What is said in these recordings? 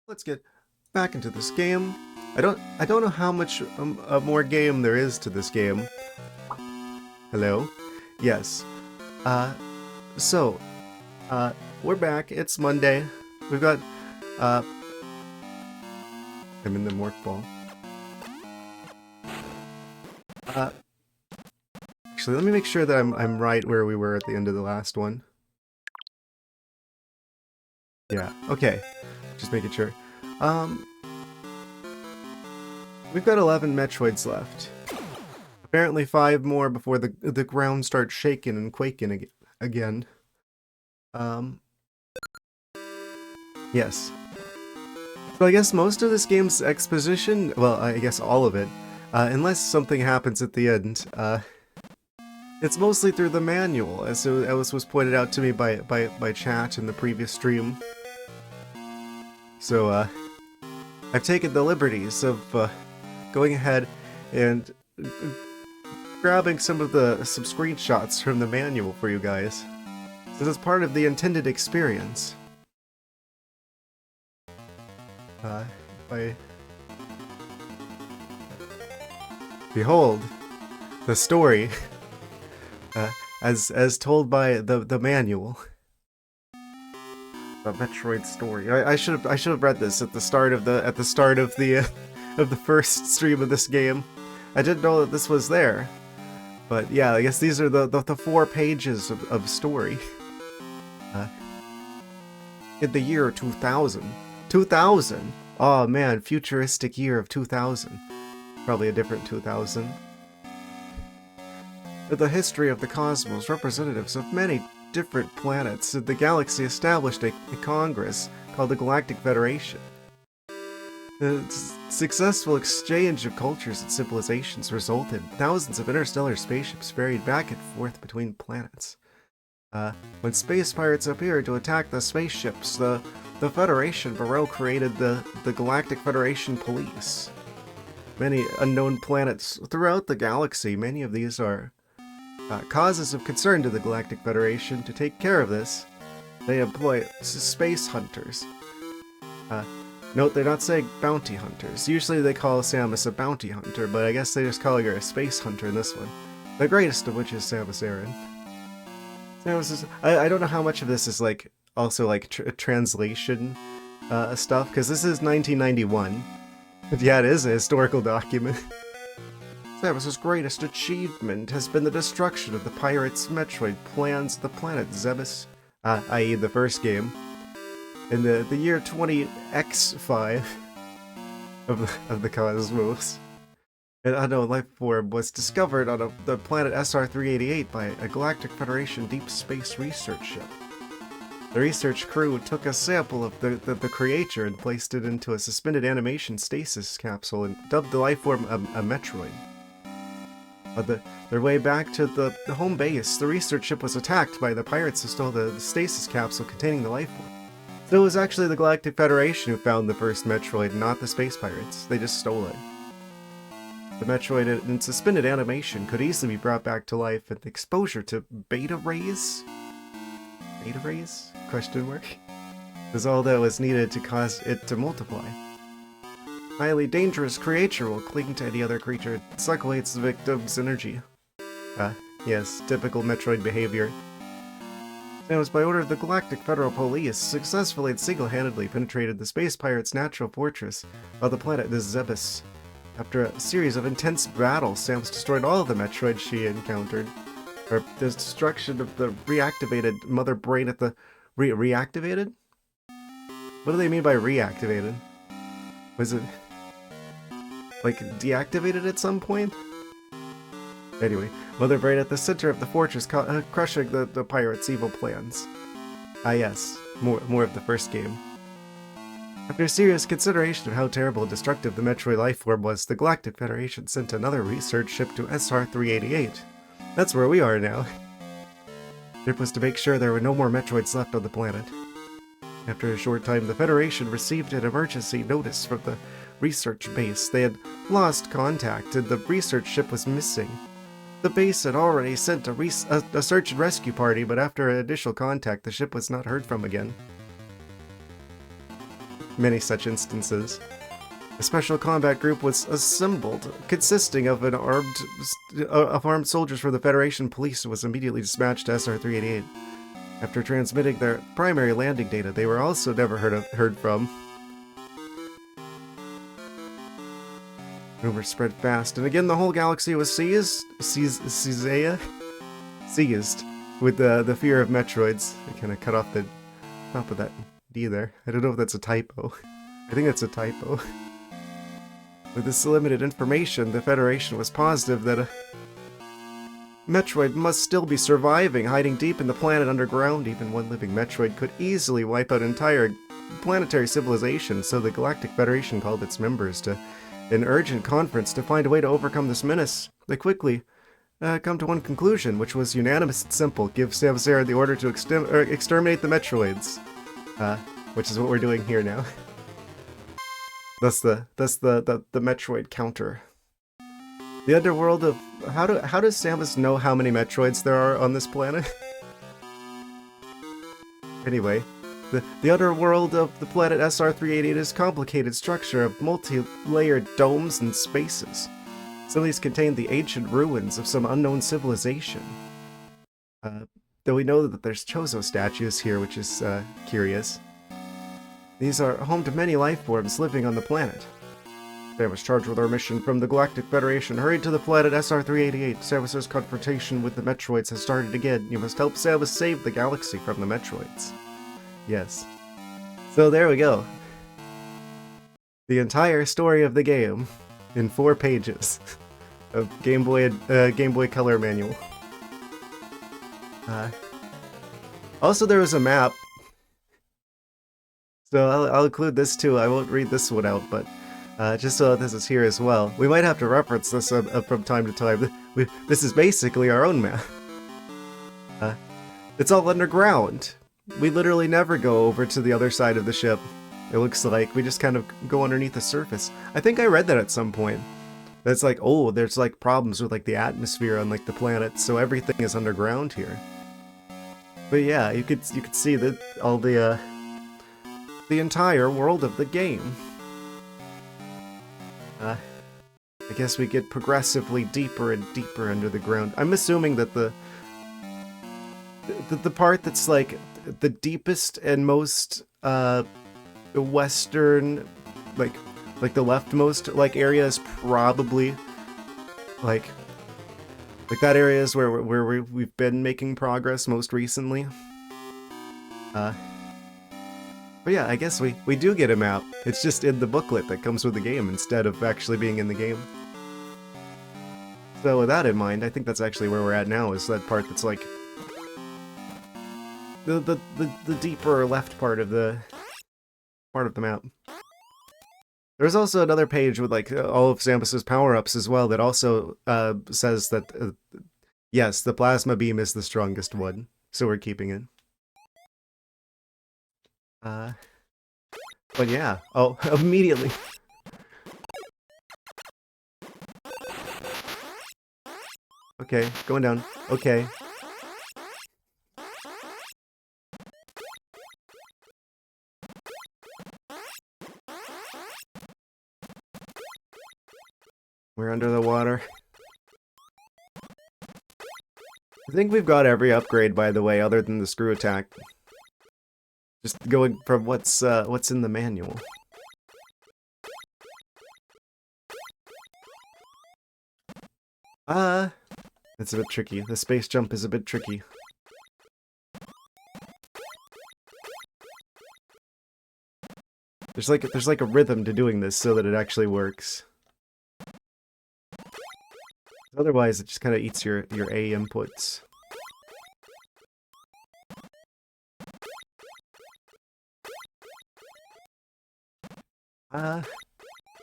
Let's get back into this game. I don't know how much more game there is to this game. Hello? Yes. Uh, so, we're back. It's Monday. We've got, uh, I'm in the morph ball. Uh, actually, let me make sure that I'm right where we were at the end of the last one. Yeah, okay. Just making sure. We've got 11 Metroids left. Apparently 5 more before the ground starts shaking and quaking again. Yes. So I guess most of this game's exposition, well, I guess all of it, unless something happens at the end, it's mostly through the manual, as was pointed out to me by chat in the previous stream. So, I've taken the liberties of going ahead and grabbing some screenshots from the manual for you guys. This is part of the intended experience. Behold, the story, as told by the manual. The Metroid story. I should have read this at the start of the of the first stream of this game. I didn't know that this was there, but yeah, I guess these are the 4 pages of story. In the year 2000. 2000! Oh man, futuristic year of 2000. Probably a different 2000. The history of the cosmos, representatives of many different planets in the galaxy established a congress called the Galactic Federation. The successful exchange of cultures and civilizations resulted in thousands of interstellar spaceships ferried back and forth between planets. When space pirates appeared to attack the spaceships, the Federation Bureau created the Galactic Federation Police. Many unknown planets throughout the galaxy, many of these are causes of concern to the Galactic Federation. To take care of this, they employ space hunters. Note, they're not saying bounty hunters. Usually they call Samus a bounty hunter, but I guess they're just calling her a space hunter in this one. The greatest of which is Samus Aran. Samus is... I don't know how much of this is like also like translation stuff, because this is 1991. But yeah, it is a historical document. Samus's greatest achievement has been the destruction of the pirates' Metroid plans the planet Zebes, i.e. the first game, in the year 20x5 of the cosmos. An unknown life form was discovered on the planet SR-388 by a Galactic Federation deep space research ship. The research crew took a sample of the creature and placed it into a suspended animation stasis capsule and dubbed the life form a Metroid. On their way back to the home base, the research ship was attacked by the pirates who stole the stasis capsule containing the life form. So it was actually the Galactic Federation who found the first Metroid, not the space pirates. They just stole it. The Metroid in suspended animation could easily be brought back to life, and exposure to beta rays? Beta rays? Question mark? Was all that was needed to cause it to multiply. Highly dangerous creature will cling to any other creature. It suck away its victim's energy. Yes, typical Metroid behavior. Samus, by order of the Galactic Federal Police, successfully and single-handedly penetrated the space pirates' natural fortress of the planet Zebes. After a series of intense battles, Samus destroyed all of the Metroids she encountered. Or the destruction of the reactivated mother brain at the... reactivated? What do they mean by reactivated? Was it... like, deactivated at some point? Anyway, Mother Brain at the center of the fortress, crushing the pirates' evil plans. Ah yes, more of the first game. After serious consideration of how terrible and destructive the Metroid life form was, the Galactic Federation sent another research ship to SR-388. That's where we are now. The trip was to make sure there were no more Metroids left on the planet. After a short time, the Federation received an emergency notice from the research base. They had lost contact, and the research ship was missing. The base had already sent a search and rescue party, but after initial contact, the ship was not heard from again. many such instances. A special combat group was assembled, consisting of armed soldiers from the Federation Police, and was immediately dispatched to SR-388. After transmitting their primary landing data, they were also never heard from. Rumors spread fast, and again the whole galaxy was seized with the fear of Metroids. I kind of cut off the top of that D there. I don't know if that's a typo. I think that's a typo. With this limited information, the Federation was positive that a Metroid must still be surviving, hiding deep in the planet underground. Even one living Metroid could easily wipe out an entire planetary civilization, so the Galactic Federation called its members to an urgent conference to find a way to overcome this menace. They quickly come to one conclusion, which was unanimous and simple: give Samus the order to exterminate the Metroids. Which is what we're doing here now. That's the Metroid counter. The underworld of how does Samus know how many Metroids there are on this planet? Anyway, the underworld of the planet SR-388 is a complicated structure of multi-layered domes and spaces. Some of these contain the ancient ruins of some unknown civilization. Though we know that there's Chozo statues here, which is curious. These are home to many life forms living on the planet. Samus, charged with our mission from the Galactic Federation, hurried to the planet SR-388. Samus's confrontation with the Metroids has started again. You must help Samus save the galaxy from the Metroids. Yes. So there we go. The entire story of the game in 4 pages of Game Boy Color manual. Also, there was a map. So I'll include this too. I won't read this one out, but just so this is here as well. We might have to reference this from time to time. This is basically our own map. It's all underground. We literally never go over to the other side of the ship. It looks like we just kind of go underneath the surface. I think I read that at some point. That's like, oh, there's like problems with like the atmosphere on like the planet, so everything is underground here. But yeah, you could see that all the entire world of the game. I guess we get progressively deeper and deeper under the ground. I'm assuming that the part that's like the deepest and most western, like the leftmost like area is probably like that area is where we've been making progress most recently. But yeah, I guess we do get a map. It's just in the booklet that comes with the game instead of actually being in the game. So with that in mind, I think that's actually where we're at now, is that part that's like the deeper left part of the map. There's also another page with like all of Samus's power-ups as well that also says that yes, the plasma beam is the strongest one, so we're keeping it. But yeah, oh, immediately. Okay, going down. Okay. We're under the water. I think we've got every upgrade, by the way, other than the screw attack. Just going from what's in the manual. It's a bit tricky. The space jump is a bit tricky. There's like a rhythm to doing this so that it actually works. Otherwise, it just kind of eats your A inputs.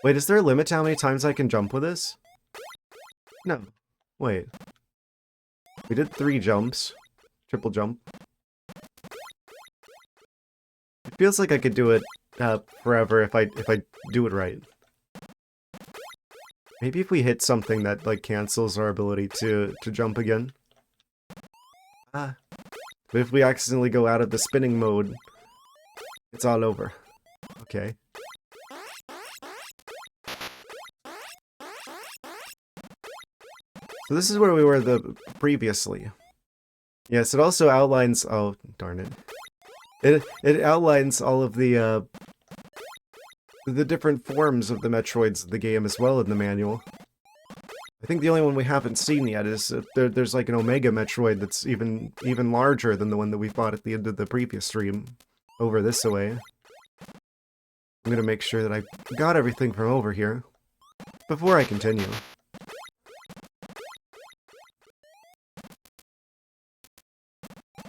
Wait, is there a limit to how many times I can jump with this? No. Wait. We did 3 jumps. Triple jump. It feels like I could do it forever if I do it right. Maybe if we hit something that like cancels our ability to jump again. But if we accidentally go out of the spinning mode, it's all over. Okay. So this is where we were previously. Yes, it also outlines... Oh, darn it. It outlines all of the different forms of the Metroids of the game as well in the manual. I think the only one we haven't seen yet is there's like an Omega Metroid that's even larger than the one that we fought at the end of the previous stream over this way. I'm gonna make sure that I got everything from over here before I continue.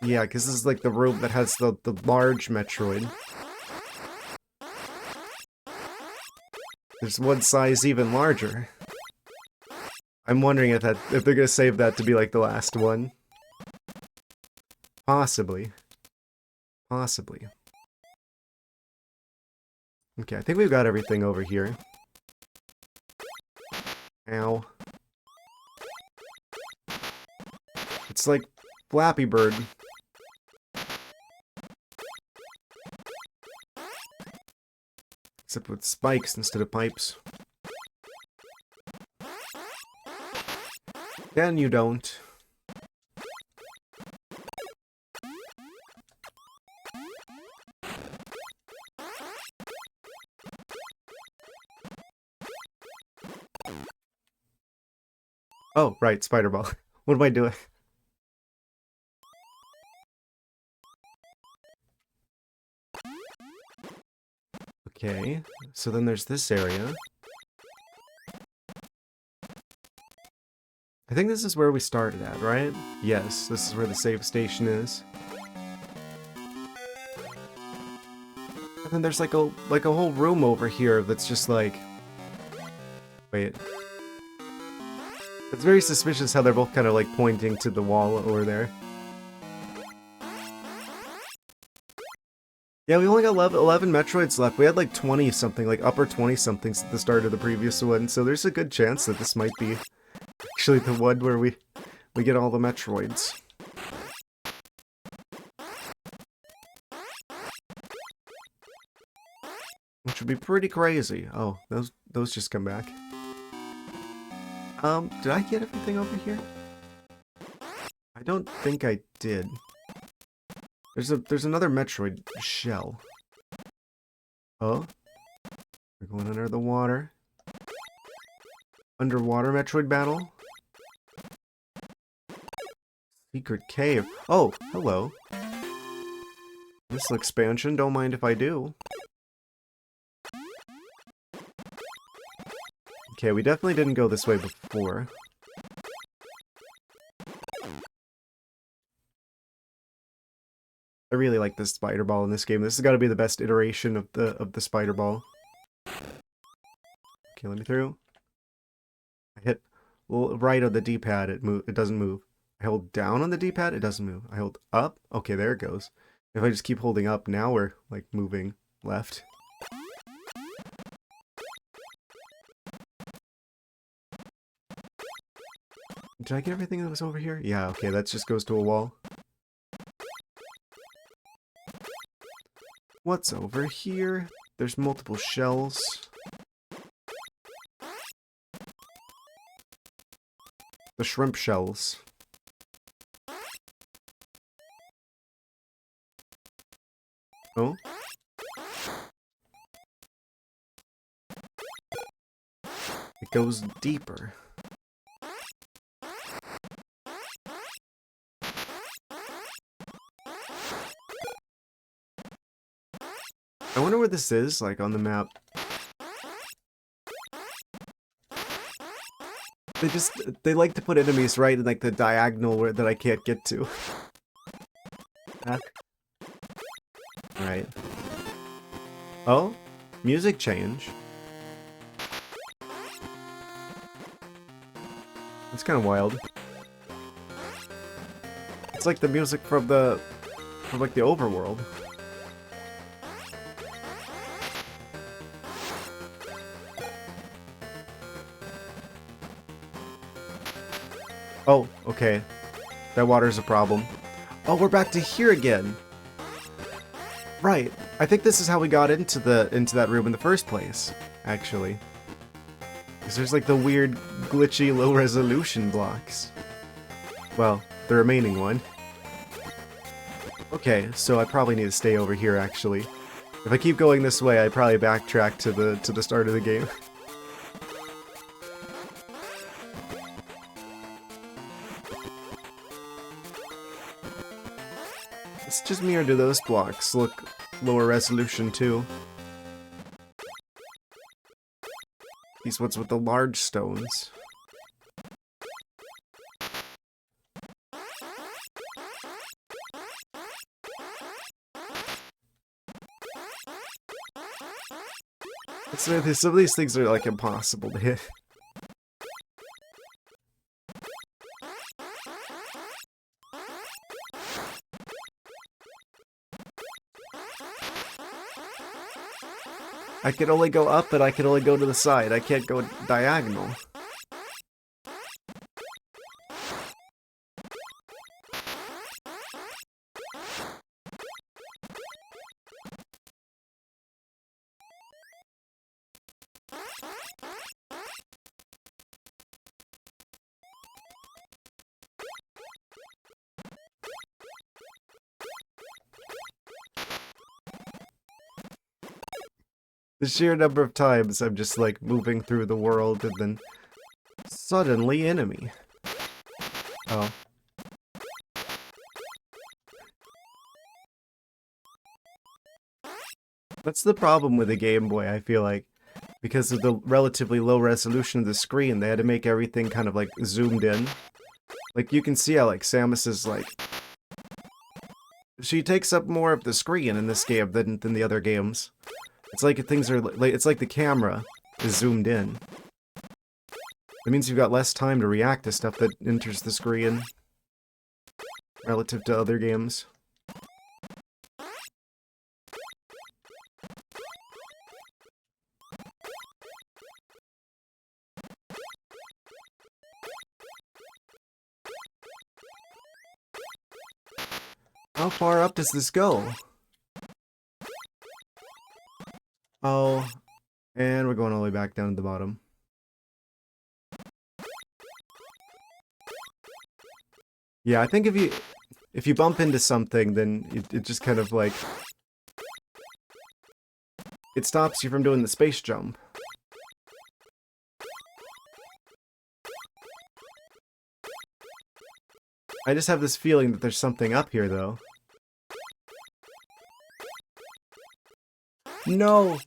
Yeah, because this is like the room that has the large Metroid. There's one size even larger. I'm wondering if they're gonna save that to be like the last one. Possibly. Possibly. Okay, I think we've got everything over here. Ow. It's like Flappy Bird. Except with spikes instead of pipes. Then you don't. Oh, right, spider ball. What am I doing? Okay, so then there's this area. I think this is where we started at, right? Yes, this is where the save station is. And then there's like a whole room over here that's just like... Wait. It's very suspicious how they're both kind of like pointing to the wall over there. Yeah, we only got 11 Metroids left. We had like 20-something, like upper 20-somethings at the start of the previous one, so there's a good chance that this might be actually the one where we get all the Metroids. Which would be pretty crazy. Oh, those just come back. Did I get everything over here? I don't think I did. There's another Metroid shell. Oh? We're going under the water. Underwater Metroid battle? Secret cave. Oh, hello. This expansion, don't mind if I do. Okay, we definitely didn't go this way before. I really like this spider ball in this game. This has got to be the best iteration of the spider ball. Okay, let me through. I hit right on the D-pad, it doesn't move. I hold down on the D-pad, it doesn't move. I hold up, okay, there it goes. If I just keep holding up, now we're like moving left. Did I get everything that was over here? Yeah, okay, that just goes to a wall. What's over here? There's multiple shells. The shrimp shells. Oh? It goes deeper. I wonder where this is, like, on the map. They like to put enemies right in, like, the diagonal that I can't get to. Right. Oh? Music change. It's kind of wild. It's like the music from like, the overworld. Oh, okay. That water's a problem. Oh, we're back to here again. Right. I think this is how we got into that room in the first place, actually. Because there's like the weird, glitchy, low-resolution blocks. Well, the remaining one. Okay, so I probably need to stay over here, actually. If I keep going this way, I probably backtrack to the start of the game. It's just me, or do those blocks look lower resolution too? These ones with the large stones. Some of these things are like impossible to hit. I can only go up, but I can only go to the side. I can't go diagonal. The sheer number of times I'm just like moving through the world and then suddenly enemy. Oh. That's the problem with the Game Boy, I feel like. Because of the relatively low resolution of the screen, they had to make everything kind of like zoomed in. Like you can see how like Samus is like... She takes up more of the screen in this game than the other games. It's like things are like, it's like the camera is zoomed in. It means you've got less time to react to stuff that enters the screen relative to other games. How far up does this go? Oh, and we're going all the way back down to the bottom. Yeah, I think if you bump into something, then it just kind of like... It stops you from doing the space jump. I just have this feeling that there's something up here, though. No!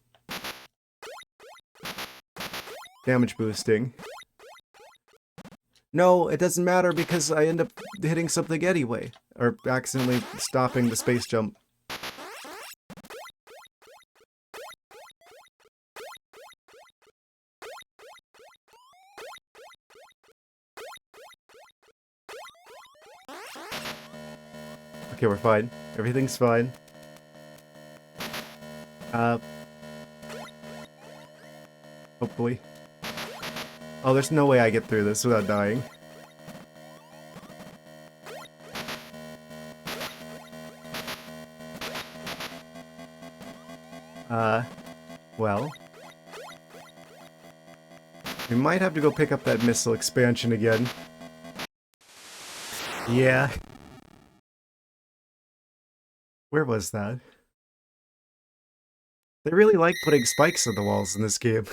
Damage boosting. No, it doesn't matter because I end up hitting something anyway. Or accidentally stopping the space jump. Okay, we're fine. Everything's fine. Hopefully. Oh, there's no way I get through this without dying. Well. We might have to go pick up that missile expansion again. Yeah. Where was that? They really like putting spikes on the walls in this game.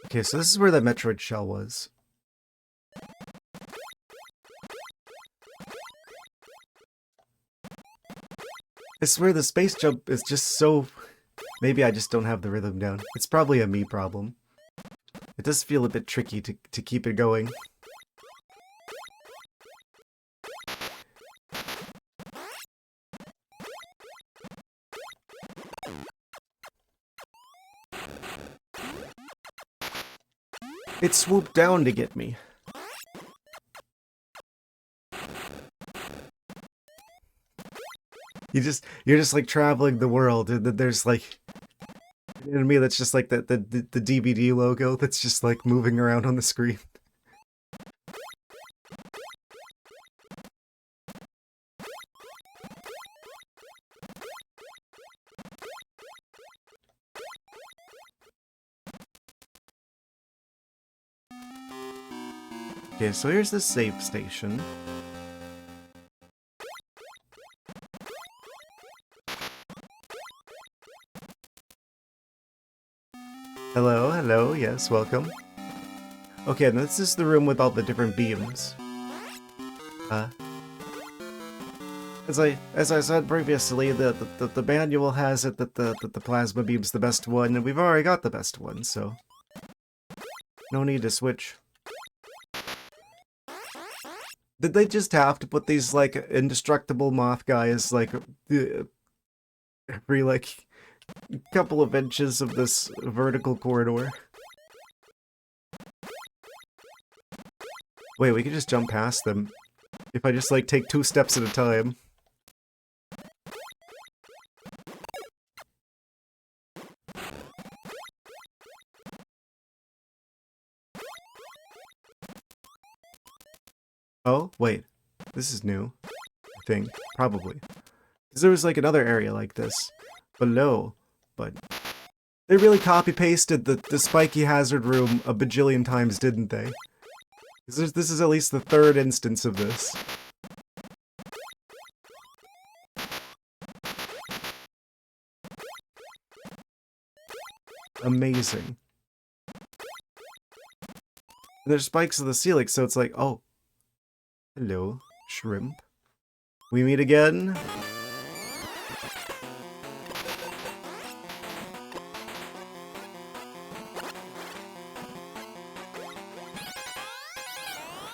Okay, so this is where the Metroid shell was. It's where the space jump is just so... Maybe I just don't have the rhythm down. It's probably a me problem. It does feel a bit tricky to keep it going. It swooped down to get me. You're just like traveling the world, and then there's like enemy that's just like the DVD logo that's just like moving around on the screen. Okay, so here's the save station. Hello, hello, yes, welcome. Okay, and this is the room with all the different beams. As I said previously, the manual has it that the plasma beam's the best one, and we've already got the best one, so no need to switch. Did they just have to put these like indestructible moth guys like every like couple of inches of this vertical corridor? Wait, we can just jump past them if I just like take 2 steps at a time. Oh, wait. This is new. I think. Probably. Because there was like another area like this below, but they really copy-pasted the spiky hazard room a bajillion times, didn't they? This is at least the 3rd instance of this. Amazing. And there's spikes in the ceiling, so it's like, oh. Hello, shrimp. We meet again?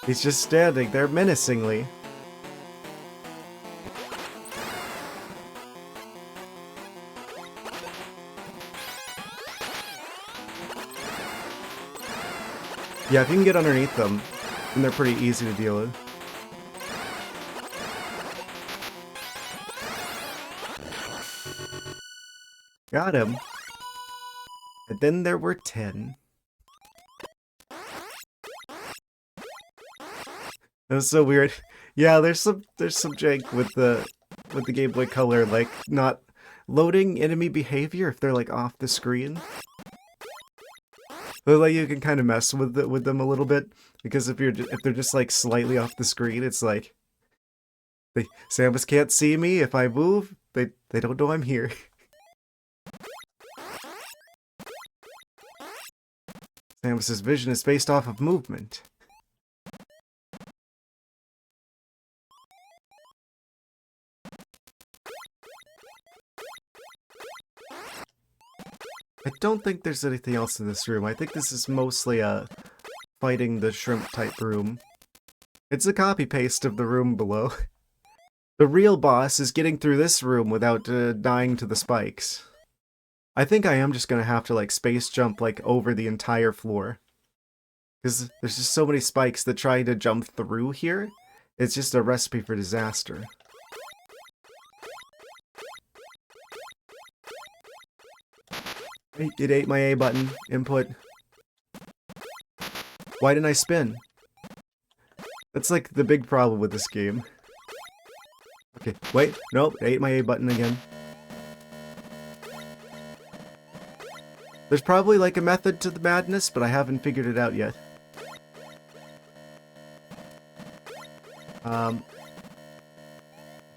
He's just standing there menacingly. Yeah, if you can get underneath them, then they're pretty easy to deal with. Got him. And then there were 10. That was so weird. Yeah, there's some jank with the Game Boy Color, like not loading enemy behavior if they're like off the screen. But like you can kind of mess with them a little bit, because if they're just like slightly off the screen, it's like Samus can't see me if I move. They don't know I'm here. Samus's vision is based off of movement. I don't think there's anything else in this room. I think this is mostly fighting the shrimp type room. It's a copy-paste of the room below. The real boss is getting through this room without dying to the spikes. I think I am just gonna have to like space jump like over the entire floor. Because there's just so many spikes that try to jump through here. It's just a recipe for disaster. It ate my A button input. Why didn't I spin? That's like the big problem with this game. Okay, wait, nope, it ate my A button again. There's probably like a method to the madness, but I haven't figured it out yet. I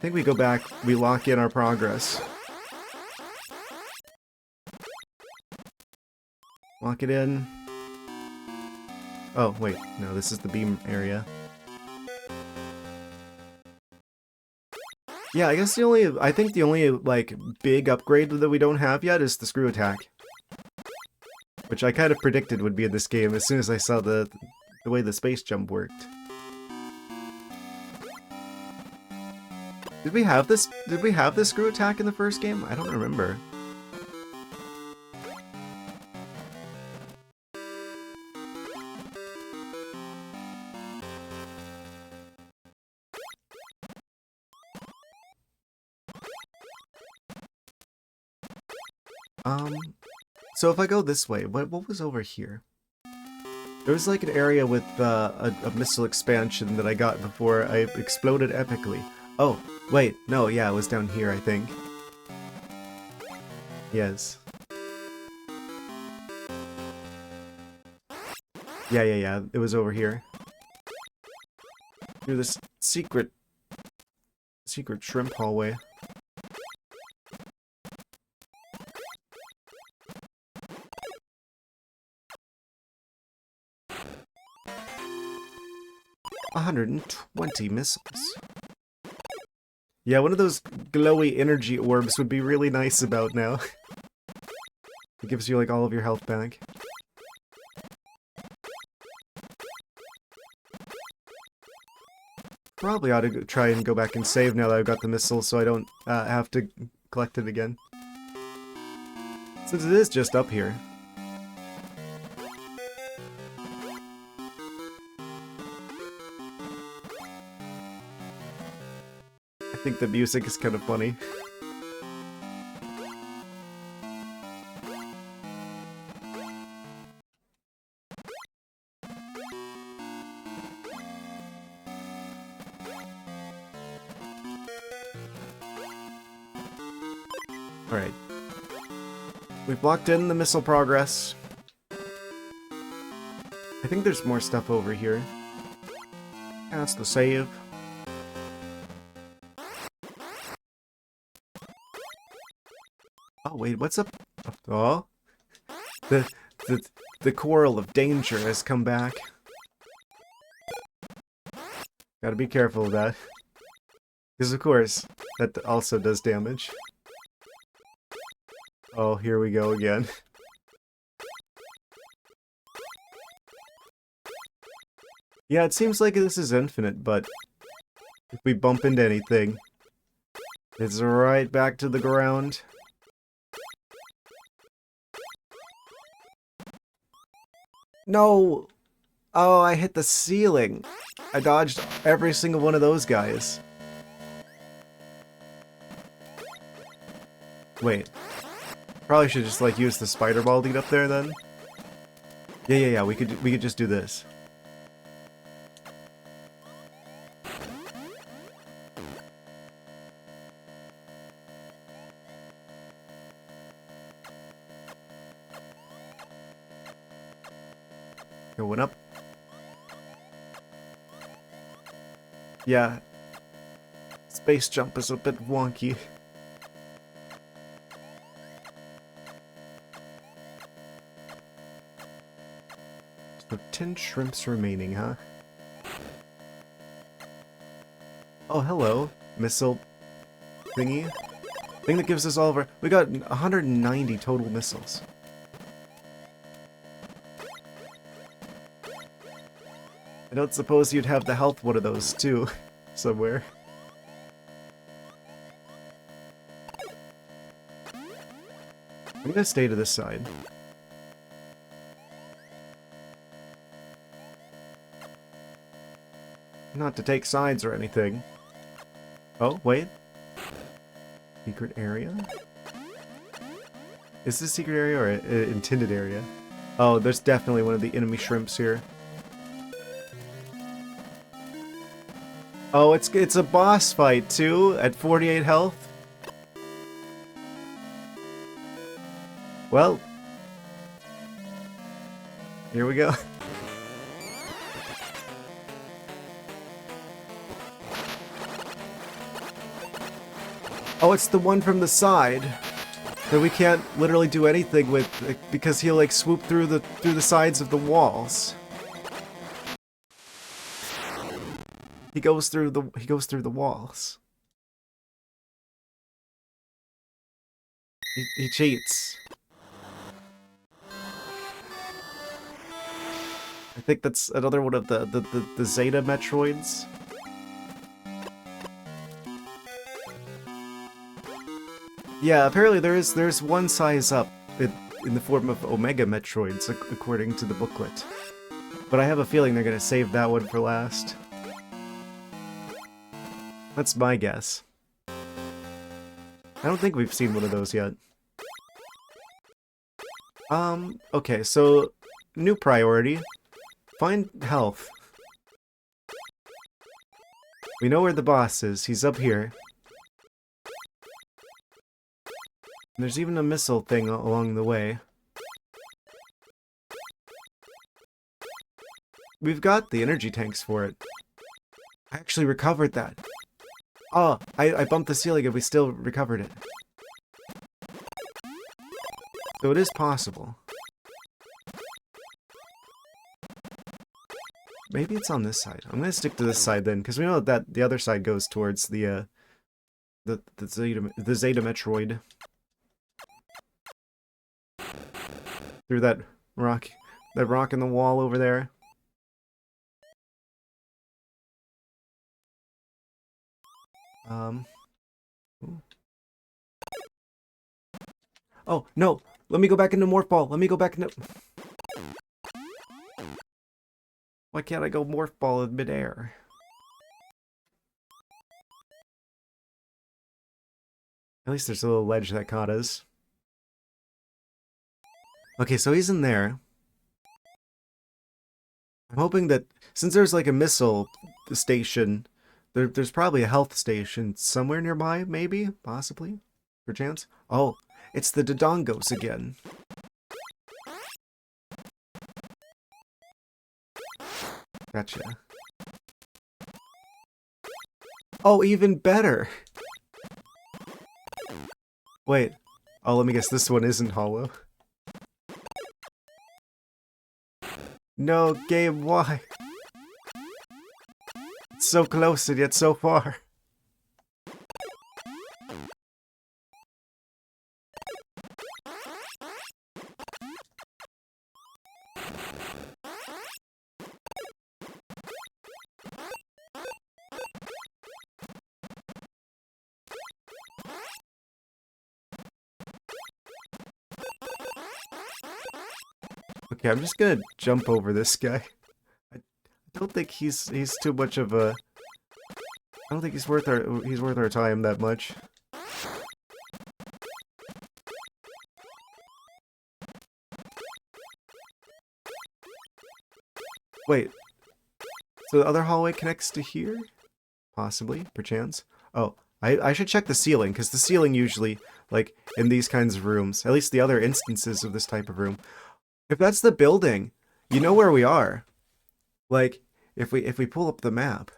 think we go back, we lock in our progress. Lock it in. Oh, wait, no, this is the beam area. Yeah, I guess I think the only, like, big upgrade that we don't have yet is the screw attack. Which I kind of predicted would be in this game as soon as I saw the way the space jump worked. Did we have this screw attack in the first game? I don't remember. So if I go this way, what was over here? There was like an area with a missile expansion that I got before I exploded epically. Oh, wait, no, yeah, it was down here, I think. Yes. Yeah, it was over here. Through this secret shrimp hallway. $120 missiles. Yeah, one of those glowy energy orbs would be really nice about now. It gives you like all of your health back. Probably ought to try and go back and save now that I've got the missile so I don't have to collect it again. Since it is just up here. I think the music is kind of funny. Alright. We've blocked in the missile progress. I think there's more stuff over here. Yeah, that's the save. Oh wait, what's up? Oh, the coral of danger has come back. Gotta be careful of that, because of course that also does damage. Oh, here we go again. Yeah, it seems like this is infinite, but if we bump into anything, it's right back to the ground. No! Oh, I hit the ceiling. I dodged every single one of those guys. Wait. Probably should just like use the spider ball to get up there then. Yeah, we could just do this. Going up. Yeah. Space jump is a bit wonky. So 10 shrimps remaining, huh? Oh, hello. Missile thingy. Thing that gives us all of our... We got 190 total missiles. I don't suppose you'd have the health one of those, too, somewhere. I'm gonna stay to this side. Not to take sides or anything. Oh, wait. Secret area? Is this a secret area or an intended area? Oh, there's definitely one of the enemy shrimps here. Oh, it's a boss fight too, at 48 health. Well, here we go. Oh, it's the one from the side that we can't literally do anything with because he'll like swoop through the sides of the walls. He goes through the walls. He cheats. I think that's another one of the Zeta Metroids. Yeah, apparently there's one size up in the form of Omega Metroids, according to the booklet. But I have a feeling they're gonna save that one for last. That's my guess. I don't think we've seen one of those yet. Okay, so new priority. Find health. We know where the boss is. He's up here. And there's even a missile thing along the way. We've got the energy tanks for it. I actually recovered that. Oh, I bumped the ceiling and we still recovered it. So it is possible. Maybe it's on this side. I'm gonna stick to this side then, because we know that the other side goes towards the Zeta Metroid. Through that rock in the wall over there. Ooh. Oh, no! Let me go back into Morph Ball! Let me go back into... Why can't I go Morph Ball in midair? At least there's a little ledge that caught us. Okay, so he's in there. I'm hoping that, since there's like a missile station, there's probably a health station somewhere nearby, maybe? Possibly? Perchance? Oh, it's the Dodongos again. Gotcha. Oh, even better! Wait. Oh, let me guess, this one isn't hollow. No, game, why? It's so close and yet so far. Okay, I'm just gonna jump over this guy. I don't think he's too much of a... I don't think he's worth our time that much. Wait. So the other hallway connects to here? Possibly, perchance. Oh, I should check the ceiling, because the ceiling usually, like, in these kinds of rooms, at least the other instances of this type of room, if that's the building, you know where we are. Like, if we pull up the map,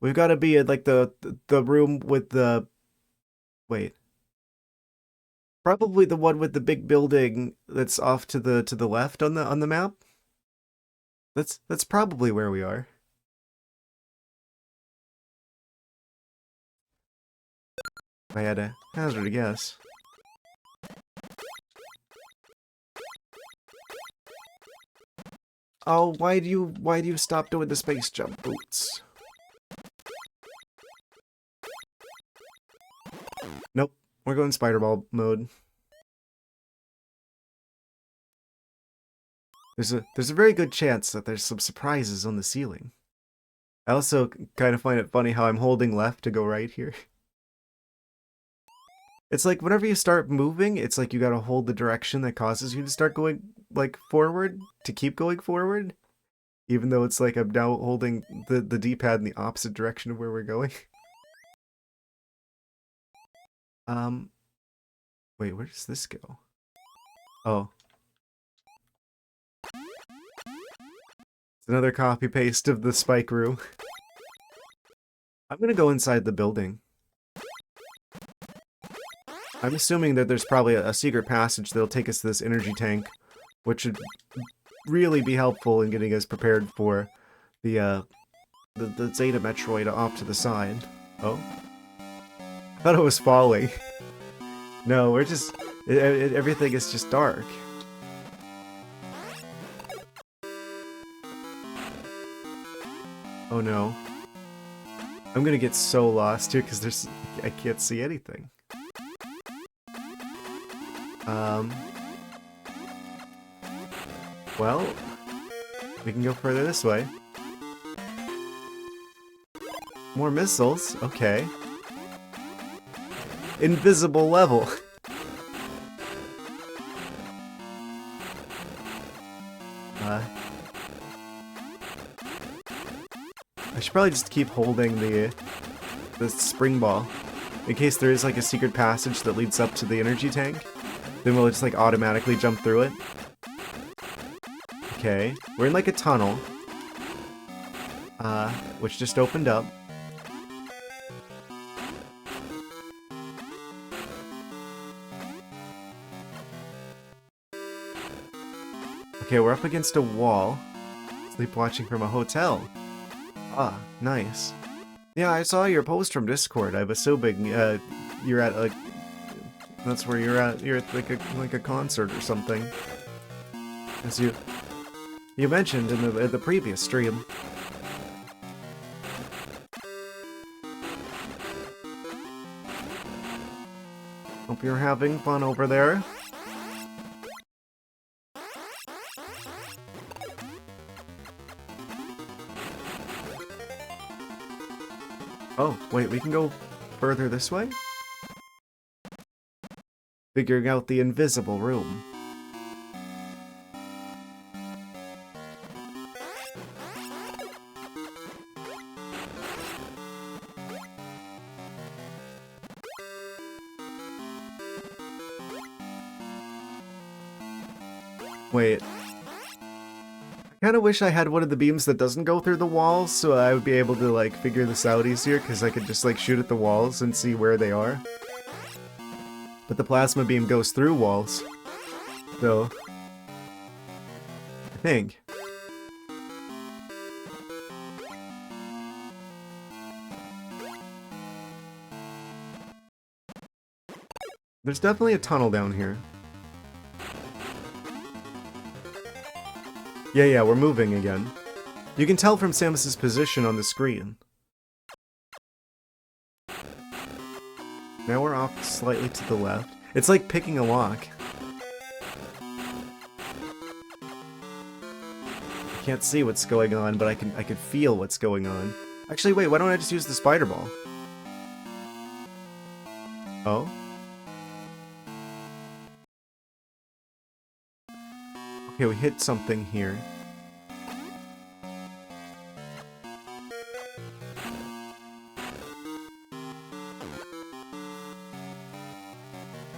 we've got to be at like the room with the... Wait. Probably the one with the big building that's off to the left on the map. That's probably where we are. If I had to hazard a guess. Oh, why do you stop doing the space jump, Boots? Nope, we're going spider ball mode. There's a very good chance that there's some surprises on the ceiling. I also kind of find it funny how I'm holding left to go right here. It's like whenever you start moving, it's like you gotta hold the direction that causes you to start going, like, forward, to keep going forward. Even though it's like I'm now holding the D-pad in the opposite direction of where we're going. Wait, where does this go? Oh. It's another copy-paste of the spike room. I'm gonna go inside the building. I'm assuming that there's probably a secret passage that'll take us to this energy tank, which should really be helpful in getting us prepared for the Zeta Metroid off to the side. Oh? I thought it was falling. No, we're just... everything is just dark. Oh no. I'm gonna get so lost here because there's... I can't see anything. Well, we can go further this way. More missiles, okay. Invisible level. I should probably just keep holding the spring ball. In case there is like a secret passage that leads up to the energy tank, then we'll just like automatically jump through it. Okay, we're in like a tunnel, which just opened up. Okay, we're up against a wall. Sleep watching from a hotel. Ah, nice. Yeah, I saw your post from Discord. I'm assuming you're at like that's where you're at. You're at like a concert or something. As you mentioned in the previous stream. Hope you're having fun over there. Oh, wait, we can go further this way? Figuring out the invisible room. Wait. I kinda wish I had one of the beams that doesn't go through the walls, so I would be able to, like, figure this out easier, because I could just, like, shoot at the walls and see where they are. But the plasma beam goes through walls. So... I think. There's definitely a tunnel down here. Yeah, we're moving again. You can tell from Samus's position on the screen. Now we're off slightly to the left. It's like picking a lock. I can't see what's going on, but I can feel what's going on. Actually, wait, why don't I just use the spider ball? Oh? Okay, we hit something here.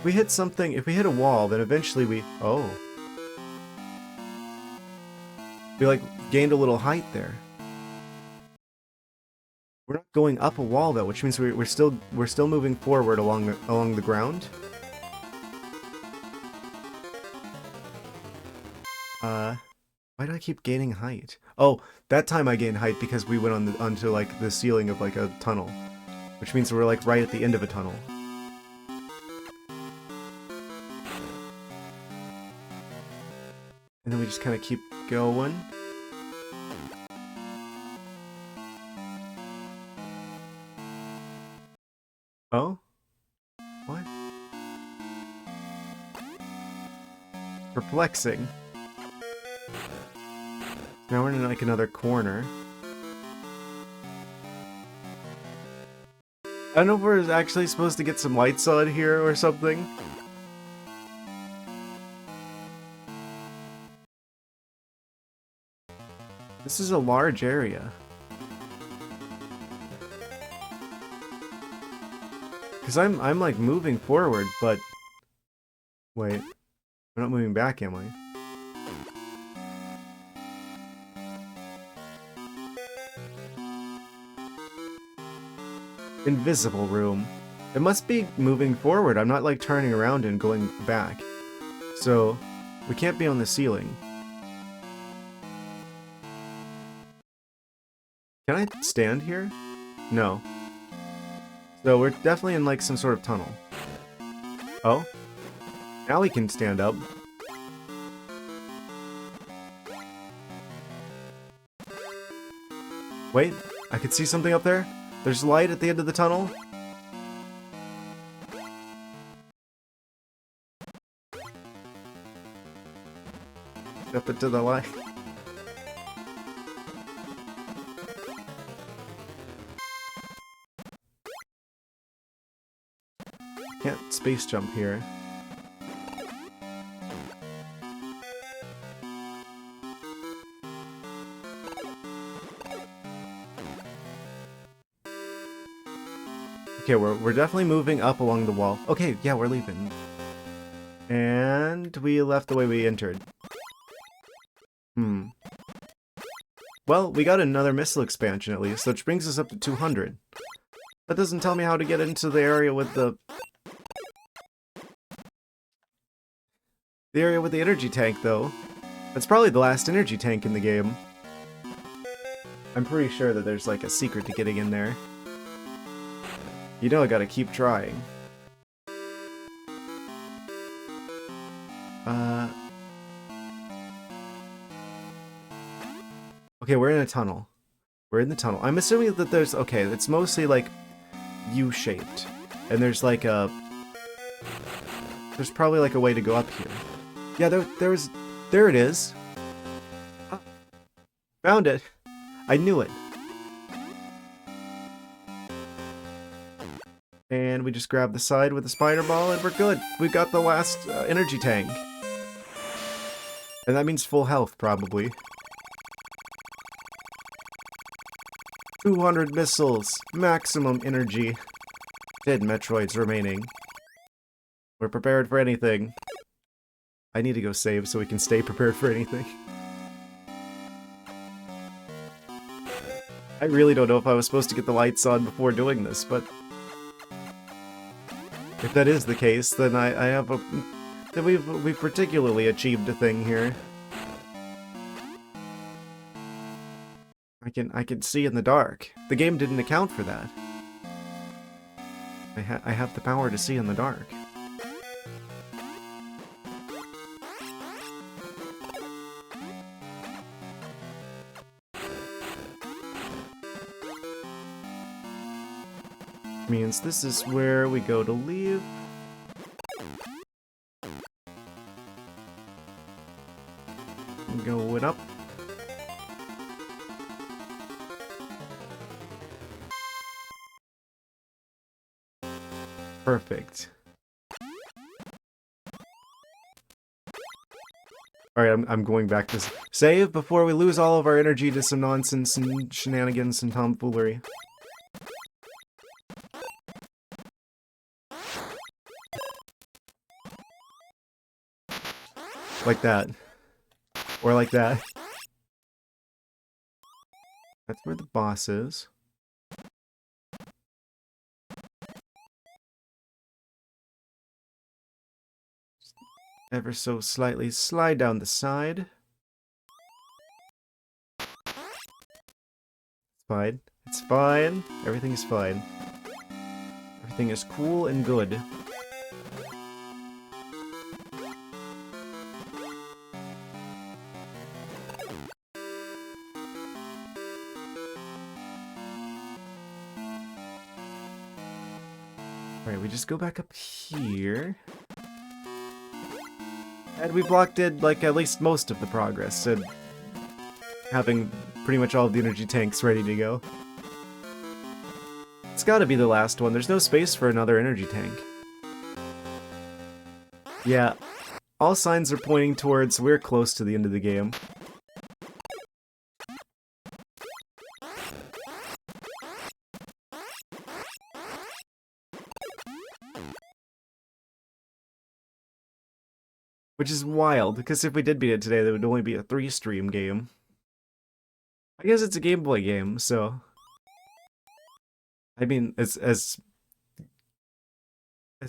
We hit something, if we hit a wall, then eventually we... Oh. We, like, gained a little height there. We're not going up a wall, though, which means we're still moving forward along the ground. Why do I keep gaining height? Oh, that time I gained height because we went onto, like, the ceiling of, like, a tunnel. Which means we're, like, right at the end of a tunnel. And then we just kind of keep going. Oh? What? Perplexing. Now we're in like another corner. I don't know if we're actually supposed to get some lights on here or something. This is a large area. Because I'm like moving forward, but... Wait. I'm not moving back, am I? Invisible room. It must be moving forward. I'm not like turning around and going back. So, we can't be on the ceiling. Can I stand here? No. So we're definitely in like some sort of tunnel. Oh? Now we can stand up. Wait, I could see something up there? There's light at the end of the tunnel? Step into the light. Can't space jump here. Okay, we're definitely moving up along the wall. Okay, yeah, we're leaving. And we left the way we entered. Well, we got another missile expansion at least, which brings us up to 200. That doesn't tell me how to get into the area with the energy tank, though. That's probably the last energy tank in the game. I'm pretty sure that there's like a secret to getting in there. You know I gotta keep trying. Okay, we're in a tunnel. We're in the tunnel. I'm assuming that there's... Okay, it's mostly like U-shaped. And there's like a... There's probably like a way to go up here. Yeah, there it is. Found it. I knew it. And we just grab the side with the spider ball and we're good. We've got the last energy tank. And that means full health, probably. 200 missiles. Maximum energy. Dead Metroids remaining. We're prepared for anything. I need to go save so we can stay prepared for anything. I really don't know if I was supposed to get the lights on before doing this, but... if that is the case, then I have a... then we've particularly achieved a thing here. I can see in the dark. The game didn't account for that. I have the power to see in the dark. Means this is where we go to leave. Going up. Perfect. Alright, I'm going back to save before we lose all of our energy to some nonsense and shenanigans and tomfoolery. Like that. Or like that. That's where the boss is. Ever so slightly slide down the side. It's fine. It's fine. Everything is fine. Everything is cool and good. Alright, we just go back up here. And we blocked it, like, at least most of the progress, and having pretty much all of the energy tanks ready to go. It's gotta be the last one. There's no space for another energy tank. Yeah, all signs are pointing towards we're close to the end of the game. Which is wild, because if we did beat it today, there would only be a 3-stream game. I guess it's a Game Boy game, so... I mean, as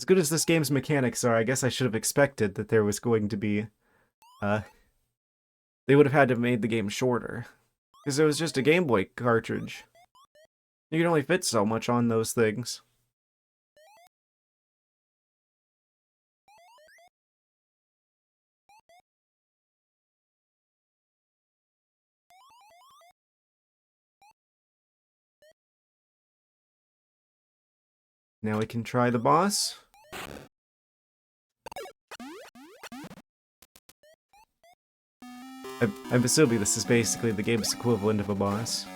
good as this game's mechanics are, I guess I should have expected that there was going to be... they would have had to have made the game shorter. Because it was just a Game Boy cartridge. You can only fit so much on those things. Now we can try the boss. I'm assuming this is basically the game's equivalent of a boss.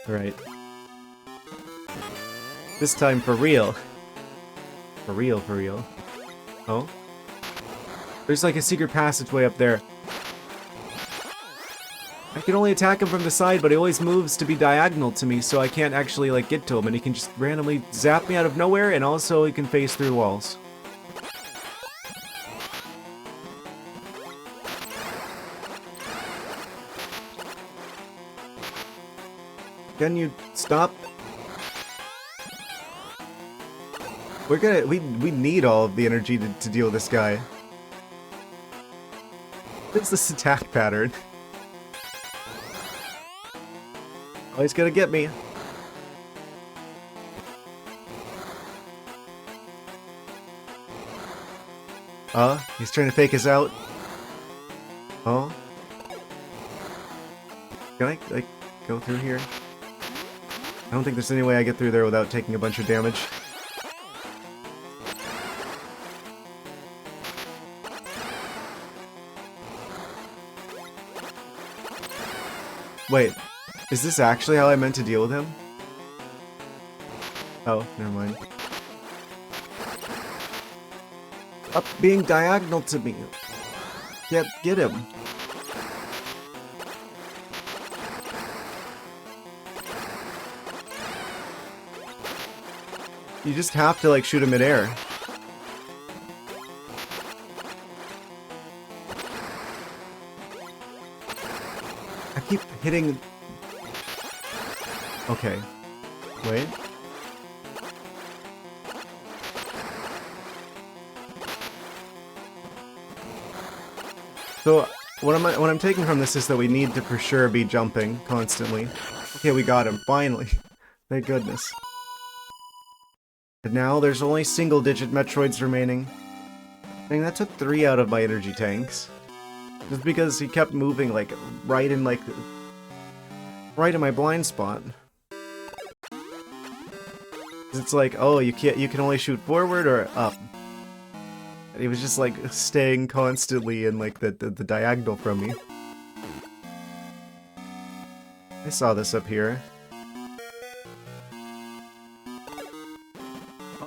Alright. This time for real. For real, for real. Oh? There's like a secret passageway up there. I can only attack him from the side, but he always moves to be diagonal to me, so I can't actually, like, get to him, and he can just randomly zap me out of nowhere, and also he can phase through walls. Can you stop? We need all of the energy to deal with this guy. What's this attack pattern? Oh, he's gonna get me. He's trying to fake us out. Oh. Can I, like, go through here? I don't think there's any way I get through there without taking a bunch of damage. Wait, is this actually how I meant to deal with him? Oh, never mind. Up being diagonal to me. Can't get him. You just have to, like, shoot him midair. I keep hitting... Okay. Wait. So, what I'm taking from this is that we need to for sure be jumping constantly. Okay, we got him, finally. Thank goodness. And now there's only single-digit Metroids remaining. Dang, that took 3 out of my energy tanks. Just because he kept moving, like, right in my blind spot. It's like, oh, you can only shoot forward or up. And he was just, like, staying constantly in, like, the diagonal from me. I saw this up here.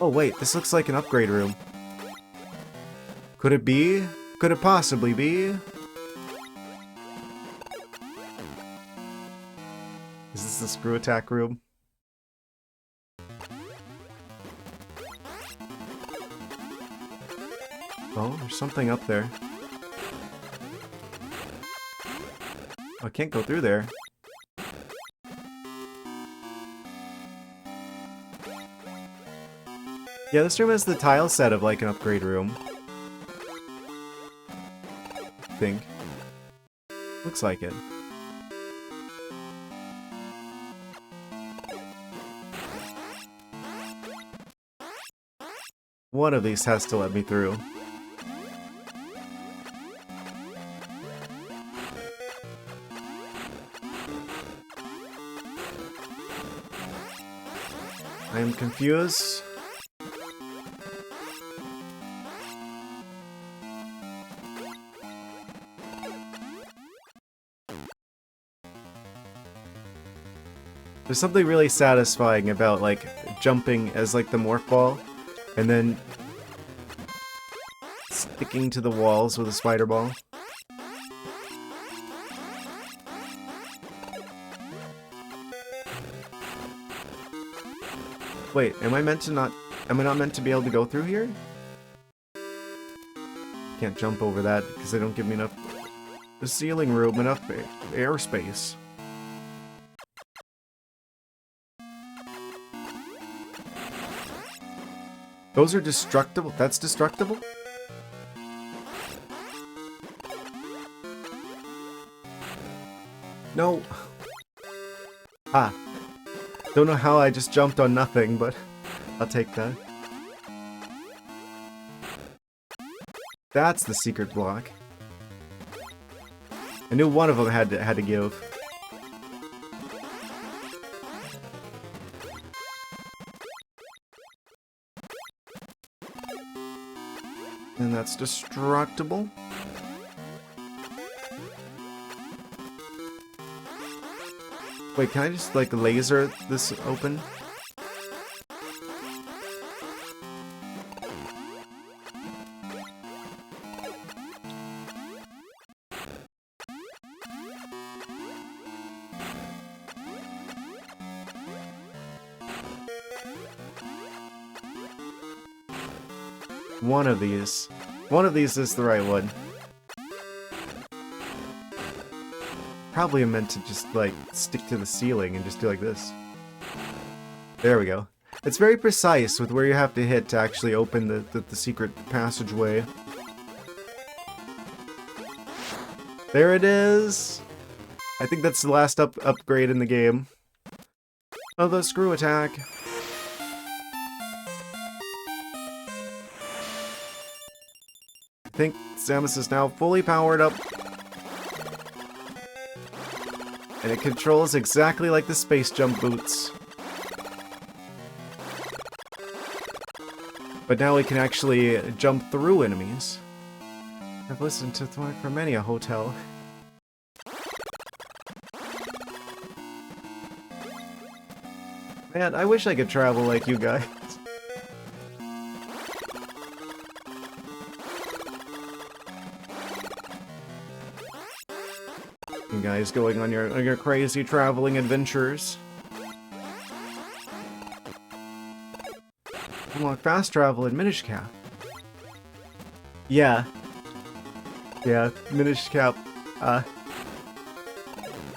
Oh wait, this looks like an upgrade room. Could it be? Could it possibly be? Is this the screw attack room? Oh, there's something up there. Oh, I can't go through there. Yeah, this room has the tile set of, like, an upgrade room. I think. Looks like it. One of these has to let me through. I am confused. There's something really satisfying about, like, jumping as, like, the morph ball, and then sticking to the walls with a spider ball. Wait, am I not meant to be able to go through here? Can't jump over that because they don't give me enough... The ceiling room, enough airspace. Those are destructible? That's destructible? No. Ah. Don't know how I just jumped on nothing, but I'll take that. That's the secret block. I knew one of them had to give. And that's destructible. Wait, can I just, like, laser this open? One of these. One of these is the right one. Probably meant to just, like, stick to the ceiling and just do like this. There we go. It's very precise with where you have to hit to actually open the secret passageway. There it is! I think that's the last upgrade in the game. Oh, the screw attack. I think Samus is now fully powered up. And it controls exactly like the space jump boots. But now we can actually jump through enemies. I've listened to Thwack from many a hotel. Man, I wish I could travel like you guys. You guys going on your crazy traveling adventures. Unlock fast travel in Minish Cap. Yeah. Yeah, Minish Cap.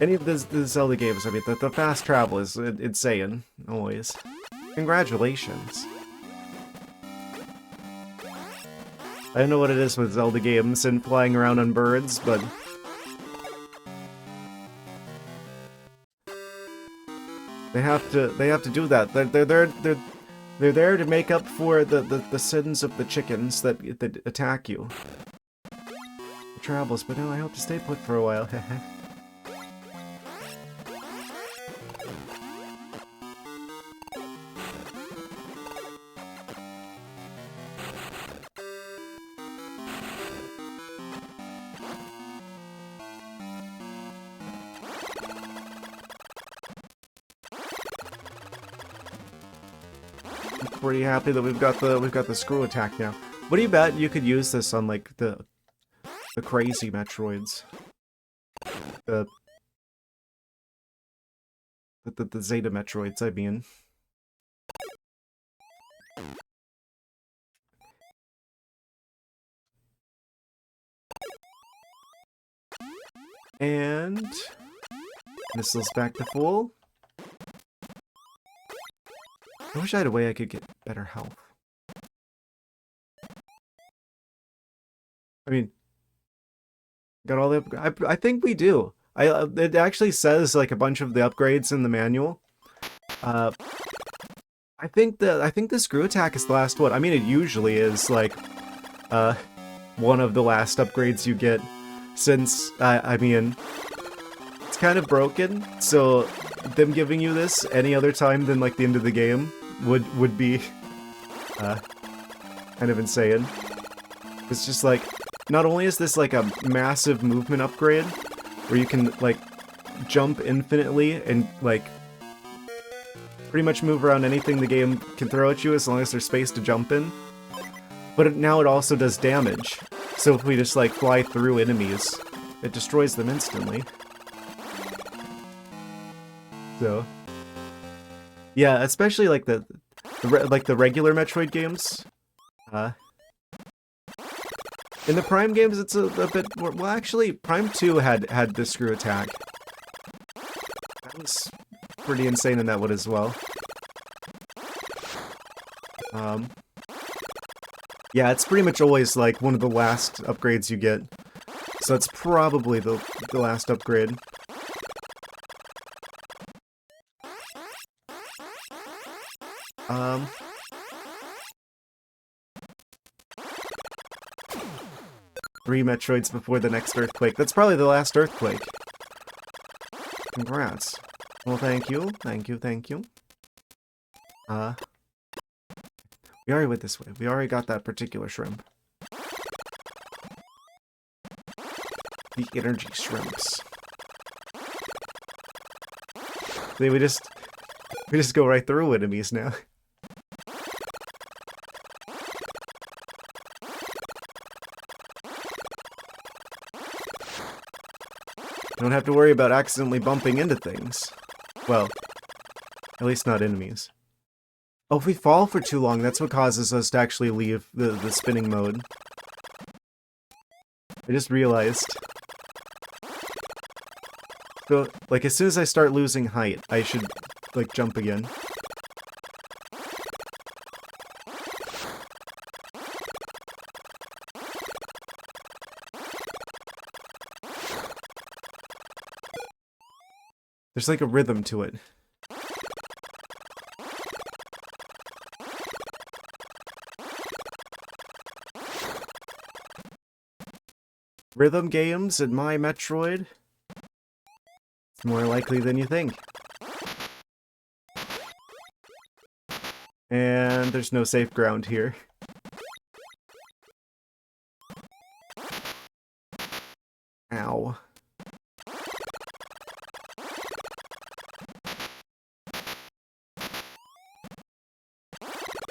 Any of the Zelda games, I mean, the fast travel is insane, always. Congratulations. I don't know what it is with Zelda games and flying around on birds, but they have to do that. They're there to make up for the sins of the chickens that attack you. It travels, but now I hope to stay put for a while. Pretty happy that we've got the screw attack now. What do you bet you could use this on, like, the crazy Metroids? The Zeta Metroids, I mean. And missiles back to full. I wish I had a way I could get better health. I mean, got all the I think we do. It actually says like a bunch of the upgrades in the manual. I think the screw attack is the last one. I mean, it usually is like one of the last upgrades you get, since I mean, it's kind of broken, so them giving you this any other time than like the end of the game would be kind of insane. It's just like, not only is this like a massive movement upgrade where you can like jump infinitely and like pretty much move around anything the game can throw at you as long as there's space to jump in, but now it also does damage. So if we just like fly through enemies, it destroys them instantly. So yeah, especially like the regular Metroid games. In the Prime games, it's a bit more. Well, actually, Prime 2 had the screw attack. That was pretty insane in that one as well. Yeah, it's pretty much always like one of the last upgrades you get. So it's probably the last upgrade. Three Metroids before the next earthquake. That's probably the last earthquake. Congrats. Well, thank you. Thank you, thank you. We already went this way. We already got that particular shrimp. The energy shrimps. See, we just go right through enemies now. Don't have to worry about accidentally bumping into things. Well, at least not enemies. Oh, if we fall for too long, that's what causes us to actually leave the spinning mode. I just realized. So, like, as soon as I start losing height, I should, like, jump again. There's, like, a rhythm to it. Rhythm games in my Metroid? It's more likely than you think. And there's no safe ground here. Ow.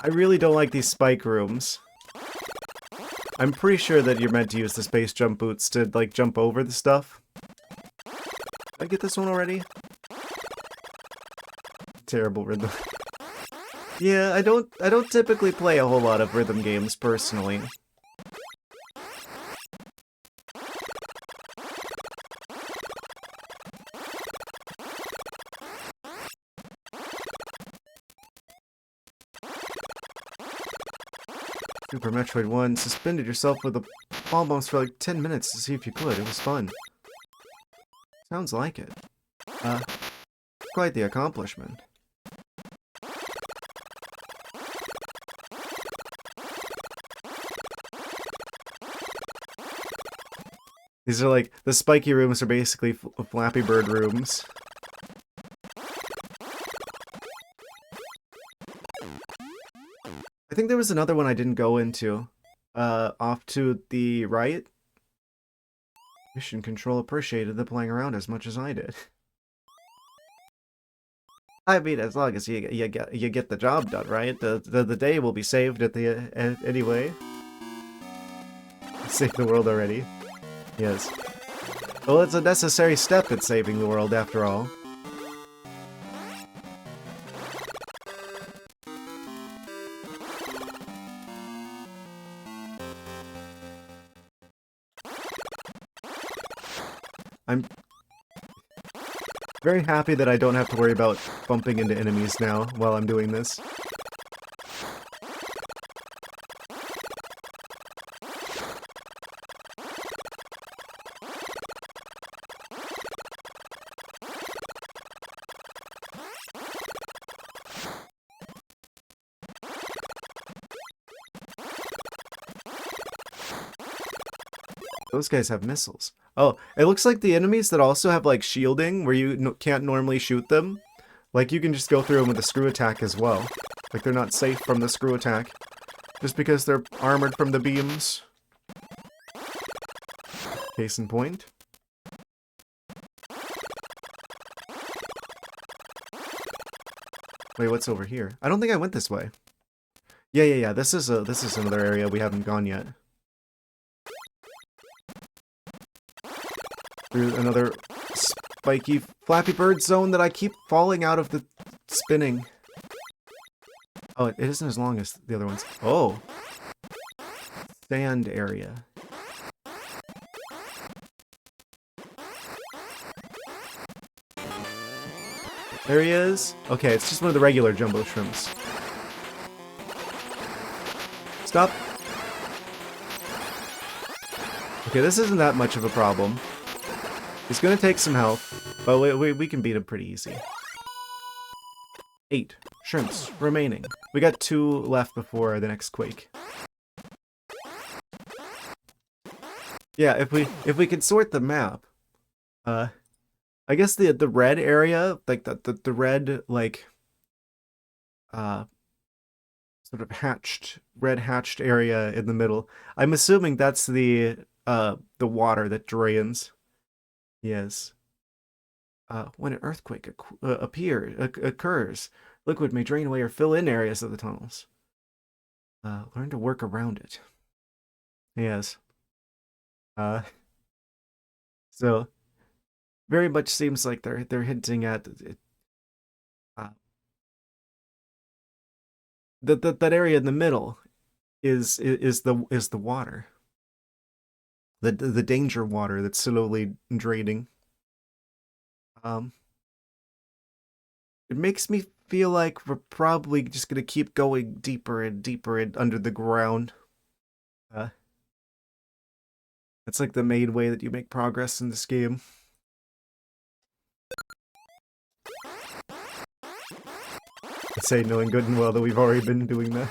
I really don't like these spike rooms. I'm pretty sure that you're meant to use the space jump boots to, like, jump over the stuff. Did I get this one already? Terrible rhythm. Yeah, I don't typically play a whole lot of rhythm games personally. Super Metroid 1 suspended yourself with a ball bounce for like 10 minutes to see if you could. It was fun. Sounds like it. Quite the accomplishment. These are like, the spiky rooms are basically Flappy Bird rooms. I think there was another one I didn't go into. Off to the right. Mission control appreciated the playing around as much as I did. I mean, as long as you get the job done, right? The day will be saved at the anyway. Save the world already. Yes. Well, it's a necessary step in saving the world, after all. I'm very happy that I don't have to worry about bumping into enemies now while I'm doing this. Those guys have missiles. Oh, it looks like the enemies that also have, like, shielding, where you can't normally shoot them. Like, you can just go through them with a screw attack as well. Like, they're not safe from the screw attack. Just because they're armored from the beams. Case in point. Wait, what's over here? I don't think I went this way. Yeah. This is another area we haven't gone yet. Through another spiky Flappy Bird zone that I keep falling out of the spinning. Oh, it isn't as long as the other ones. Oh. Sand area. There he is. Okay, it's just one of the regular jumbo shrimps. Stop. Okay, this isn't that much of a problem. He's gonna take some health, but we can beat him pretty easy. 8 shrimps remaining. We got 2 left before the next quake. Yeah, if we could sort the map, I guess the red area, like the red, like sort of red hatched area in the middle. I'm assuming that's the water that drains. Yes. When an earthquake occurs, liquid may drain away or fill in areas of the tunnels. Learn to work around it. Yes. So very much seems like they're hinting at that area in the middle is the water. The danger water that's slowly draining. It makes me feel like we're probably just gonna keep going deeper and deeper under the ground. That's like the main way that you make progress in this game. I say knowing good and well that we've already been doing that.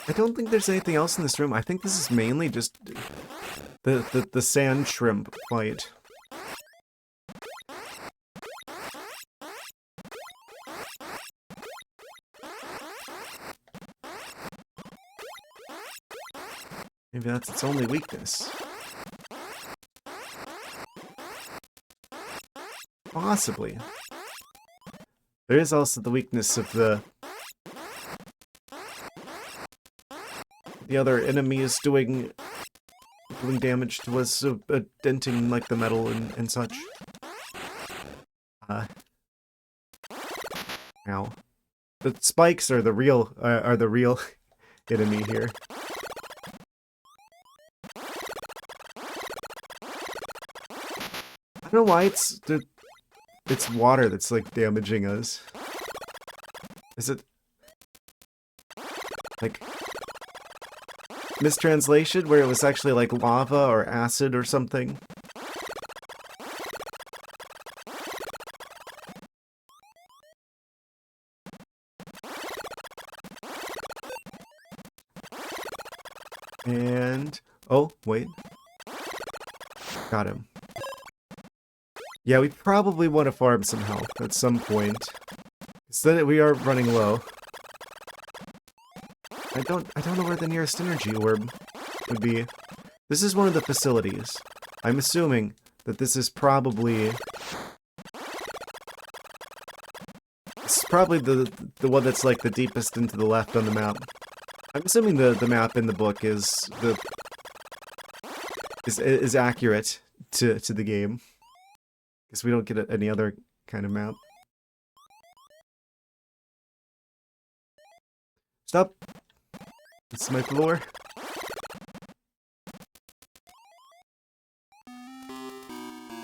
I don't think there's anything else in this room. I think this is mainly just the sand shrimp fight. Maybe that's its only weakness. Possibly. There is also the weakness of the other enemies doing damage to us, denting like the metal and such. Ow. The spikes are the real enemy here. I don't know why it's water that's like damaging us. Is it like mistranslation where it was actually like lava or acid or something? And oh wait, got him. Yeah, we probably want to farm some health at some point. So we are running low. I don't know where the nearest energy orb would be. This is one of the facilities. I'm assuming that this is probably the one that's like the deepest into the left on the map. I'm assuming the map in the book is accurate to the game. Because we don't get any other kind of map. Stop! It's my floor.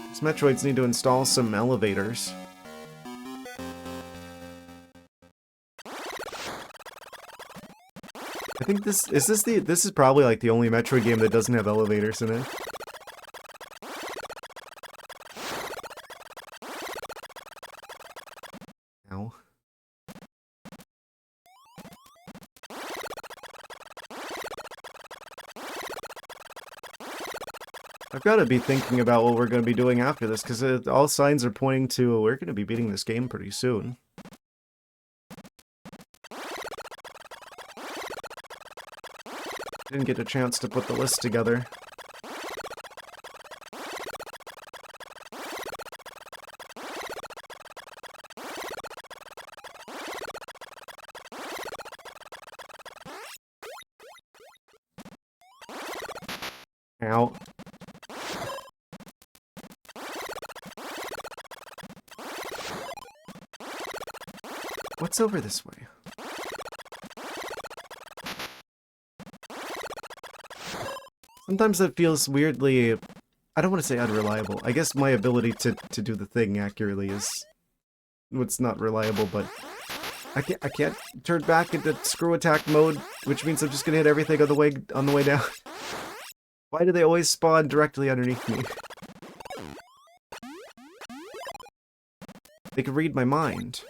These Metroids need to install some elevators. I think this is probably like the only Metroid game that doesn't have elevators in it. Ow. I've got to be thinking about what we're going to be doing after this, because all signs are pointing to we're going to be beating this game pretty soon. Didn't get a chance to put the list together. Ow. What's over this way? Sometimes it feels weirdly, I don't want to say unreliable. I guess my ability to do the thing accurately is what's not reliable, but I can't turn back into screw attack mode, which means I'm just gonna hit everything on the way down. Why do they always spawn directly underneath me? They could read my mind.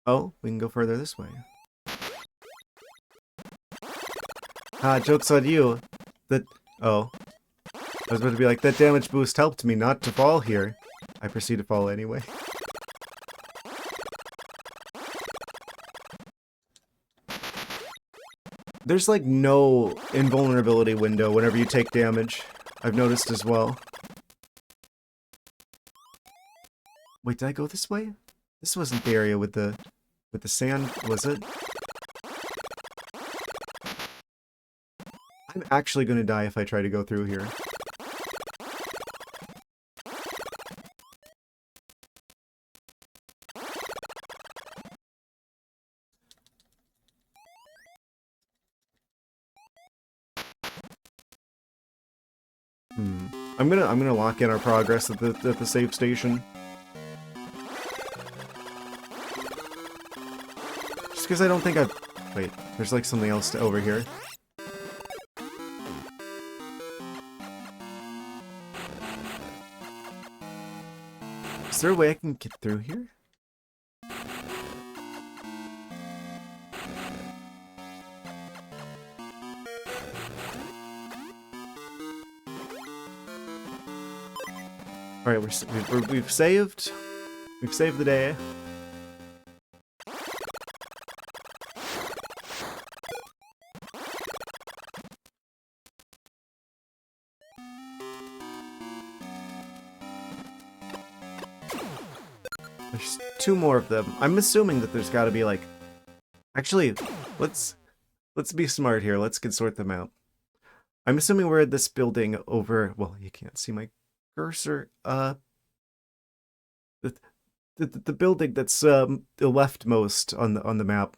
Oh, we can go further this way. Ah, joke's on you. Oh. I was about to be like, that damage boost helped me not to fall here. I proceed to fall anyway. There's like no invulnerability window whenever you take damage. I've noticed as well. Wait, did I go this way? This wasn't the area with the sand, was it? I'm actually gonna die if I try to go through here. I'm gonna lock in our progress at the save station. Just because I don't think I've... Wait, there's like something else over here. Is there a way I can get through here? Alright, we've saved. We've saved the day. There's 2 more of them. I'm assuming that there's gotta be like... Actually, let's be smart here. Let's consort them out. I'm assuming we're at this building over... Well, you can't see my cursor. The building that's the leftmost on the map.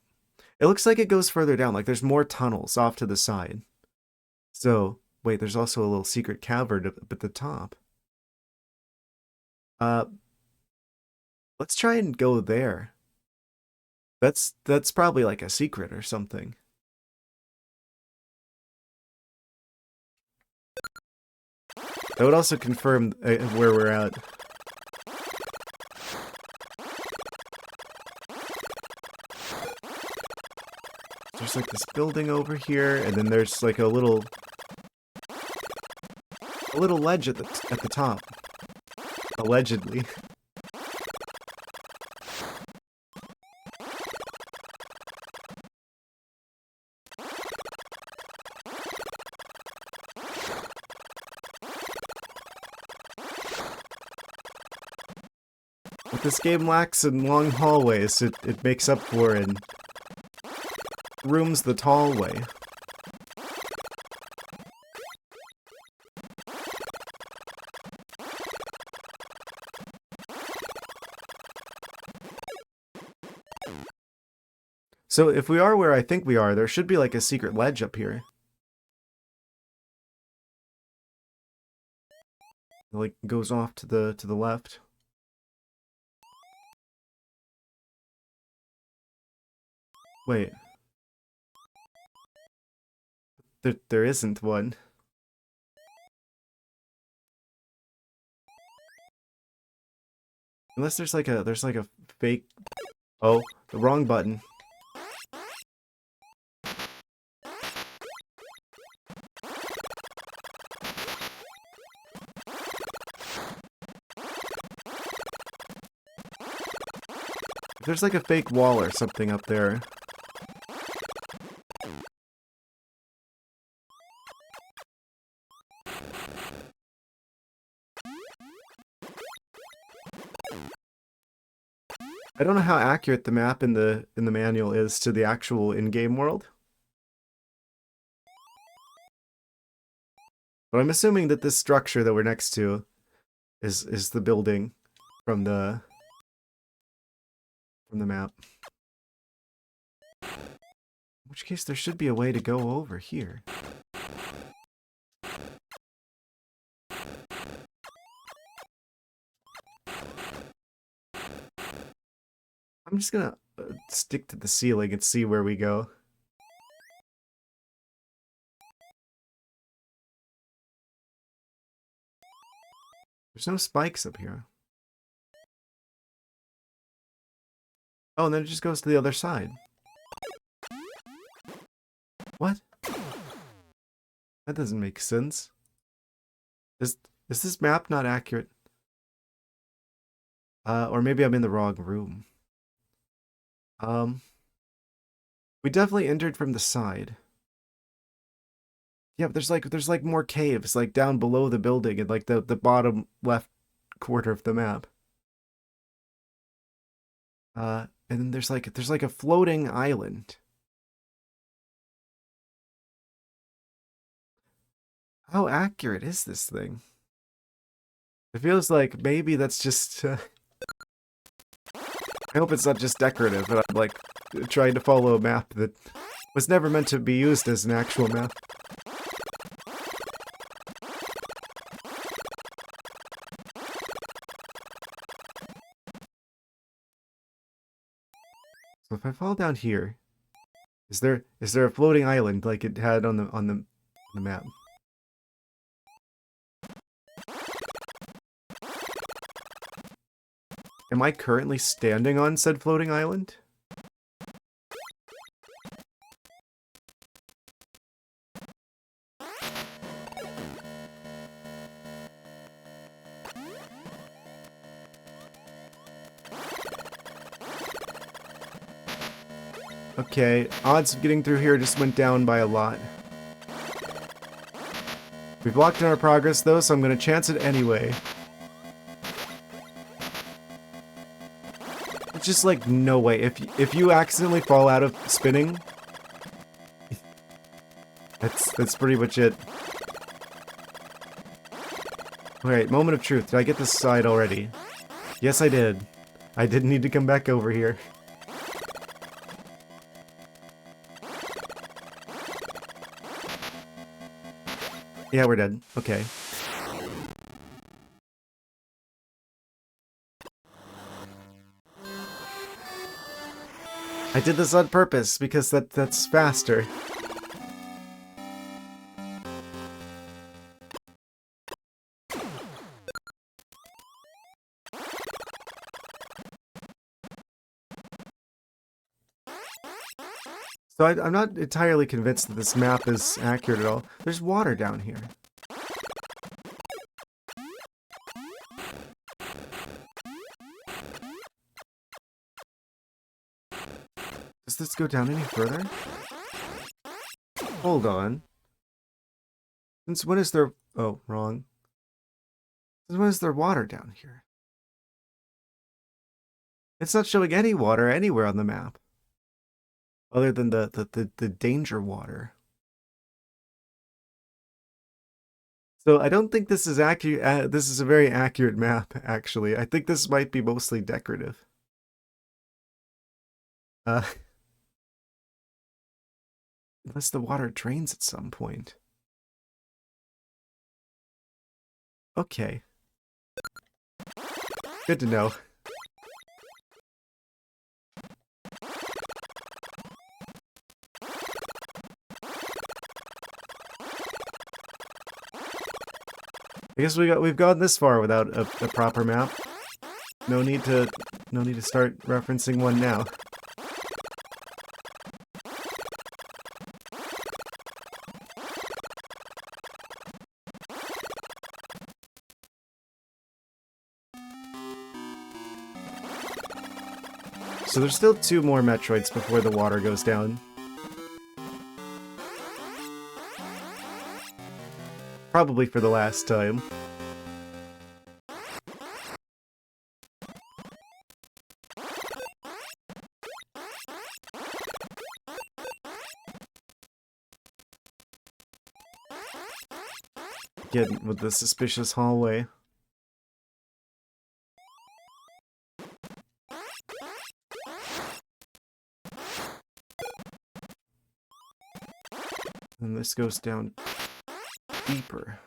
It looks like it goes further down. Like there's more tunnels off to the side. So wait, there's also a little secret cavern up at the top. Let's try and go there. That's probably like a secret or something. That would also confirm where we're at. There's like this building over here, and then there's like a little ledge at the top. Allegedly. What this game lacks in long hallways, it makes up for in rooms the tall way. So if we are where I think we are, there should be like a secret ledge up here. It like goes off to the left. Wait. There isn't one. Unless there's like a fake... Oh, the wrong button. There's like a fake wall or something up there. I don't know how accurate the map in the manual is to the actual in-game world. But I'm assuming that this structure that we're next to is the building from the map. In which case there should be a way to go over here. I'm just gonna stick to the ceiling and see where we go. There's no spikes up here. Oh, and then it just goes to the other side. What? That doesn't make sense. Is this map not accurate? Or maybe I'm in the wrong room. We definitely entered from the side. Yeah, but there's like more caves like down below the building in like the bottom left quarter of the map. And then there's like a floating island. How accurate is this thing? It feels like maybe that's just... I hope it's not just decorative, and I'm like trying to follow a map that was never meant to be used as an actual map. So if I fall down here, is there a floating island like it had on the map? Am I currently standing on said floating island? Okay, odds of getting through here just went down by a lot. We've locked in our progress though, so I'm gonna chance it anyway. It's just like, no way. If you accidentally fall out of spinning, that's pretty much it. Alright, moment of truth. Did I get this side already? Yes, I did. I didn't need to come back over here. Yeah, we're dead. Okay. I did this on purpose because that's faster. So I'm not entirely convinced that this map is accurate at all. There's water down here. Does this go down any further? Hold on. Since when is there... Oh, wrong. Since when is there water down here? It's not showing any water anywhere on the map. Other than the danger water. So I don't think this is accurate. This is a very accurate map, actually. I think this might be mostly decorative. Unless the water drains at some point. Okay. Good to know. I guess we've gone this far without a proper map. No need to start referencing one now. So there's still 2 more Metroids before the water goes down. Probably for the last time. Again, with the suspicious hallway. And this goes down deeper.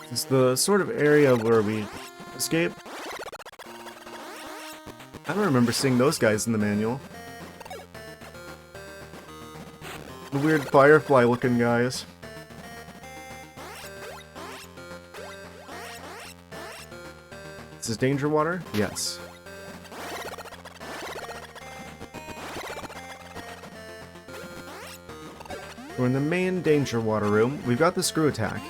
This is the sort of area where we escape. I don't remember seeing those guys in the manual. The weird firefly-looking guys. This is danger water? Yes. We're in the main danger water room. We've got the screw attack.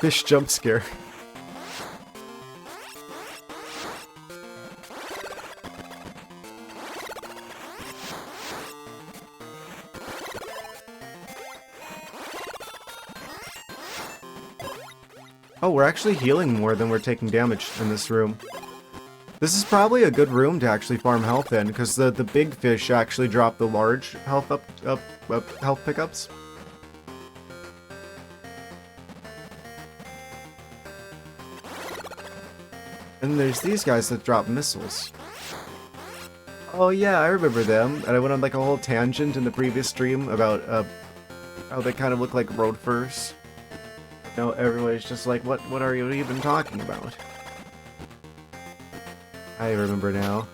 Fish jump scare. Oh, we're actually healing more than we're taking damage in this room. This is probably a good room to actually farm health in, because the big fish actually drop the large health health pickups. And there's these guys that drop missiles. Oh yeah, I remember them. And I went on like a whole tangent in the previous stream about how they kind of look like road furs. You know, everybody's just like, what are you even talking about? I remember now.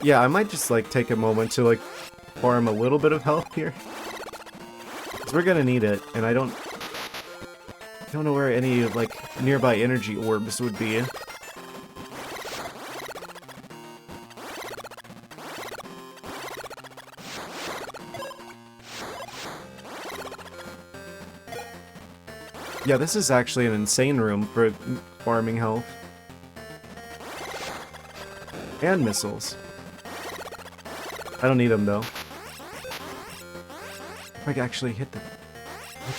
Yeah, I might just like take a moment to like farm a little bit of health here. Cause we're gonna need it, and I don't know where any like nearby energy orbs would be. Yeah, this is actually an insane room for farming health. And missiles. I don't need them though. If I could actually hit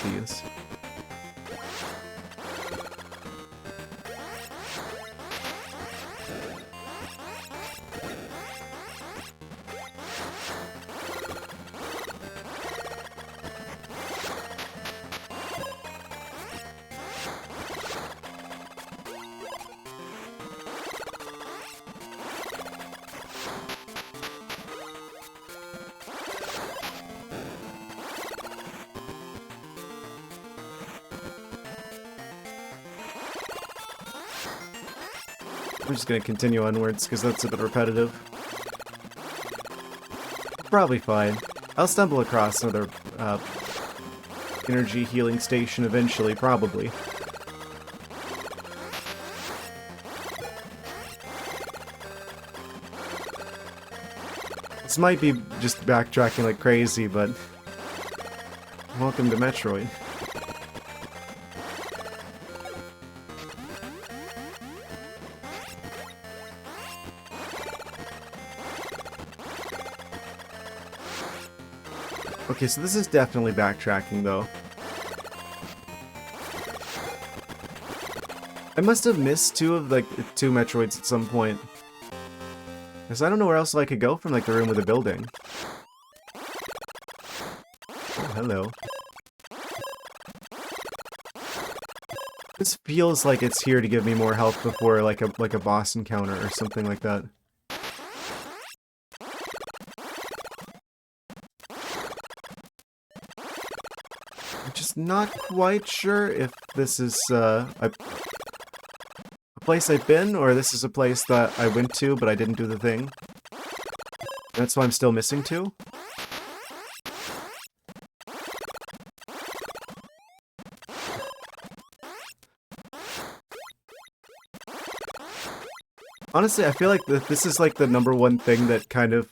these. We're just gonna continue onwards, because that's a bit repetitive. Probably fine. I'll stumble across another, energy healing station eventually, probably. This might be just backtracking like crazy, but... welcome to Metroid. Okay, so this is definitely backtracking, though. I must have missed two Metroids at some point. Because I don't know where else I could go from, like, the room with the building. Oh, hello. This feels like it's here to give me more health before, like a boss encounter or something like that. Not quite sure if this is a place I've been, or this is a place that I went to but I didn't do the thing. That's why I'm still missing two. Honestly, I feel like this is like the #1 thing that kind of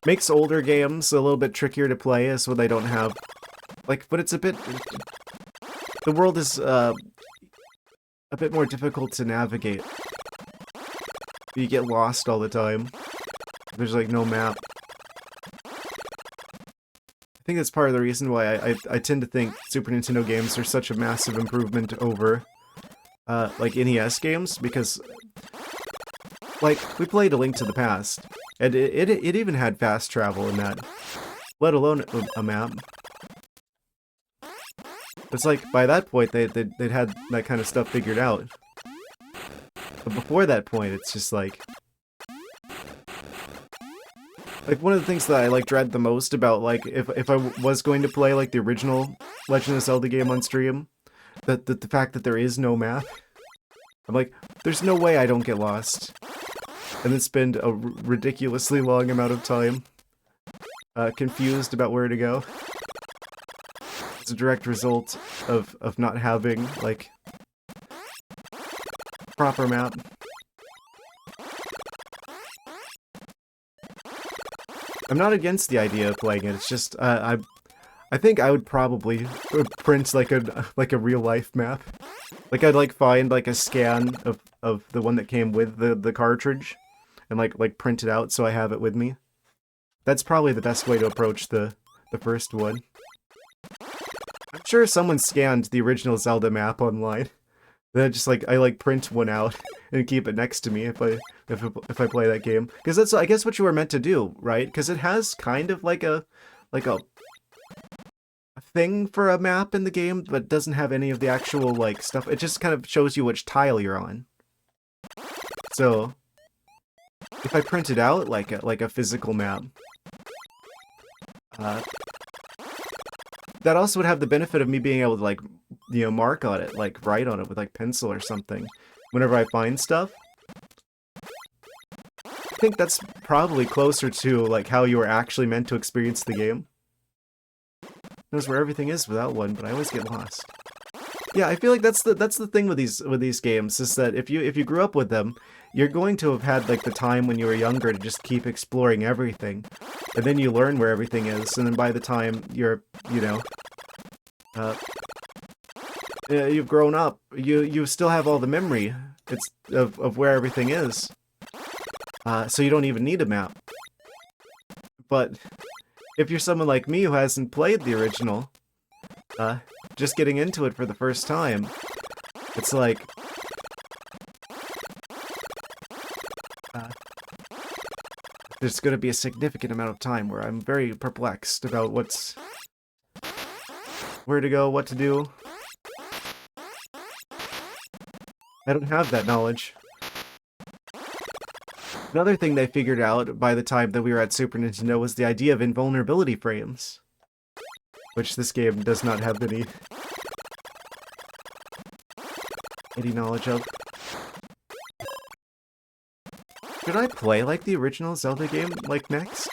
makes older games a little bit trickier to play, is when they don't have... like, but it's a bit... the world is, a bit more difficult to navigate. You get lost all the time. There's, like, no map. I think that's part of the reason why I tend to think Super Nintendo games are such a massive improvement over, like, NES games, because... like, we played A Link to the Past, and it even had fast travel in that, let alone a map. It's like, by that point, they'd had that kind of stuff figured out. But before that point, it's just like... like, one of the things that I, like, dread the most about, like, if I was going to play, like, the original Legend of Zelda game on stream, the fact that there is no map. I'm like, there's no way I don't get lost. And then spend a ridiculously long amount of time confused about where to go. It's a direct result of not having, like... proper map. I'm not against the idea of playing it. It's just I think I would probably print like a real life map. Like I'd like find like a scan of the one that came with the cartridge, and like print it out so I have it with me. That's probably the best way to approach the first one. I'm sure someone scanned the original Zelda map online. Then I like print one out and keep it next to me if I play that game, because that's I guess what you were meant to do, right? Because it has kind of like a thing for a map in the game, but doesn't have any of the actual like stuff. It just kind of shows you which tile you're on. So if I print it out like a physical map, that also would have the benefit of me being able to like, you know, mark on it, like write on it with like pencil or something whenever I find stuff. I think that's probably closer to like how you were actually meant to experience the game. Knows where everything is without one, but I always get lost. Yeah, I feel like that's the thing with these games, is that if you grew up with them, you're going to have had like the time when you were younger to just keep exploring everything, and then you learn where everything is, and then by the time you're, you know, you've grown up, you still have all the memory of where everything is, so you don't even need a map. But if you're someone like me who hasn't played the original, just getting into it for the first time, it's like there's going to be a significant amount of time where I'm very perplexed about where to go, what to do. I don't have that knowledge. Another thing they figured out by the time that we were at Super Nintendo was the idea of invulnerability frames, which this game does not have any knowledge of. Should I play like the original Zelda game like next?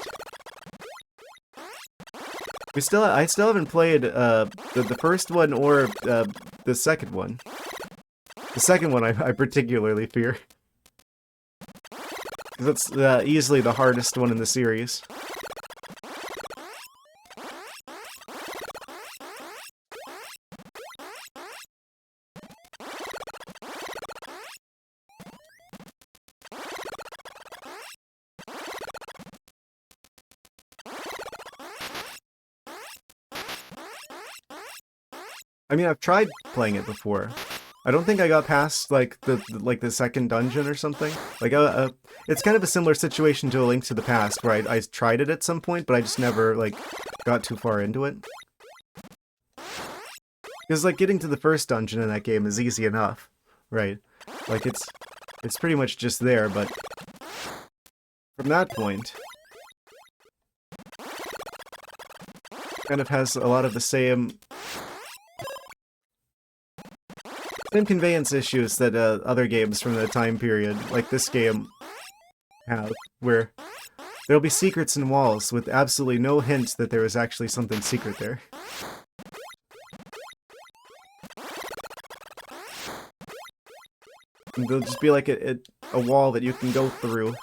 I still haven't played the first one or the second one. The second one I particularly fear. That's easily the hardest one in the series. I mean, I've tried playing it before. I don't think I got past like the second dungeon or something. Like it's kind of a similar situation to A Link to the Past, where I tried it at some point, but I just never like got too far into it. Because like getting to the first dungeon in that game is easy enough, right? Like it's pretty much just there, but from that point, kind of has a lot of the same conveyance issues that other games from the time period, like this game, have, where there'll be secrets in walls with absolutely no hint that there is actually something secret there. And there'll just be like a wall that you can go through.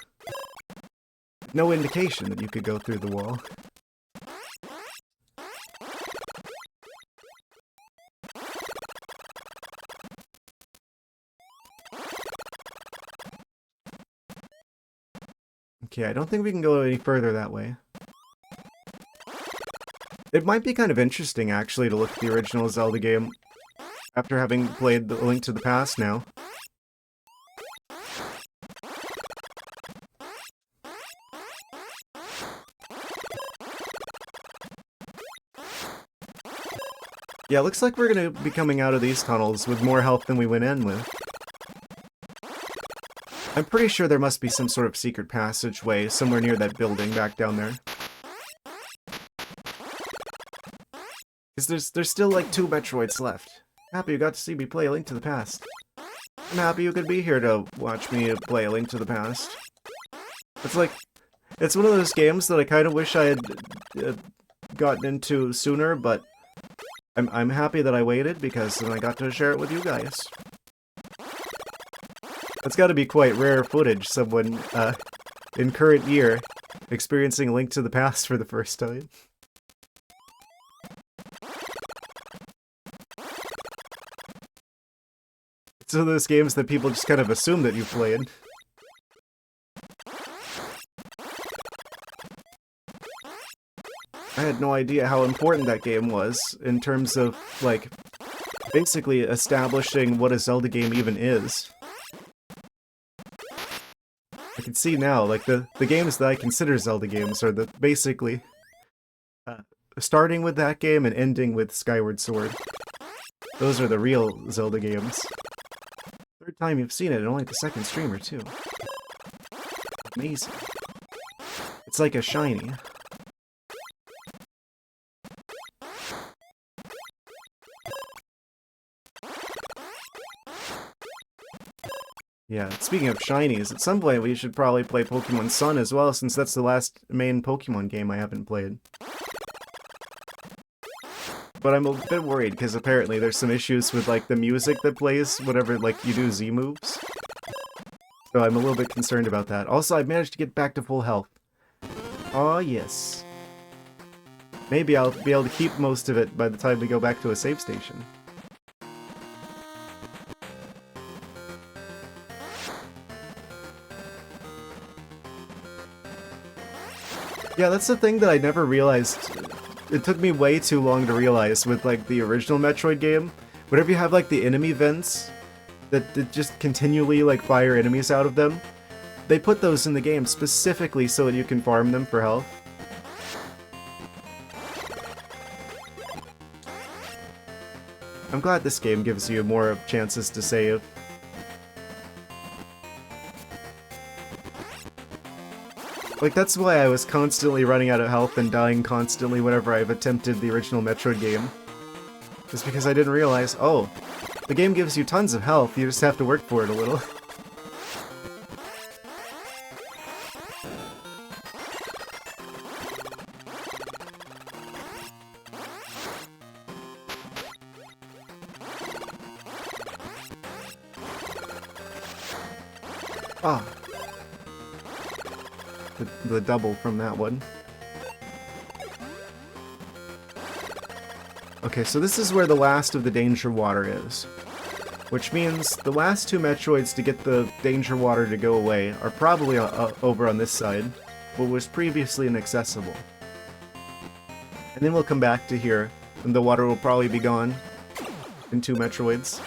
No indication that you could go through the wall. Okay, I don't think we can go any further that way. It might be kind of interesting, actually, to look at the original Zelda game after having played A Link to the Past now. Yeah, looks like we're gonna be coming out of these tunnels with more health than we went in with. I'm pretty sure there must be some sort of secret passageway somewhere near that building back down there. Because there's still like 2 Metroids left. Happy you got to see me play A Link to the Past. I'm happy you could be here to watch me play A Link to the Past. It's one of those games that I kind of wish I had gotten into sooner, but I'm happy that I waited, because then I got to share it with you guys. That's gotta be quite rare footage, someone, in current year, experiencing Link to the Past for the first time. It's one of those games that people just kind of assume that you've played. I had no idea how important that game was in terms of, like, basically establishing what a Zelda game even is. I can see now, like, the games that I consider Zelda games are basically starting with that game and ending with Skyward Sword. Those are the real Zelda games. Third time you've seen it, and only the second streamer, too. Amazing. It's like a shiny. Yeah, speaking of shinies, at some point we should probably play Pokemon Sun as well, since that's the last main Pokemon game I haven't played. But I'm a bit worried, because apparently there's some issues with, like, the music that plays whenever, like, you do Z moves. So I'm a little bit concerned about that. Also, I've managed to get back to full health. Aw, yes. Maybe I'll be able to keep most of it by the time we go back to a save station. Yeah, that's the thing that I never realized. It took me way too long to realize with, like, the original Metroid game. Whenever you have, like, the enemy vents that just continually, like, fire enemies out of them, they put those in the game specifically so that you can farm them for health. I'm glad this game gives you more chances to save. Like, that's why I was constantly running out of health and dying constantly whenever I've attempted the original Metroid game. Just because I didn't realize, oh, the game gives you tons of health, you just have to work for it a little. Ah. The double from that one. Okay, so this is where the last of the Danger Water is. Which means the last two Metroids to get the Danger Water to go away are probably over on this side, what was previously inaccessible. And then we'll come back to here, and the water will probably be gone in 2 Metroids.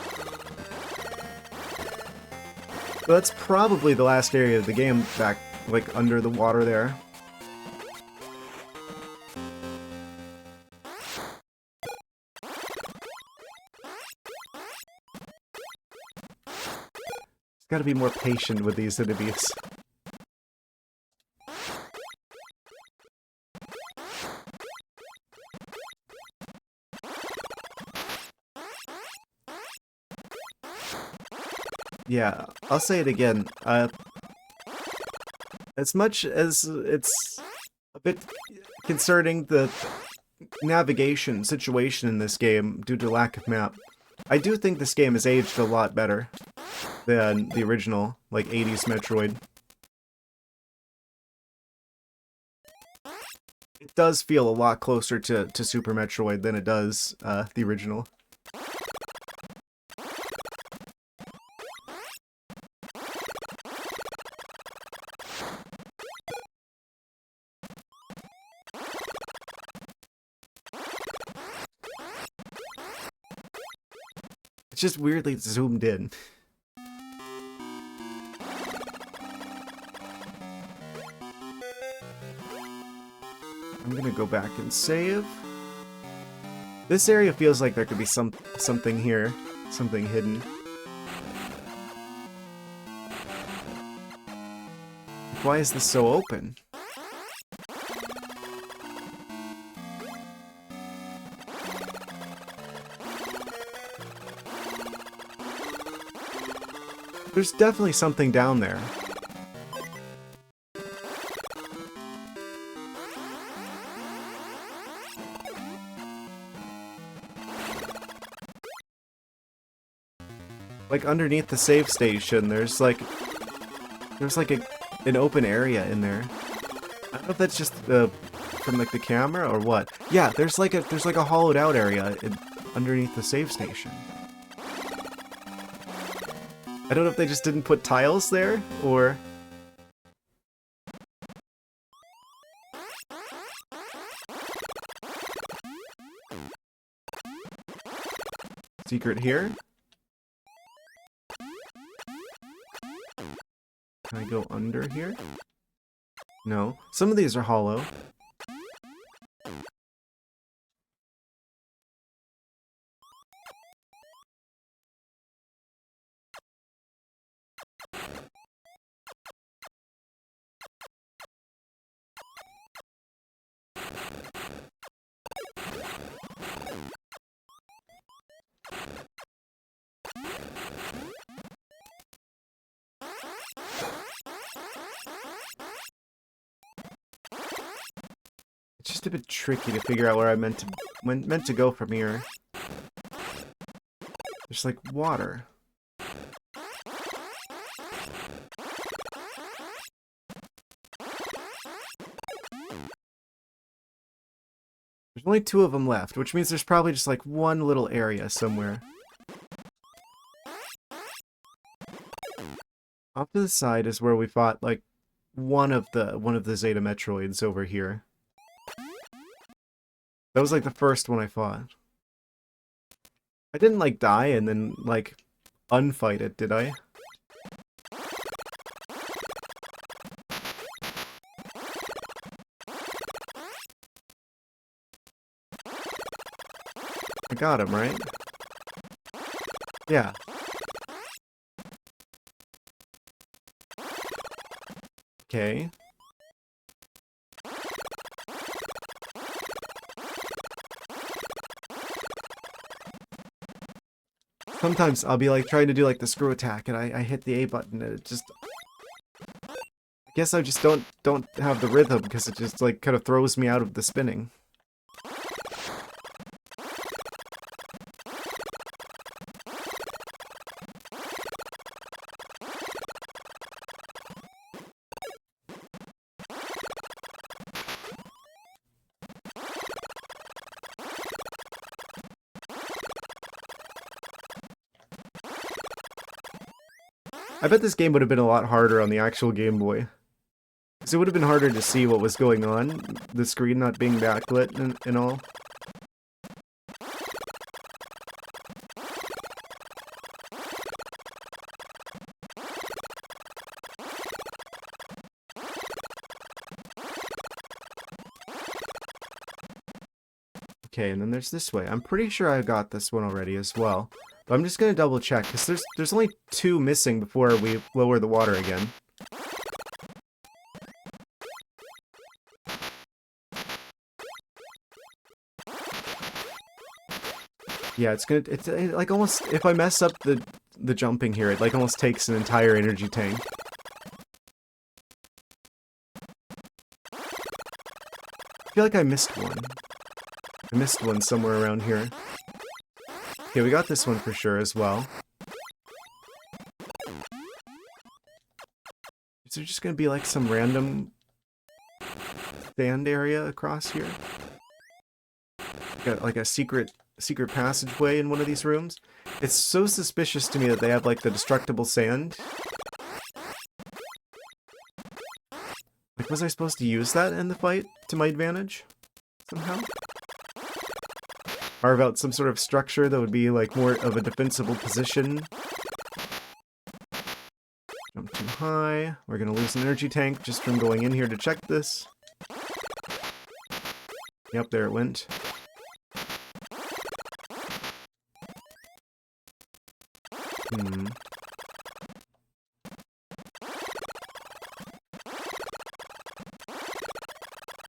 So that's probably the last area of the game back, like, under the water there. Gotta be more patient with these enemies. Yeah, I'll say it again. As much as it's a bit concerning the navigation situation in this game due to lack of map, I do think this game has aged a lot better than the original, like, 80s Metroid. It does feel a lot closer to Super Metroid than it does the original. It's just weirdly zoomed in. I'm gonna go back and save. This area feels like there could be something here, something hidden. Why is this so open? There's definitely something down there. Like underneath the save station, there's like an open area in there. I don't know if that's just from like the camera or what. Yeah, there's like a hollowed out area underneath the save station. I don't know if they just didn't put tiles there or. Secret here. Can I go under here? No. Some of these are hollow. It's just a bit tricky to figure out where I meant to go from here. There's like water. There's only 2 of them left, which means there's probably just like one little area somewhere. Off to the side is where we fought like one of the Zeta Metroids over here. That was like the first one I fought. I didn't like die and then like unfight it, did I? I got him, right? Yeah. Okay. Sometimes I'll be like trying to do like the screw attack and I hit the A button and it just... I guess I just don't have the rhythm because it just like kind of throws me out of the spinning. I bet this game would have been a lot harder on the actual Game Boy. Because it would have been harder to see what was going on, the screen not being backlit and all. Okay, and then there's this way. I'm pretty sure I got this one already as well. But I'm just gonna double check, because there's only 2 missing before we lower the water again. Yeah, it's like almost, if I mess up the jumping here, it like almost takes an entire energy tank. I feel like I missed one. I missed one somewhere around here. Okay, we got this one for sure as well. Is there just gonna be like some random sand area across here? Got like a secret passageway in one of these rooms? It's so suspicious to me that they have like the destructible sand. Like, was I supposed to use that in the fight to my advantage? Somehow? Carve out some sort of structure that would be like more of a defensible position. Jump too high. We're gonna lose an energy tank just from going in here to check this. Yep, there it went.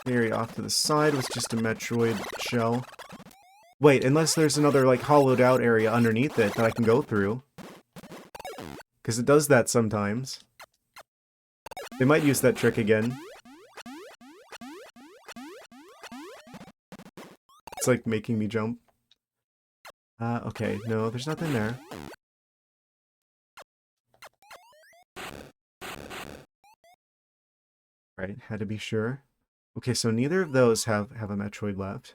The area off to the side was just a Metroid shell. Wait, unless there's another, like, hollowed out area underneath it that I can go through. Because it does that sometimes. They might use that trick again. It's like making me jump. Okay, no, there's nothing there. Right, had to be sure. Okay, so neither of those have a Metroid left.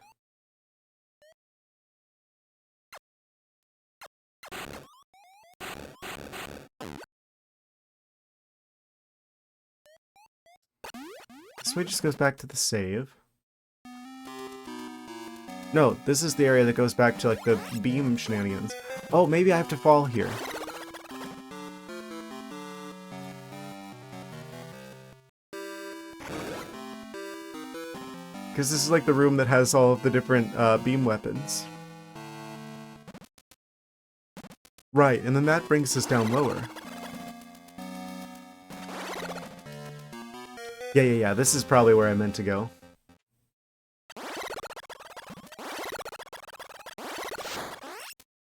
This way just goes back to the save. No, this is the area that goes back to, like, the beam shenanigans. Oh, maybe I have to fall here. Because this is, like, the room that has all of the different beam weapons. Right, and then that brings us down lower. Yeah, this is probably where I meant to go.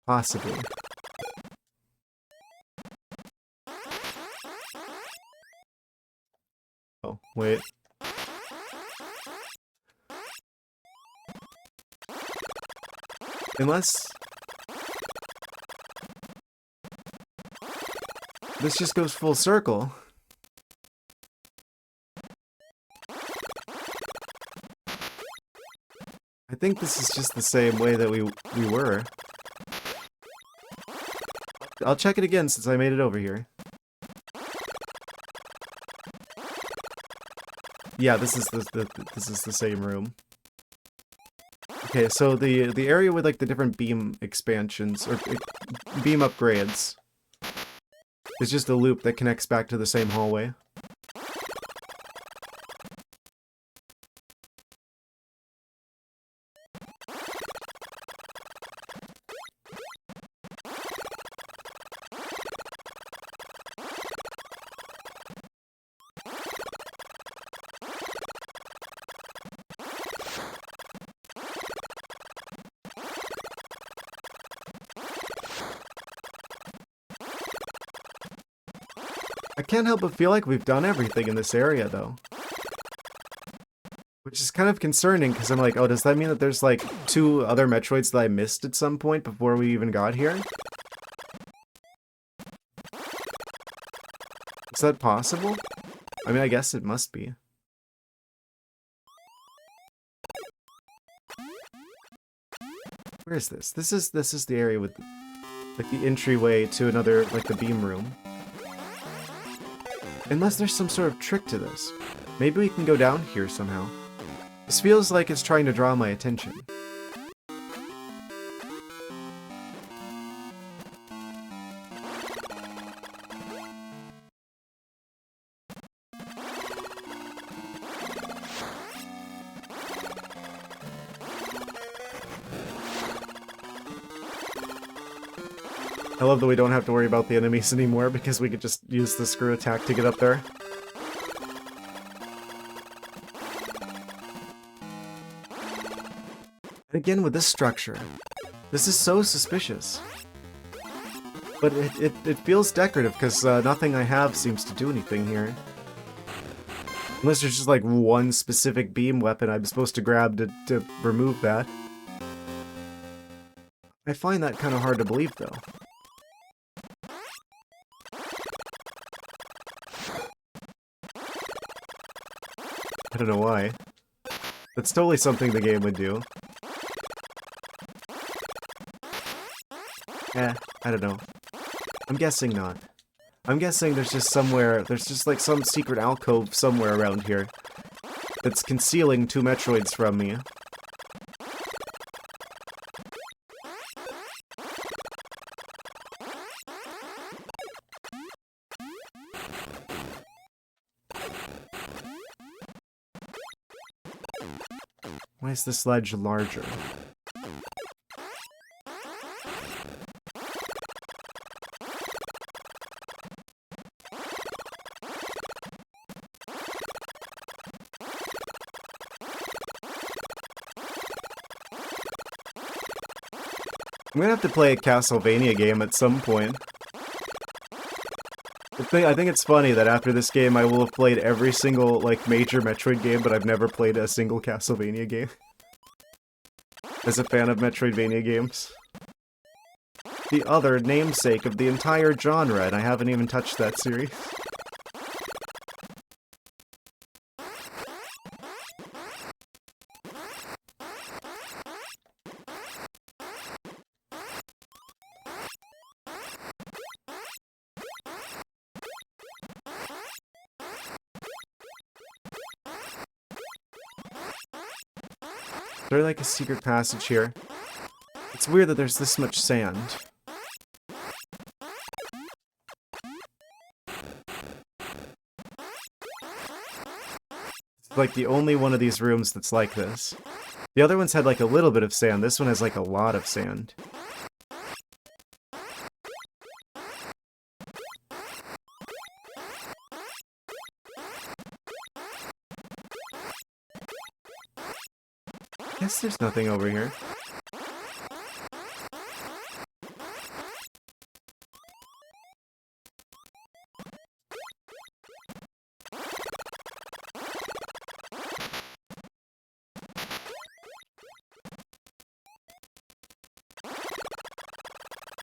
Possibly. Oh, wait. Unless... this just goes full circle. I think this is just the same way that we were. I'll check it again since I made it over here. Yeah, this is the same room. Okay, so the area with, like, the different beam expansions or beam upgrades is just a loop that connects back to the same hallway. I can't help but feel like we've done everything in this area, though. Which is kind of concerning, because I'm like, oh, does that mean that there's, like, 2 other Metroids that I missed at some point before we even got here? Is that possible? I mean, I guess it must be. Where is this? This is the area with, like, the entryway to another, like, the beam room. Unless there's some sort of trick to this. Maybe we can go down here somehow. This feels like it's trying to draw my attention. I love that we don't have to worry about the enemies anymore because we could just use the screw attack to get up there. And again with this structure, this is so suspicious. But it feels decorative because nothing I have seems to do anything here. Unless there's just like one specific beam weapon I'm supposed to grab to remove that. I find that kind of hard to believe though. I don't know why. That's totally something the game would do. I don't know. I'm guessing not. I'm guessing there's just somewhere, there's just like some secret alcove somewhere around here that's concealing 2 Metroids from me. Why is this ledge larger? I'm gonna have to play a Castlevania game at some point. I think it's funny that after this game I will have played every single, like, major Metroid game, but I've never played a single Castlevania game. As a fan of Metroidvania games. The other namesake of the entire genre, and I haven't even touched that series. there like a secret passage here? It's weird that there's this much sand. It's like the only one of these rooms that's like this. The other ones had like a little bit of sand. This one has like a lot of sand. I guess there's nothing over here.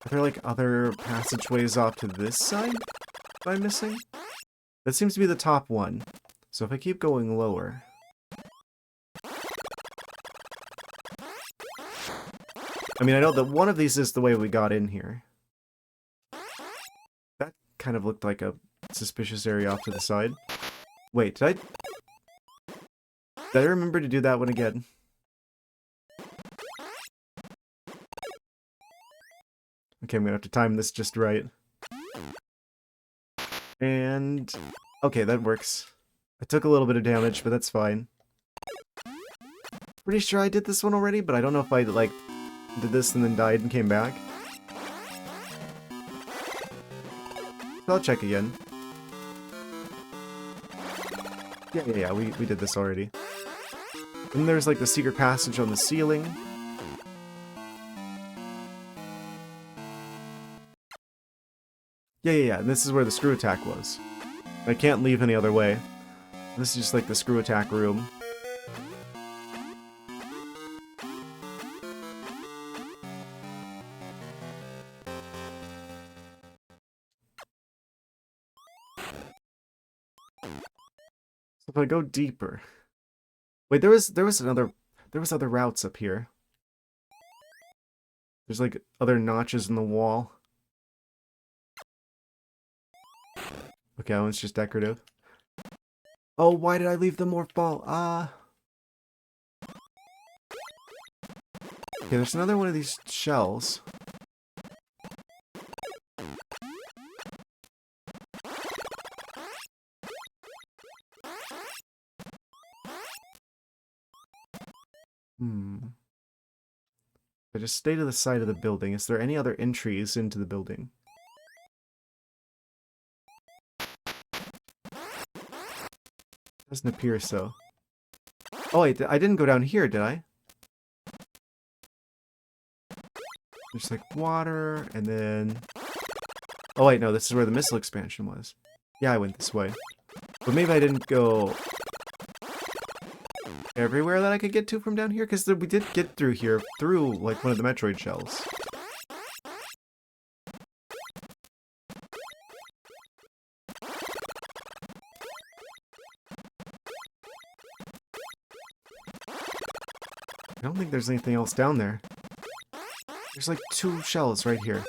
Are there like other passageways off to this side that I'm missing? That seems to be the top one. So if I keep going lower... I mean, I know that one of these is the way we got in here. That kind of looked like a suspicious area off to the side. Wait, did I remember to do that one again? Okay, I'm gonna have to time this just right. And... okay, that works. I took a little bit of damage, but that's fine. Pretty sure I did this one already, but I don't know if I, like, did this and then died and came back. So I'll check again. Yeah, we did this already. And there's, like, the secret passage on the ceiling. Yeah, and this is where the screw attack was. I can't leave any other way. This is just like the screw attack room. So if I go deeper... wait, there was other routes up here. There's like other notches in the wall. Okay, that one's just decorative. Oh, why did I leave the morph ball? Okay, there's another one of these shells. I just stay to the side of the building. Is there any other entries into the building? Doesn't appear so. Oh wait, I didn't go down here, did I? There's like water, and then... oh wait, no, this is where the missile expansion was. Yeah, I went this way. But maybe I didn't go... everywhere that I could get to from down here? Because we did get through here, through like one of the Metroid shells. I don't think there's anything else down there. There's like 2 shells right here.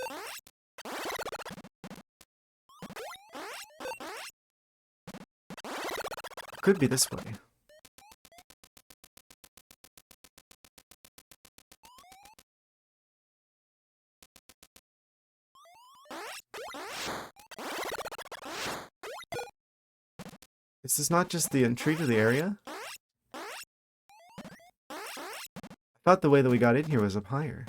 Could be this way. Is this not just the entry to the area? I thought the way that we got in here was up higher.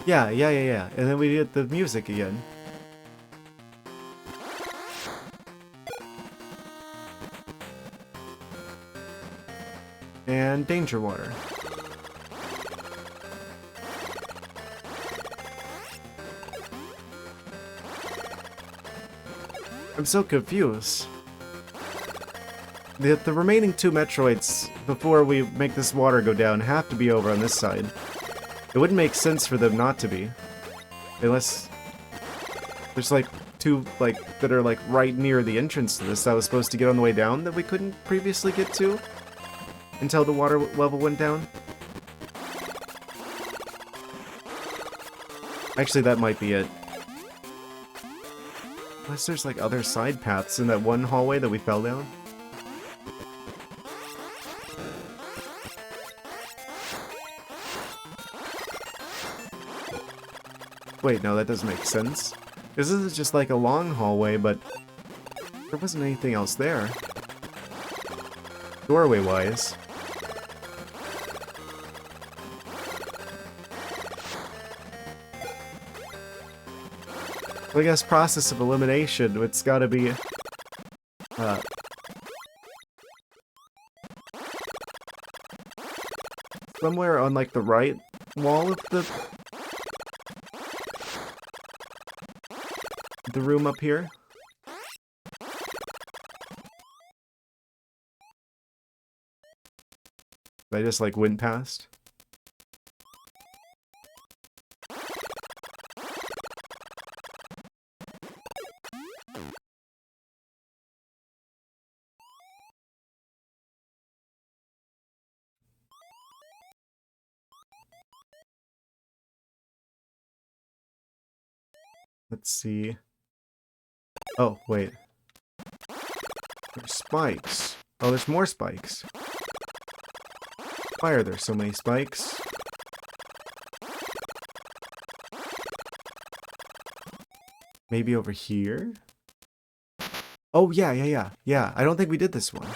Yeah. And then we get the music again. And danger water. I'm so confused. The remaining 2 Metroids, before we make this water go down, have to be over on this side. It wouldn't make sense for them not to be. Unless... there's like 2, like, that are like right near the entrance to this that I was supposed to get on the way down that we couldn't previously get to until the water level went down. Actually, that might be it. Unless there's like other side paths in that one hallway that we fell down. Wait, no, that doesn't make sense. This is just like a long hallway, but there wasn't anything else there. Doorway-wise. I guess process of elimination, it's gotta be... somewhere on, like, the right wall of the room up here. I just, like, went past. Let's see. Oh, wait. There's spikes. Oh, there's more spikes. Why are there so many spikes? Maybe over here? Oh, yeah. I don't think we did this one.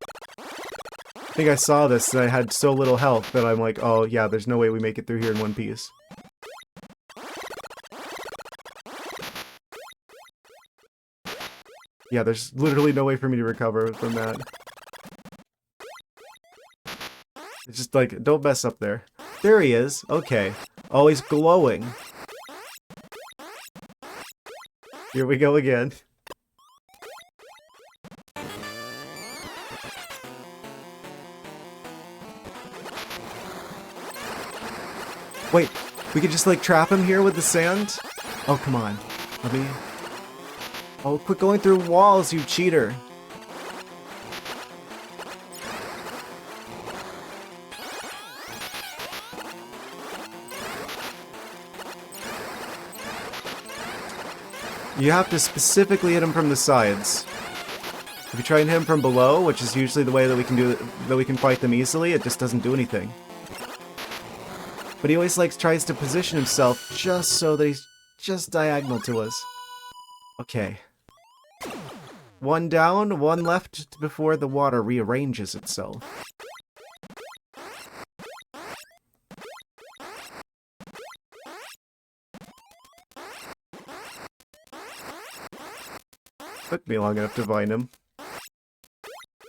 I think I saw this and I had so little health that I'm like, oh, yeah, there's no way we make it through here in one piece. Yeah, there's literally no way for me to recover from that. It's just like, don't mess up there. There he is. Okay. Oh, he's glowing. Here we go again. Wait, we could just like trap him here with the sand? Oh, come on. Let me... Oh, quit going through walls, you cheater. You have to specifically hit him from the sides. If you try and hit him from below, which is usually the way that we can fight them easily, it just doesn't do anything. But he always like tries to position himself just so that he's just diagonal to us. Okay. One down, one left before the water rearranges itself. Took me long enough to find him.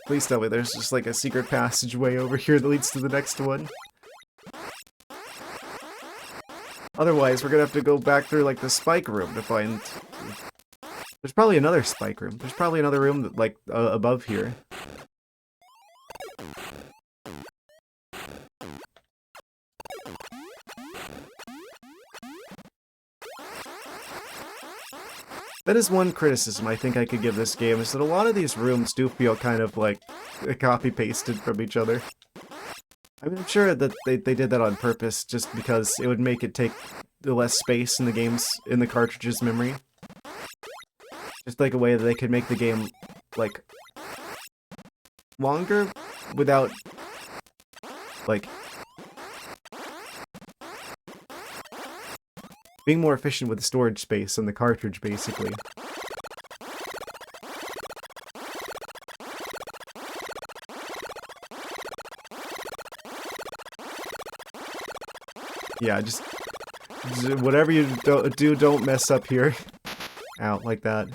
Please tell me there's just like a secret passageway over here that leads to the next one. Otherwise, we're gonna have to go back through like the spike room to find... There's probably another spike room. There's probably another room that, like, above here. That is one criticism I think I could give this game, is that a lot of these rooms do feel kind of like copy-pasted from each other. I mean, I'm sure that they did that on purpose, just because it would make it take less space in the cartridge's memory. Just like a way that they could make the game, like, longer without, like, being more efficient with the storage space on the cartridge, basically. Yeah, just whatever you do, don't mess up here. Out like that.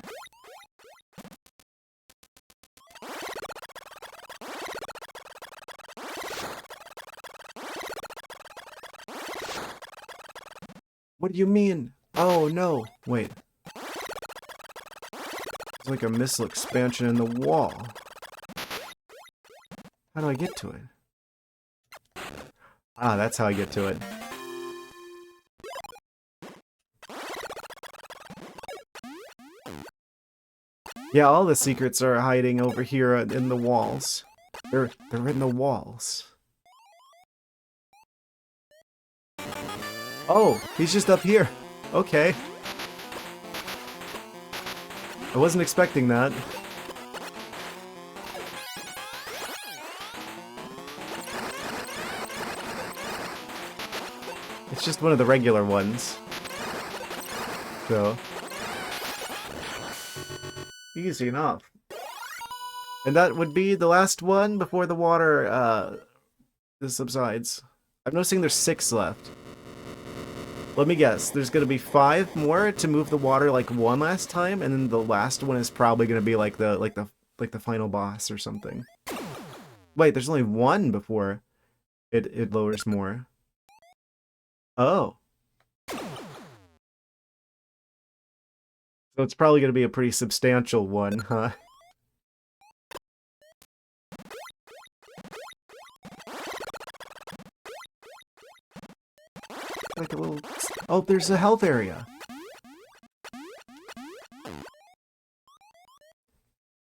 What do you mean? Oh, no. Wait. It's like a missile expansion in the wall. How do I get to it? Ah, that's how I get to it. Yeah, all the secrets are hiding over here in the walls. They're in the walls. Oh, he's just up here. Okay. I wasn't expecting that. It's just one of the regular ones. So... easy enough. And that would be the last one before the water, subsides. I'm noticing there's 6 left. Let me guess, there's gonna be 5 more to move the water like one last time, and then the last one is probably gonna be like the final boss or something. Wait, there's only 1 before it lowers more. Oh. So it's probably gonna be a pretty substantial one, huh? Like a little... oh, there's a health area.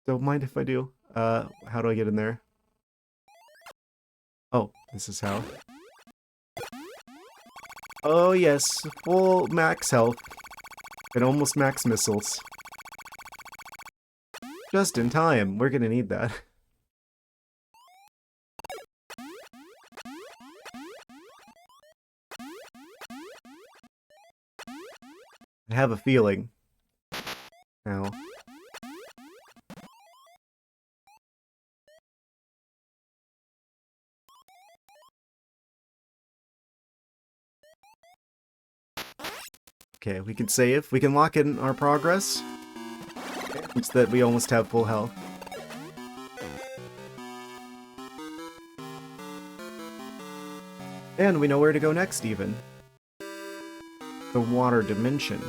Don't mind if I do. How do I get in there? Oh, this is how. Oh yes, full max health. And almost max missiles. Just in time, we're gonna need that. I have a feeling. Now. Okay, we can save. We can lock in our progress. It's that we almost have full health. And we know where to go next, even. The water dimension.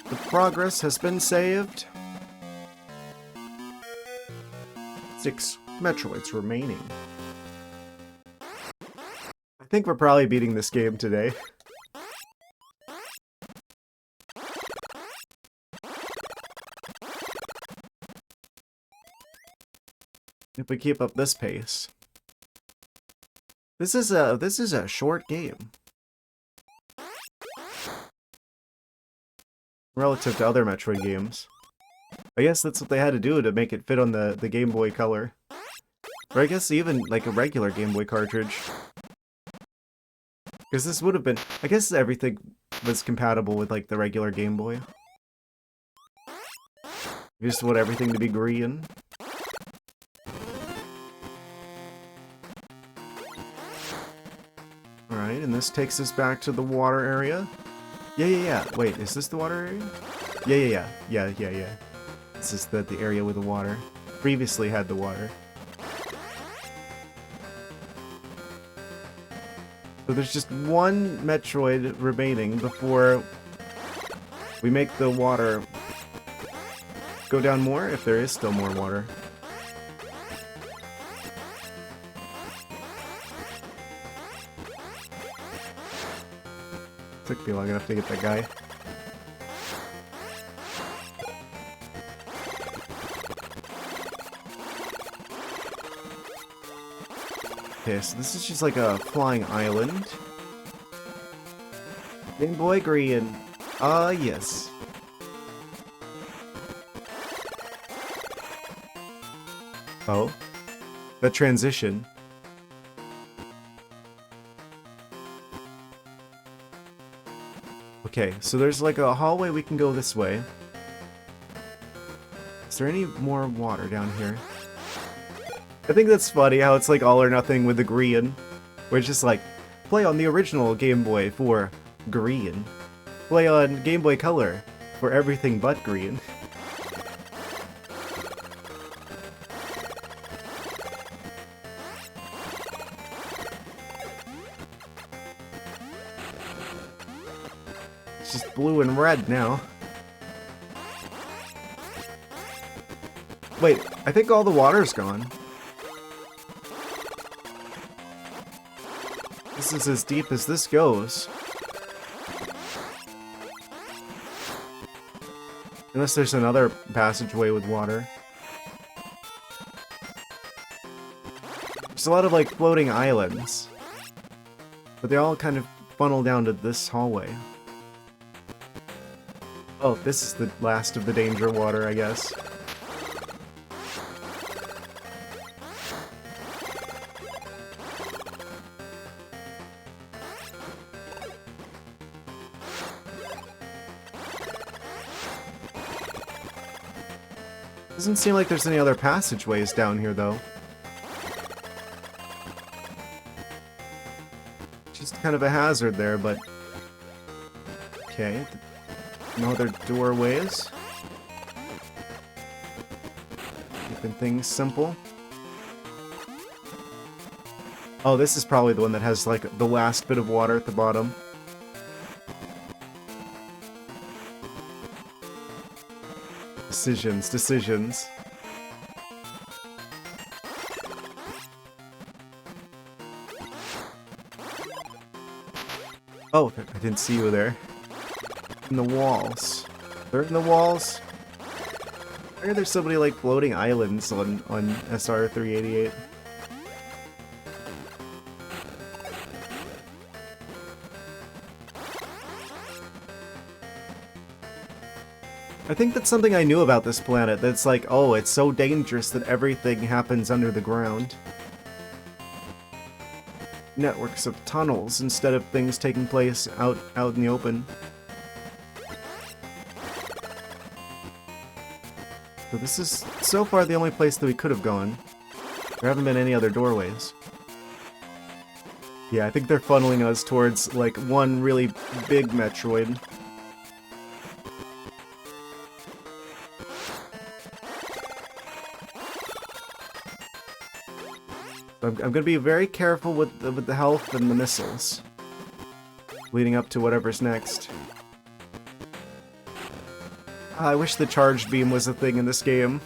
The progress has been saved. 6 Metroids remaining. I think we're probably beating this game today. If we keep up this pace. This is a short game. Relative to other Metroid games. I guess that's what they had to do to make it fit on the Game Boy Color. Or I guess even like a regular Game Boy cartridge. Because this would have been... I guess everything was compatible with like the regular Game Boy. You just want everything to be green. Alright, and this takes us back to the water area. Yeah. Wait, is this the water area? Yeah. This is the area with the water. Previously had the water. So there's just one Metroid remaining before we make the water go down more, if there is still more water. Took me long enough to get that guy. Okay, so this is just like a flying island. Game Boy Green. Ah, yes. Oh. The transition. Okay, so there's like a hallway we can go this way. Is there any more water down here? I think that's funny how it's like all or nothing with the green. Where it's just like, play on the original Game Boy for green. Play on Game Boy Color for everything but green. It's just blue and red now. Wait, I think all the water's gone. This is as deep as this goes. Unless there's another passageway with water. There's a lot of like floating islands. But they all kind of funnel down to this hallway. Oh, this is the last of the danger water, I guess. Doesn't seem like there's any other passageways down here, though. Just kind of a hazard there, but... Okay. No other doorways. Keeping things simple. Oh, this is probably the one that has, like, the last bit of water at the bottom. Decisions. Oh, I didn't see you there. In the walls. They're in the walls. Why are there so many, like, floating islands on SR-388? I think that's something I knew about this planet, that's like, oh, it's so dangerous that everything happens under the ground. Networks of tunnels instead of things taking place out in the open. So this is so far the only place that we could have gone. There haven't been any other doorways. Yeah, I think they're funneling us towards, like, one really big Metroid. I'm going to be very careful with the health and the missiles, leading up to whatever's next. I wish the charged beam was a thing in this game.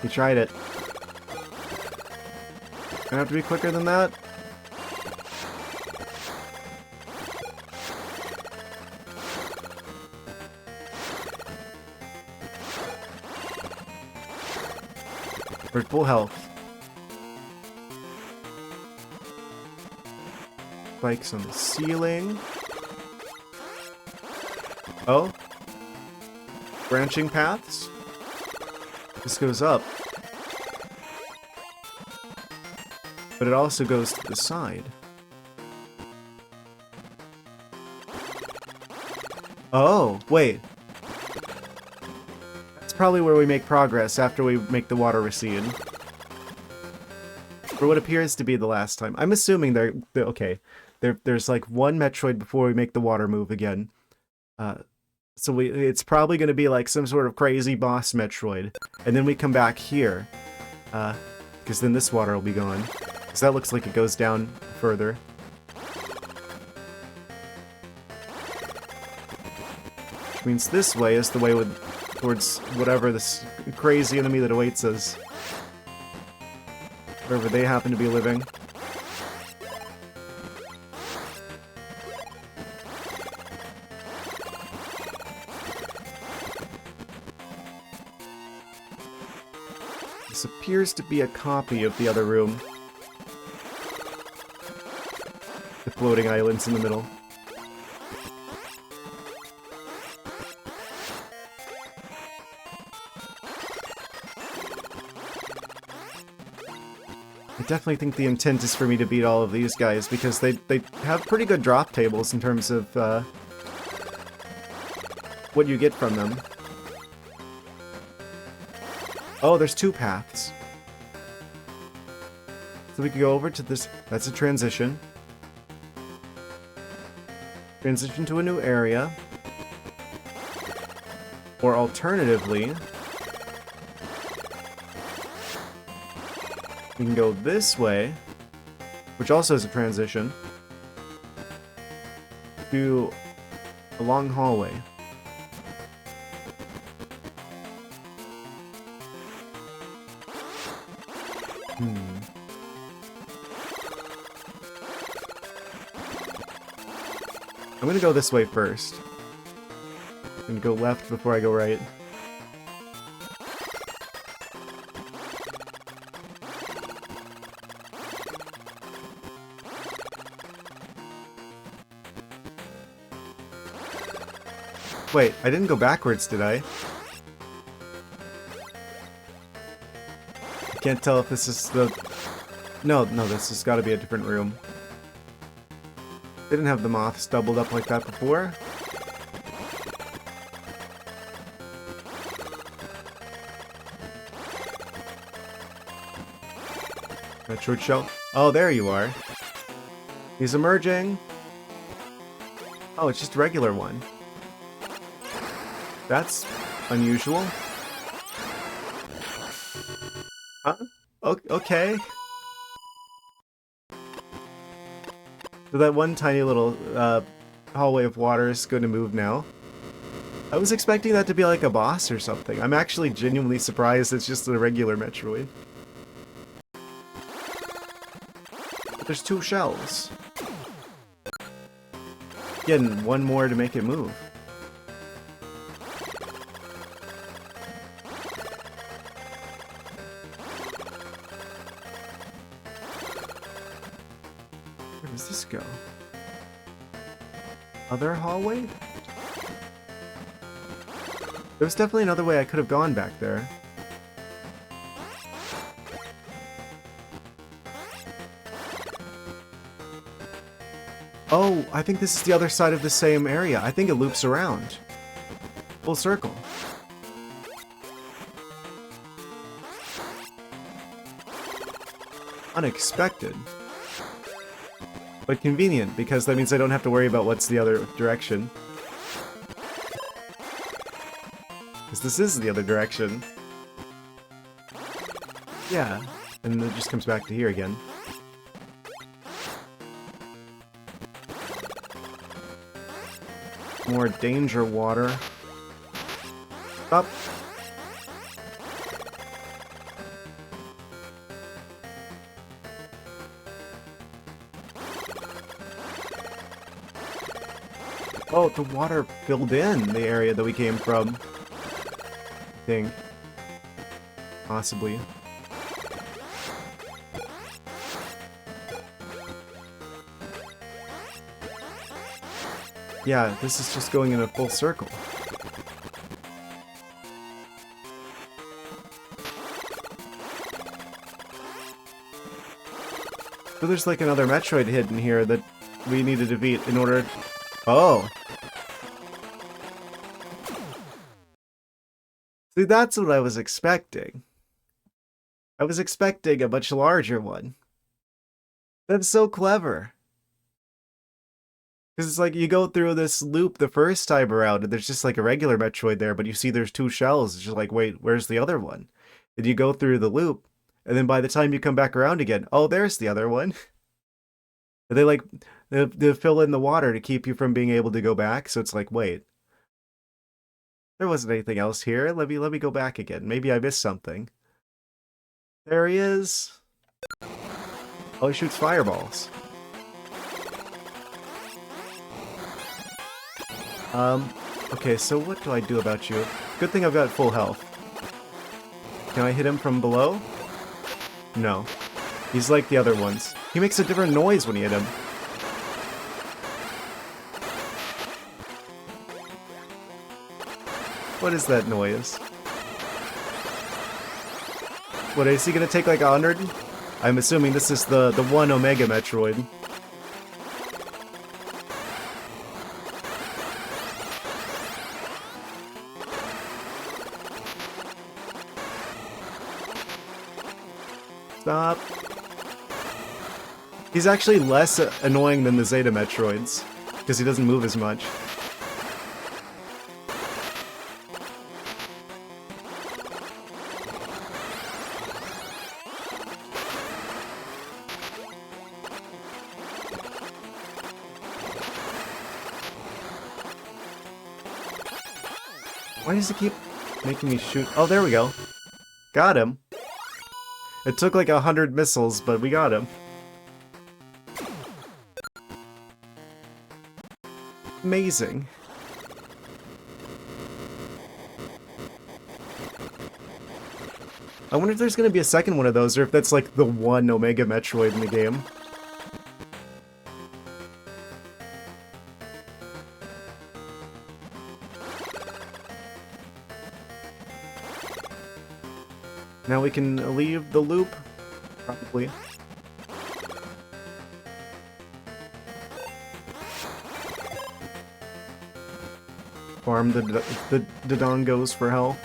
You tried it. Gonna have to be quicker than that. We're at full health. Spikes on the ceiling. Oh. Branching paths. This goes up. But it also goes to the side. Oh, wait. That's probably where we make progress after we make the water recede. For what appears to be the last time. I'm assuming okay. There's like one Metroid before we make the water move again. So it's probably going to be like some sort of crazy boss Metroid. And then we come back here. Because then this water will be gone. Because that looks like it goes down further. Which means this way is the way towards whatever this crazy enemy that awaits us. Wherever they happen to be living. This appears to be a copy of the other room. The floating islands in the middle. I definitely think the intent is for me to beat all of these guys, because they have pretty good drop tables in terms of what you get from them. Oh, there's two paths. So we could go over to this. That's a transition. Transition to a new area. Or alternatively, we can go this way, which also has a transition, to a long hallway. I'm gonna go this way first. I'm gonna go left before I go right. Wait, I didn't go backwards, did I? I can't tell if this is the... No, this has got to be a different room. Didn't have the moths doubled up like that before. Metroid shell. Oh, there you are. He's emerging. Oh, it's just a regular one. That's unusual. Huh? Okay. So that one tiny little hallway of water is going to move now. I was expecting that to be like a boss or something. I'm actually genuinely surprised it's just a regular Metroid. But there's 2 shells. Again, one more to make it move. Where does this go? Other hallway? There was definitely another way I could have gone back there. Oh, I think this is the other side of the same area. I think it loops around. Full circle. Unexpected. But convenient, because that means I don't have to worry about what's the other direction. Because this is the other direction. Yeah, and it just comes back to here again. More danger water. Up. Oh, the water filled in the area that we came from. I think. Possibly. Yeah, this is just going in a full circle. So there's like another Metroid hidden here that we need to defeat in order... Oh! See, that's what I was expecting. I was expecting a much larger one. That's so clever. Because it's like you go through this loop the first time around and there's just like a regular Metroid there, but you see there's 2 shells. It's just like, wait, where's the other one? And you go through the loop, and then by the time you come back around again, oh, there's the other one. And they fill in the water to keep you from being able to go back, so it's like, wait. There wasn't anything else here. Let me go back again. Maybe I missed something. There he is. Oh, he shoots fireballs. Okay, so what do I do about you? Good thing I've got full health. Can I hit him from below? No. He's like the other ones. He makes a different noise when you hit him. What is that noise? What, is he gonna take like 100? I'm assuming this is the 1 Omega Metroid. Stop. He's actually less annoying than the Zeta Metroids, because he doesn't move as much. Why does he keep making me shoot? Oh, there we go. Got him. It took like 100 missiles, but we got him. Amazing. I wonder if there's gonna be a second one of those, or if that's like the one Omega Metroid in the game. Now we can leave the loop, probably. Farm the dongos for health.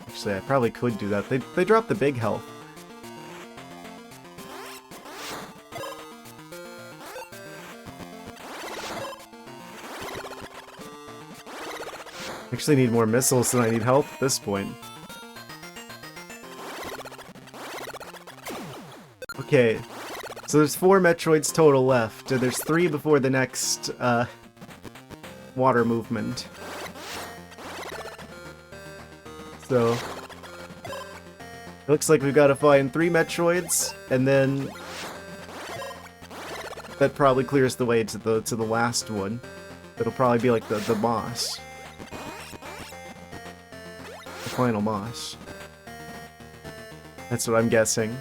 Actually, I probably could do that. They drop the big health. Actually need more missiles than I need health at this point. Okay, so there's 4 Metroids total left, and there's 3 before the next, water movement. So, it looks like we've got to find 3 Metroids, and then that probably clears the way to the last one. It'll probably be like the boss. The final boss. That's what I'm guessing.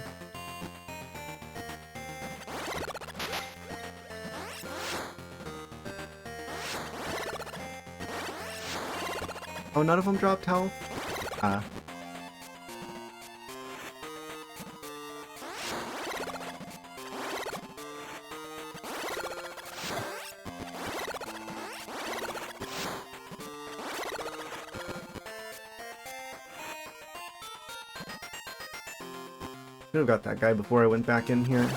Oh, none of them dropped health? Ah. Should have got that guy before I went back in here.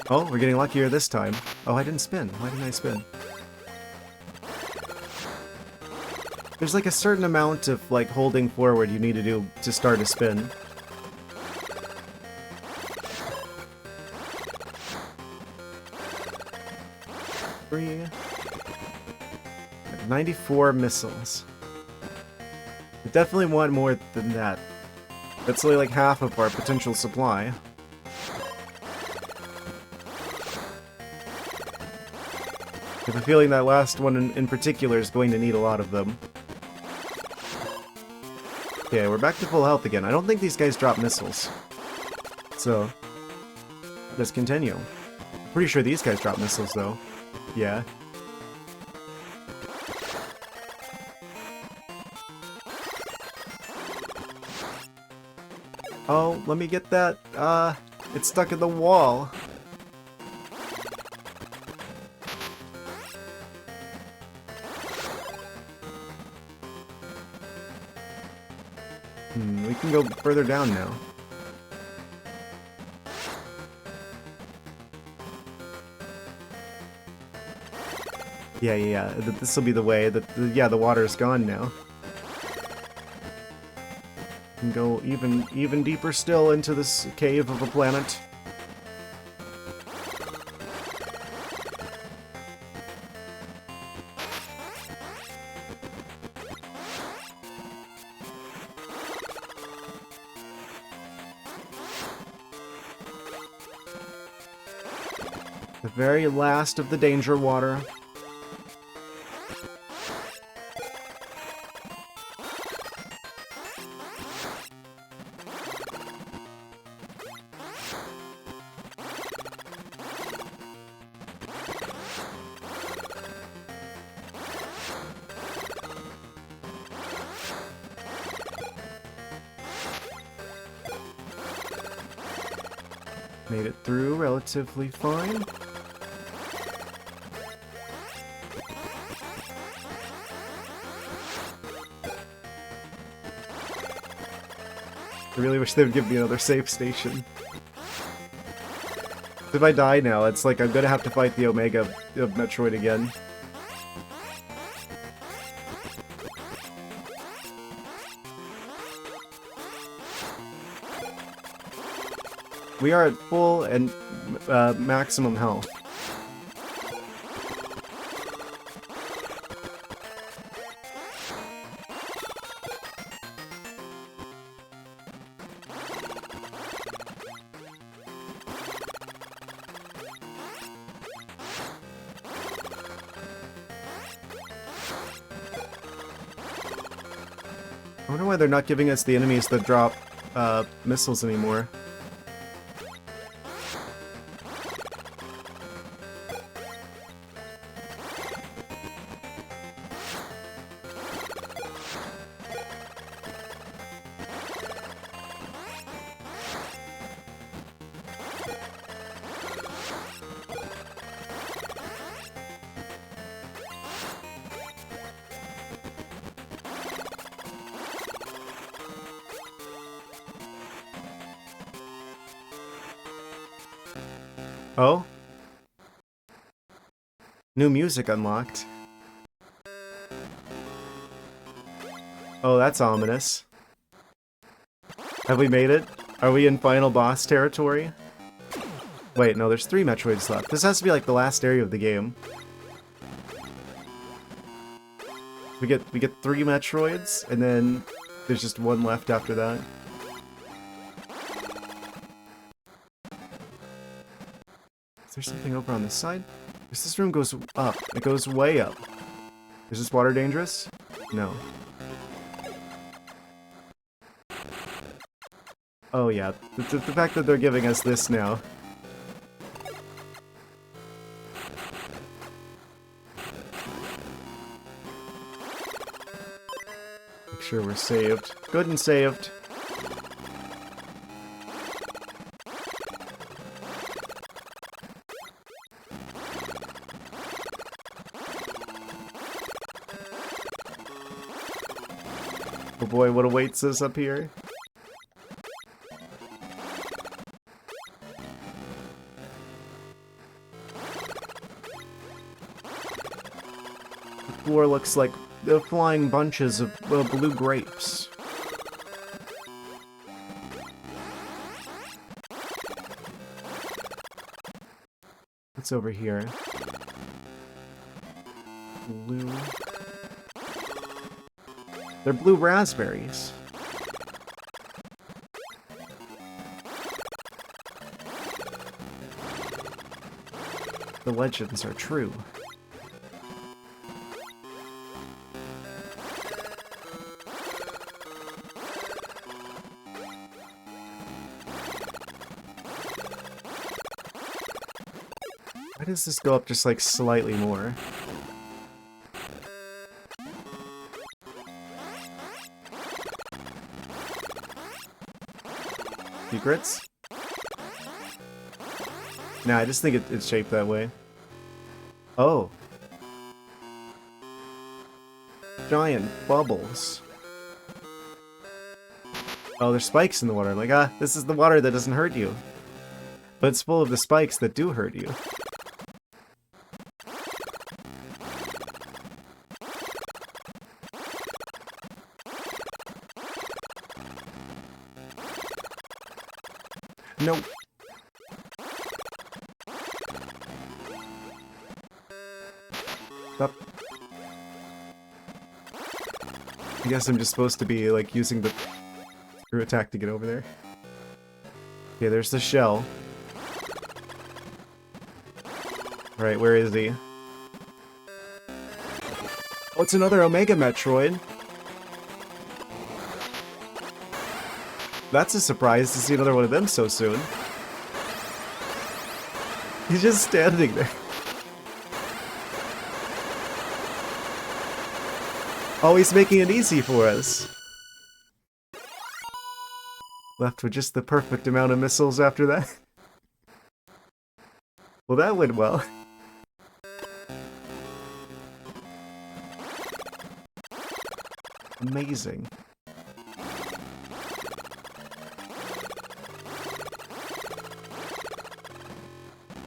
Oh, we're getting luckier this time. Oh, I didn't spin. Why didn't I spin? There's like a certain amount of like holding forward you need to do to start a spin. Three. 94 missiles. I definitely want more than that. That's only like half of our potential supply. I have a feeling that last one in particular is going to need a lot of them. Okay, we're back to full health again. I don't think these guys drop missiles. So, let's continue. Pretty sure these guys drop missiles, though. Yeah. Oh, let me get that. It's stuck in the wall. We can go further down now. Yeah. This will be the way. Yeah, the water's gone now. We can go even deeper still into this cave of a planet. The very last of the danger water. Made it through relatively fine. I really wish they would give me another save station. If I die now, it's like I'm gonna have to fight the Omega of Metroid again. We are at full and maximum health. wonder why they're not giving us the enemies that drop missiles anymore. Oh? New music unlocked. Oh, that's ominous. Have we made it? Are we in final boss territory? Wait, no, there's 3 Metroids left. This has to be like the last area of the game. We get 3 Metroids, and then there's just 1 left after that. Is there something over on this side? This room goes up. It goes way up. Is this water dangerous? No. Oh yeah, the fact that they're giving us this now. Make sure we're saved. Good and saved. Oh boy, what awaits us up here? The floor looks like flying bunches of blue grapes. What's over here? Blue... They're blue raspberries. The legends are true. Why does this go up just like slightly more? Secrets? Nah, I just think it's shaped that way. Oh. Giant bubbles. Oh, there's spikes in the water. I'm like, this is the water that doesn't hurt you. But it's full of the spikes that do hurt you. Nope. Up. I guess I'm just supposed to be, like, using the screw attack to get over there. Okay, there's the shell. Right, where is he? Oh, it's another Omega Metroid. That's a surprise to see another one of them so soon. He's just standing there. Oh, he's making it easy for us. Left with just the perfect amount of missiles after that. Well, that went well. Amazing.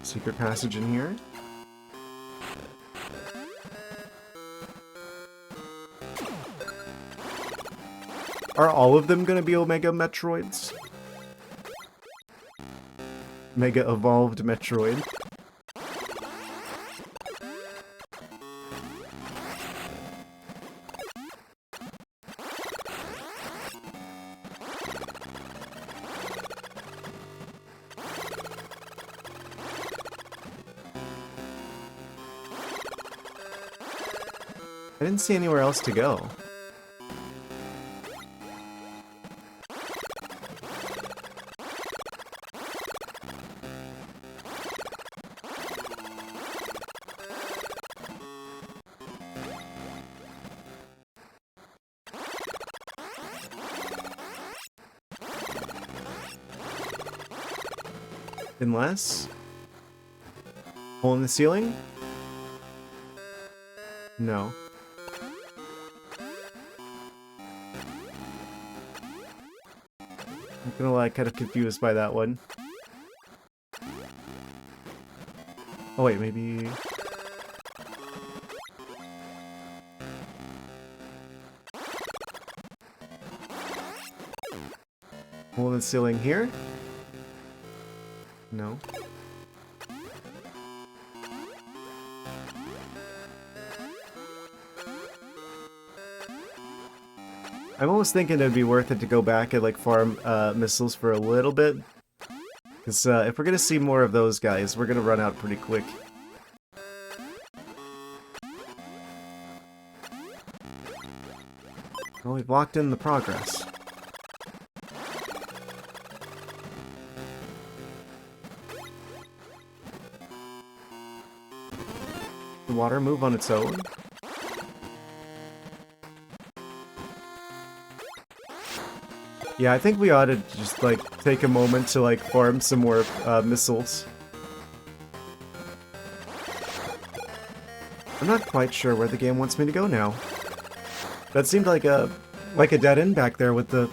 Secret passage in here. Are all of them gonna be Omega Metroids? Mega Evolved Metroid. I didn't see anywhere else to go. Unless... hole in the ceiling? No. I'm gonna lie, kind of confused by that one. Oh wait, maybe... hole in the ceiling here? No. I'm almost thinking it'd be worth it to go back and like farm missiles for a little bit. Because if we're gonna see more of those guys, we're gonna run out pretty quick. Well, we've locked in the progress. The water move on its own? Yeah, I think we ought to just, like, take a moment to, like, farm some more missiles. I'm not quite sure where the game wants me to go now. That seemed like a dead end back there with the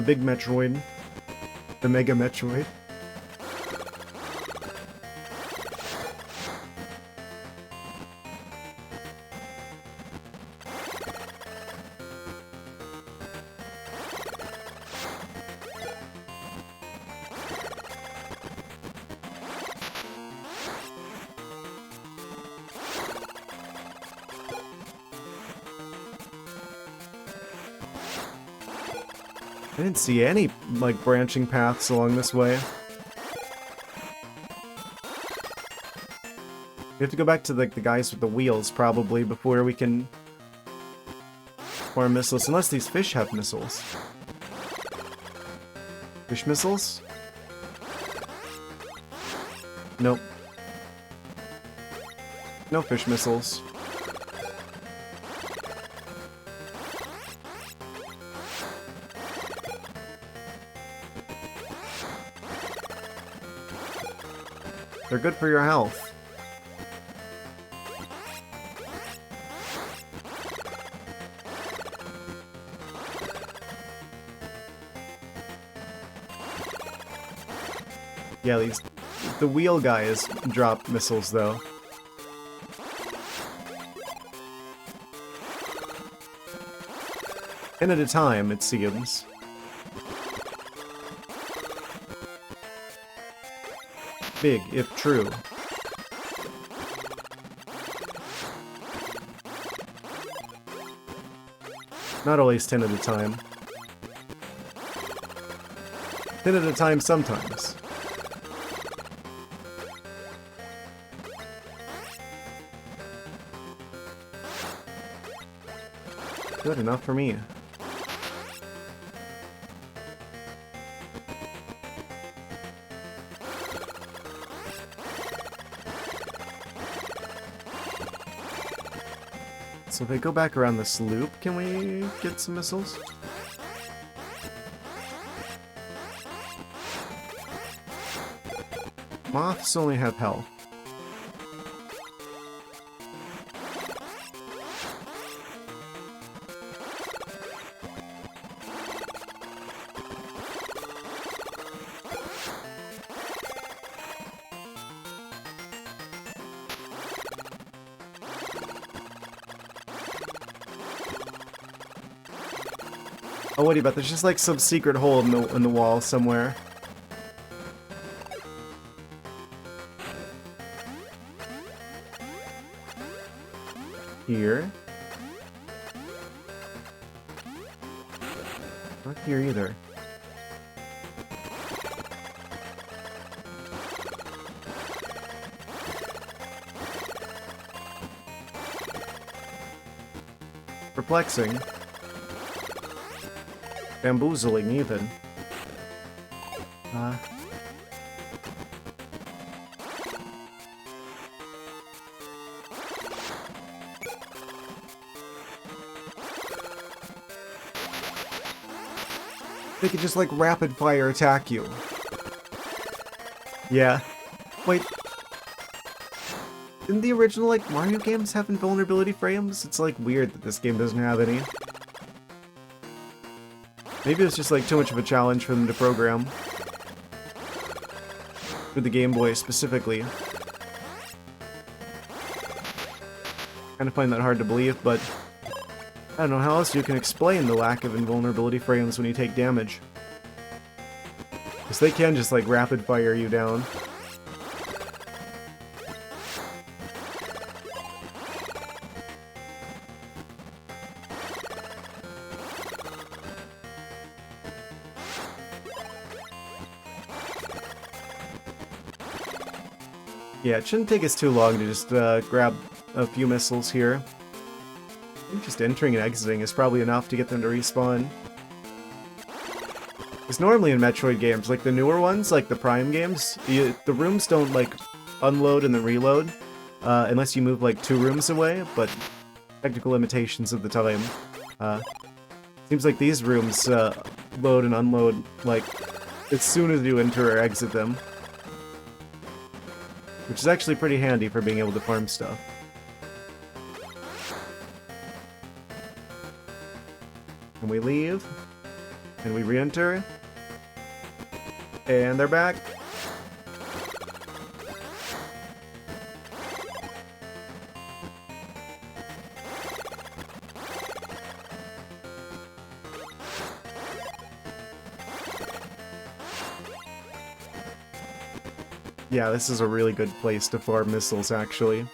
big Metroid. The Mega Metroid. I didn't see any, like, branching paths along this way. We have to go back to, like, the guys with the wheels, probably, before we can farm missiles. Unless these fish have missiles. Fish missiles? Nope. No fish missiles. They're good for your health. Yeah, the wheel guys drop missiles, though. 10 at a time, it seems. Big, if true. Not always 10 at a time. 10 at a time sometimes. Good enough for me. So if I go back around this loop, can we get some missiles? Moths only have health. Oh, what do you bet? There's just like some secret hole in the wall somewhere. Here. Not here either. Perplexing. Bamboozling, even. They could just, like, rapid-fire attack you. Yeah. Wait. Didn't the original, like, Mario games have invulnerability frames? It's, like, weird that this game doesn't have any. Maybe it's just, like, too much of a challenge for them to program. For the Game Boy, specifically. Kinda find that hard to believe, but... I don't know how else you can explain the lack of invulnerability frames when you take damage. Because they can just, like, rapid-fire you down. Yeah, it shouldn't take us too long to just grab a few missiles here. I think just entering and exiting is probably enough to get them to respawn. Because normally in Metroid games, like the newer ones, like the Prime games, the rooms don't like unload and then reload unless you move like 2 rooms away, but technical limitations of the time. Seems like these rooms load and unload like as soon as you enter or exit them. Which is actually pretty handy for being able to farm stuff. And we leave. And we re-enter. And they're back. Yeah, this is a really good place to farm missiles, actually.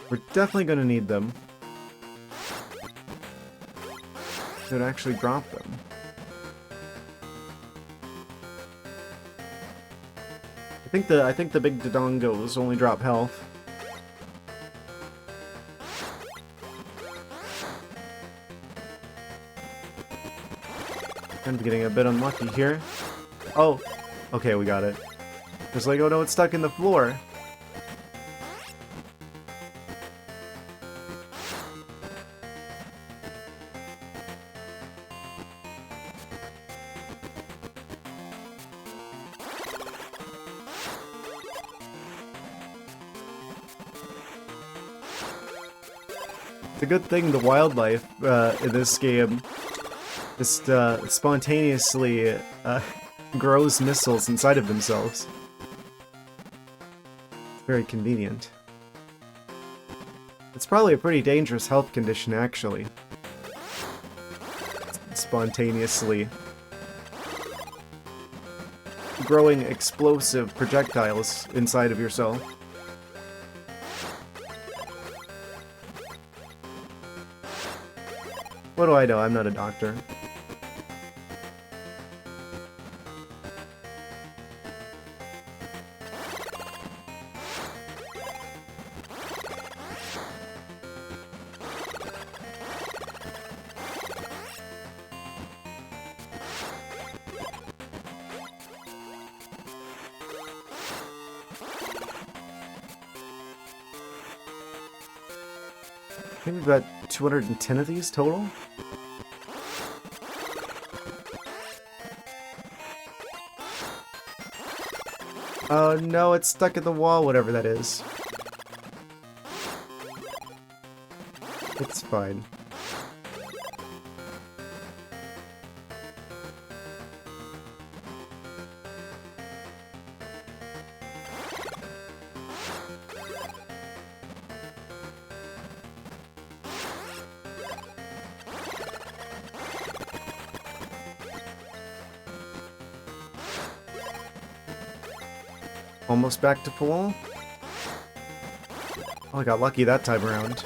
We're definitely gonna need them. Should actually drop them. I think the big Dodongos only drop health. I'm getting a bit unlucky here. Oh, okay, we got it. Just like, oh no, it's stuck in the floor. It's a good thing the wildlife in this game just spontaneously grows missiles inside of themselves. It's very convenient. It's probably a pretty dangerous health condition, actually. Spontaneously growing explosive projectiles inside of yourself. What do I know? I'm not a doctor. I think we've got 210 of these total. Oh no, it's stuck in the wall, whatever that is. It's fine. Almost back to full. Oh, I got lucky that time around.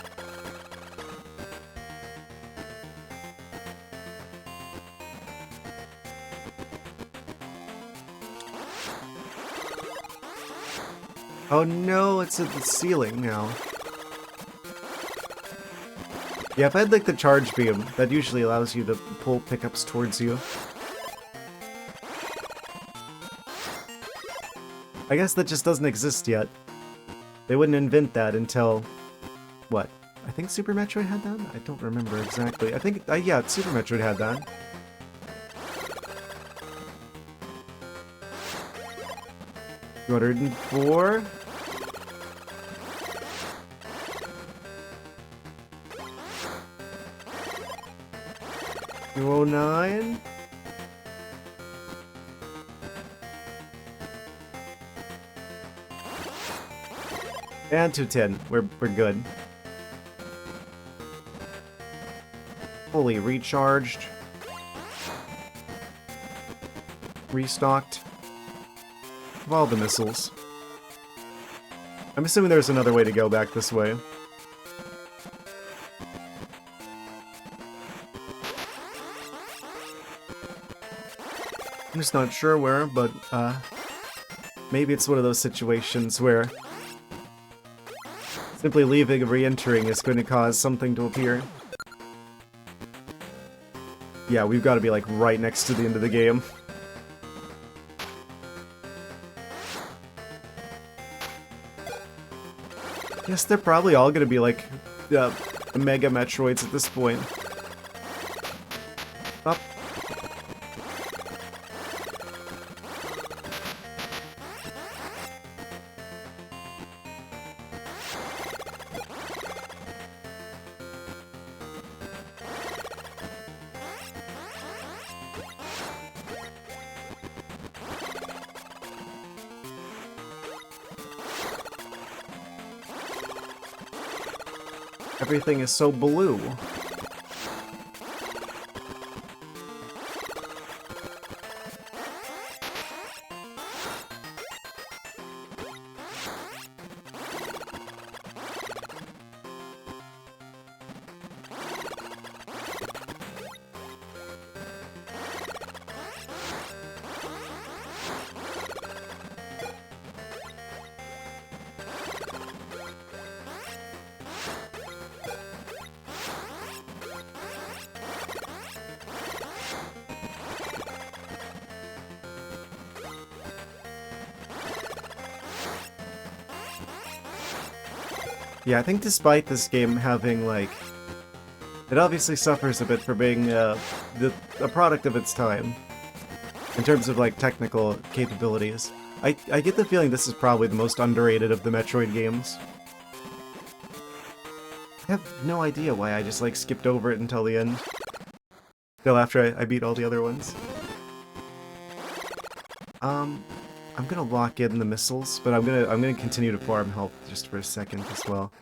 Oh no, it's at the ceiling now. Yeah, if I had like the charge beam, that usually allows you to pull pickups towards you. I guess that just doesn't exist yet. They wouldn't invent that until... what? I think Super Metroid had that? I don't remember exactly. I think... yeah, Super Metroid had that. $204. $209. And 210. We're good. Fully recharged. Restocked. Of all the missiles. I'm assuming there's another way to go back this way. I'm just not sure where, but maybe it's one of those situations where simply leaving and re-entering is going to cause something to appear. Yeah, we've got to be like right next to the end of the game. Yes, they're probably all going to be like Mega Metroids at this point. Up. Everything is so blue. Yeah, I think despite this game having, like... it obviously suffers a bit for being a product of its time. In terms of, like, technical capabilities. I get the feeling this is probably the most underrated of the Metroid games. I have no idea why I just, like, skipped over it until the end. Until after I beat all the other ones. I'm gonna lock in the missiles, but I'm gonna continue to farm health just for a second as well.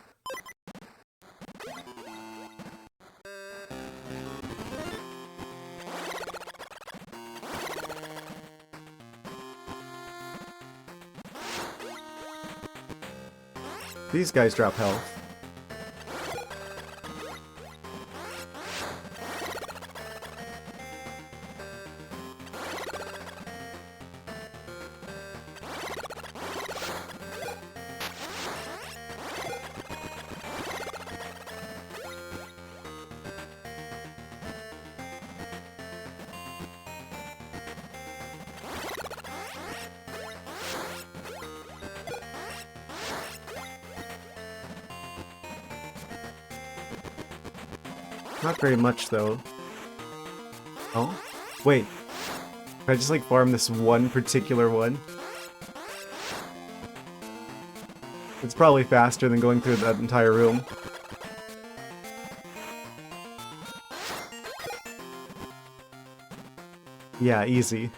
These guys drop health. Not very much, though. Oh? Wait. Can I just, like, farm this one particular one? It's probably faster than going through that entire room. Yeah, easy.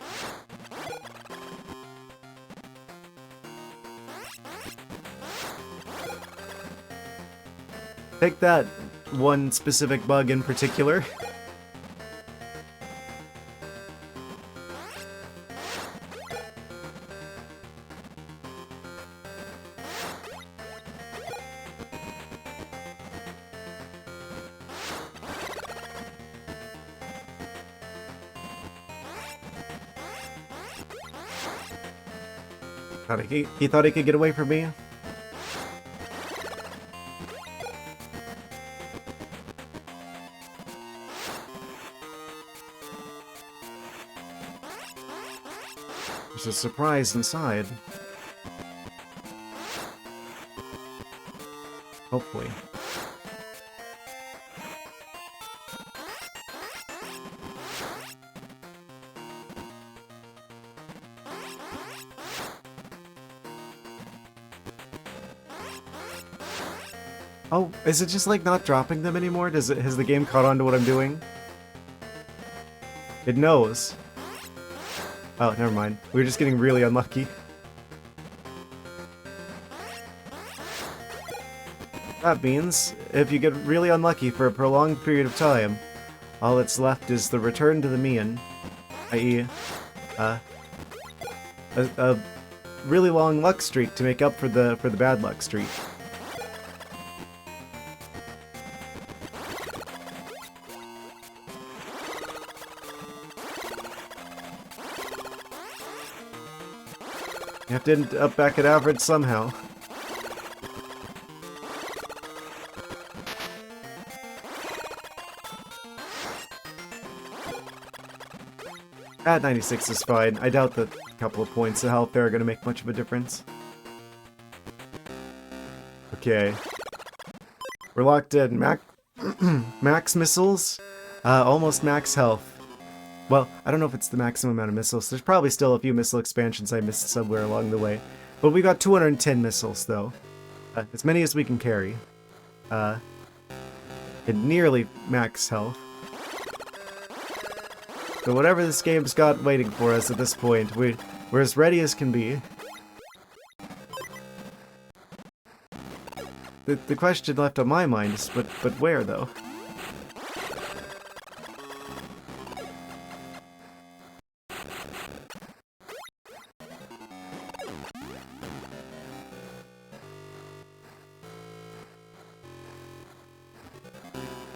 Take that one specific bug in particular. He thought he could get away from me? There's a surprise inside. Hopefully. Oh, is it just like not dropping them anymore? Has the game caught on to what I'm doing? It knows. Oh, never mind. We were just getting really unlucky. That means, if you get really unlucky for a prolonged period of time, all that's left is the return to the mean, i.e., a really long luck streak to make up for the bad luck streak. You have to end up back at average somehow. At 96 is fine. I doubt that a couple of points of health there are going to make much of a difference. Okay. We're locked in. Max missiles, almost max health. Well, I don't know if it's the maximum amount of missiles. There's probably still a few missile expansions I missed somewhere along the way. But we got 210 missiles, though. As many as we can carry. And nearly max health. So whatever this game's got waiting for us at this point, we're as ready as can be. The question left on my mind is, but where, though?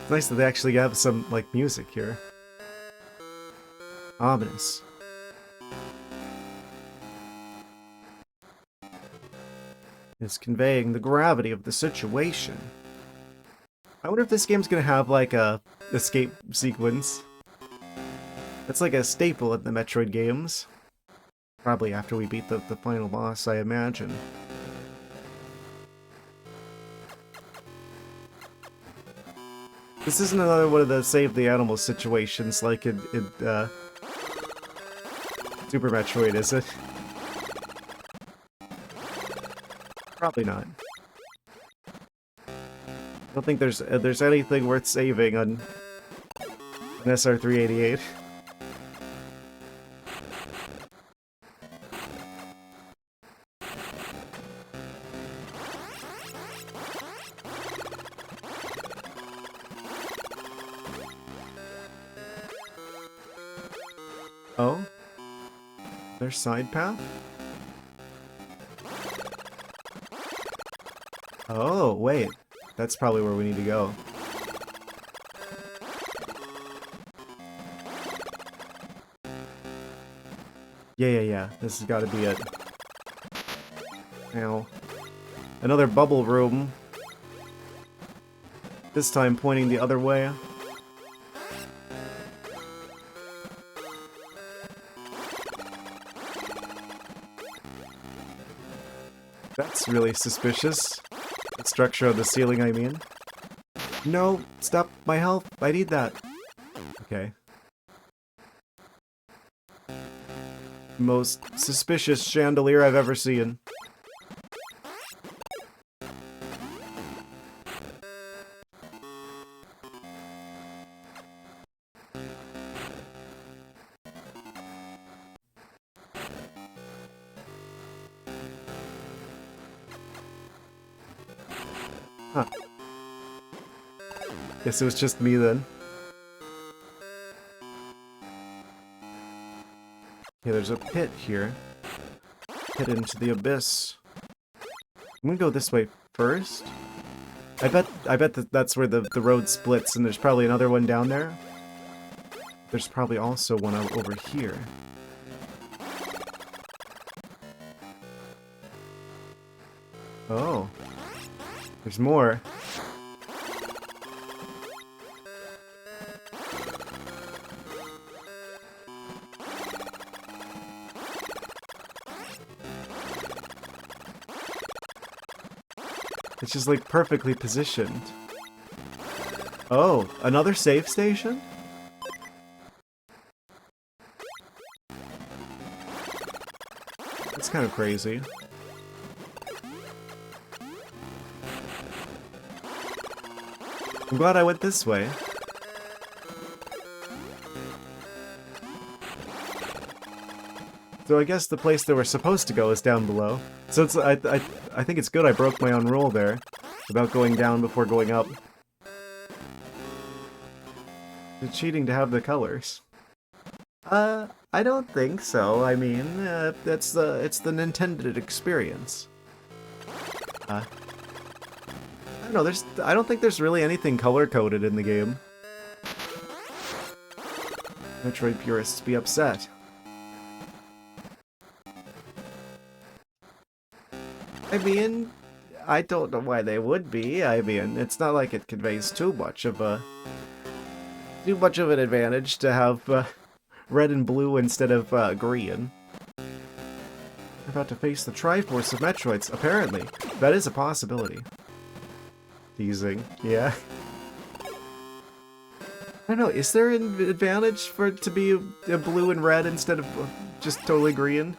It's nice that they actually have some, like, music here. Ominous. It's conveying the gravity of the situation. I wonder if this game's gonna have, like, a escape sequence. That's like a staple in the Metroid games. Probably after we beat the final boss, I imagine. This isn't another one of the save the animal situations like in Super Metroid, is it? Probably not. I don't think there's anything worth saving on an SR388. Oh? There's side path? Oh, wait. That's probably where we need to go. Yeah. This has got to be it. Now, another bubble room. This time pointing the other way. That's really suspicious. The structure of the ceiling, I mean. No, stop my health. I need that. Okay. Most suspicious chandelier I've ever seen. Huh. Guess it was just me then. Okay, there's a pit here. Pit into the abyss. I'm gonna go this way first. I bet that's where the road splits, and there's probably another one down there. There's probably also one over here. Oh. There's more. It's just like perfectly positioned. Oh, another save station? That's kind of crazy. I'm glad I went this way. So I guess the place that we're supposed to go is down below. So it's I think it's good I broke my own rule there about going down before going up. It's cheating to have the colors. I don't think so. I mean, it's the Nintendo experience. I don't know. I don't think there's really anything color coded in the game. Metroid purists be upset. I mean, I don't know why they would be. I mean, it's not like it conveys too much of an advantage to have red and blue instead of green. We're about to face the Triforce of Metroids. Apparently, that is a possibility. Teasing, yeah. I don't know. Is there an advantage for it to be a blue and red instead of just totally green?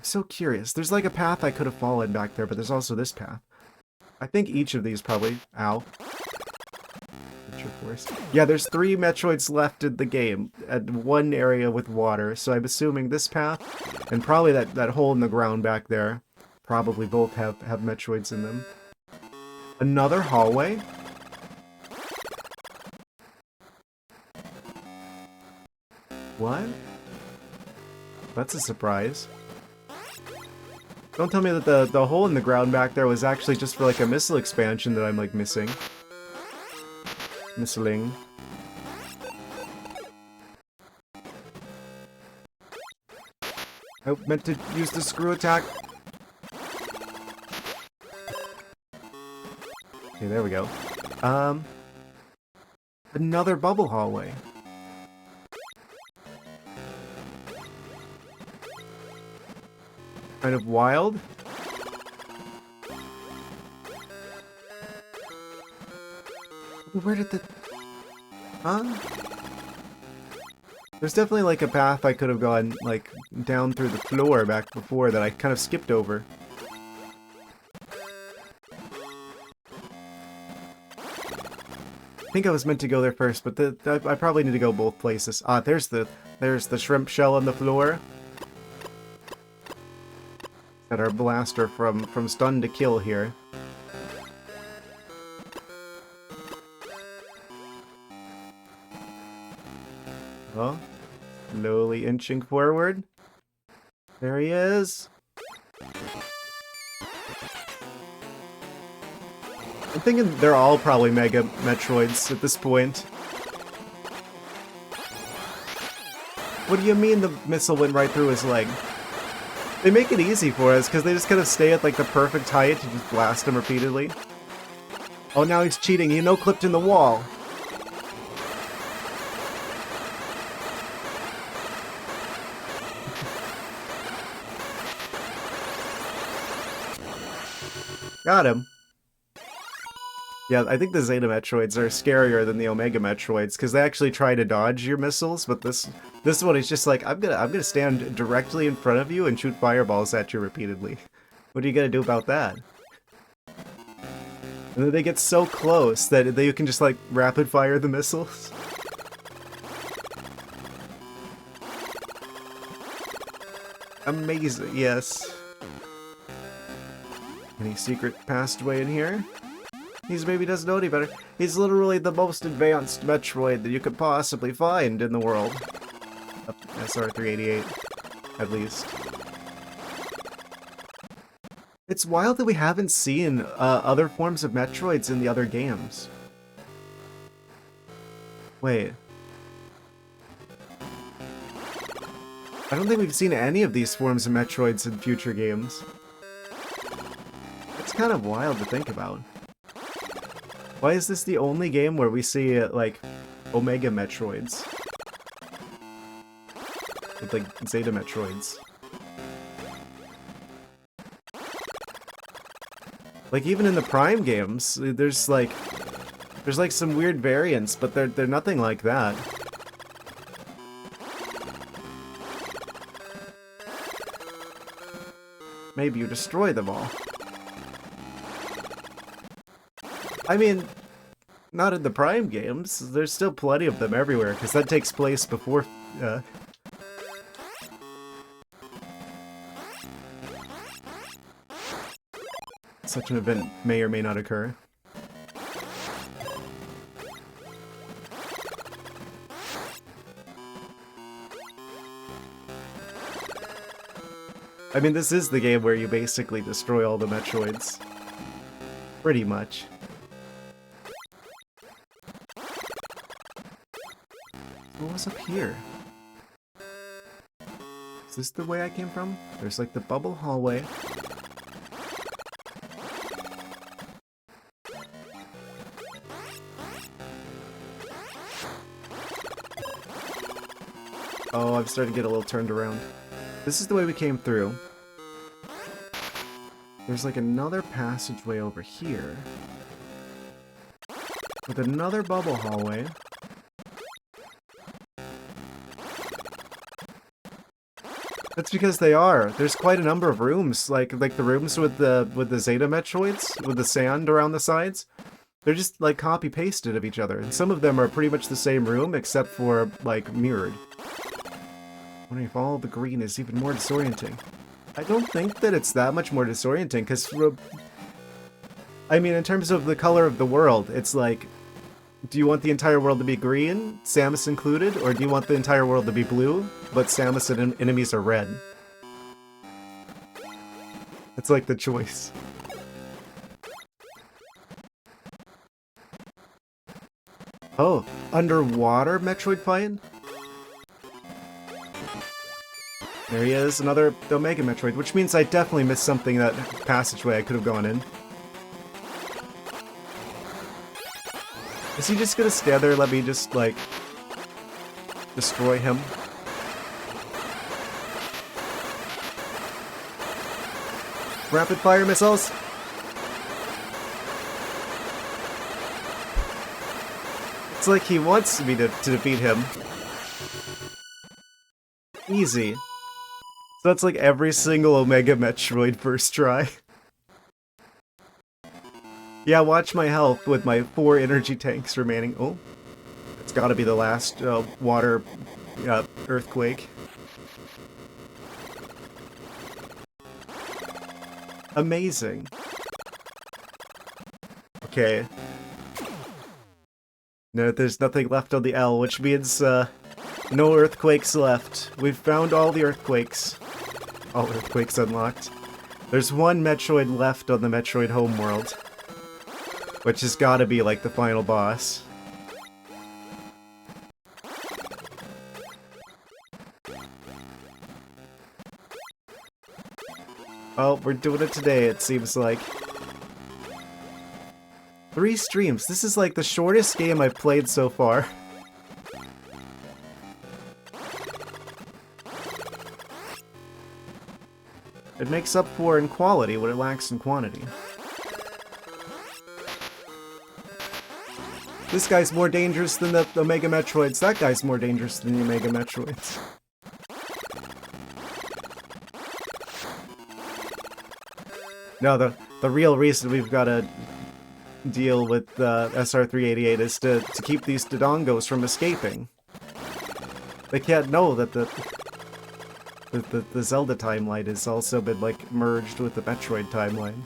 So curious. There's like a path I could have followed back there, but there's also this path. I think each of these probably... Ow. Force. Yeah, there's 3 Metroids left in the game, at one area with water, so I'm assuming this path, and probably that hole in the ground back there, probably both have Metroids in them. Another hallway? What? That's a surprise. Don't tell me that the hole in the ground back there was actually just for like a missile expansion that I'm like missing. Missling. I meant to use the screw attack. Okay, there we go. Another bubble hallway. Kind of wild. Where did the... Huh? There's definitely like a path I could have gone like down through the floor back before that I kind of skipped over. I think I was meant to go there first, but I probably need to go both places. Ah, there's the shrimp shell on the floor. Got our blaster from stun to kill here. Oh, slowly inching forward. There he is. I'm thinking they're all probably Mega Metroids at this point. What do you mean the missile went right through his leg? They make it easy for us because they just kind of stay at like the perfect height and just blast him repeatedly. Oh, now he's cheating. He no-clipped in the wall. Got him. Yeah, I think the Zeta Metroids are scarier than the Omega Metroids because they actually try to dodge your missiles, but this one is just like I'm gonna stand directly in front of you and shoot fireballs at you repeatedly. What are you gonna do about that? And then they get so close that you can just like rapid fire the missiles. Amazing, yes. Any secret passageway in here? He's maybe doesn't know any better. He's literally the most advanced Metroid that you could possibly find in the world. SR388, at least. It's wild that we haven't seen other forms of Metroids in the other games. Wait. I don't think we've seen any of these forms of Metroids in future games. It's kind of wild to think about. Why is this the only game where we see, like, Omega Metroids? With, like, Zeta Metroids. Like, even in the Prime games, there's like some weird variants, but they're nothing like that. Maybe you destroy them all. I mean, not in the Prime games. There's still plenty of them everywhere, because that takes place before... Such an event may or may not occur. I mean, this is the game where you basically destroy all the Metroids. Pretty much. What was up here? Is this the way I came from? There's like the bubble hallway. Oh, I'm starting to get a little turned around. This is the way we came through. There's like another passageway over here. With another bubble hallway. That's because they are. There's quite a number of rooms, like the rooms with the Zeta Metroids, with the sand around the sides. They're just like copy-pasted of each other, and some of them are pretty much the same room, except for like mirrored. Wondering if all the green is even more disorienting. I don't think that it's that much more disorienting, because, I mean, in terms of the color of the world, it's like, do you want the entire world to be green, Samus included, or do you want the entire world to be blue, but Samus and enemies are red? It's like the choice. Oh, underwater Metroid fight? There he is, another Omega Metroid, which means I definitely missed something that passageway I could have gone in. Is he just gonna stand there and let me just, like, destroy him? Rapid fire missiles? It's like he wants me to defeat him. Easy. So that's like every single Omega Metroid first try. Yeah, watch my health with my 4 energy tanks remaining. Oh, it's gotta be the last water earthquake. Amazing. Okay. No, there's nothing left on the L, which means no earthquakes left. We've found all the earthquakes. All earthquakes unlocked. There's one Metroid left on the Metroid homeworld, which has gotta be like the final boss. Oh, we're doing it today, it seems like. 3 streams. This is like the shortest game I've played so far. It makes up for in quality what it lacks in quantity. This guy's more dangerous than the Omega Metroids. That guy's more dangerous than the Omega Metroids. No, the real reason we've got to deal with SR-388 is to keep these Dodongos from escaping. They can't know that the Zelda timeline has also been, like, merged with the Metroid timeline.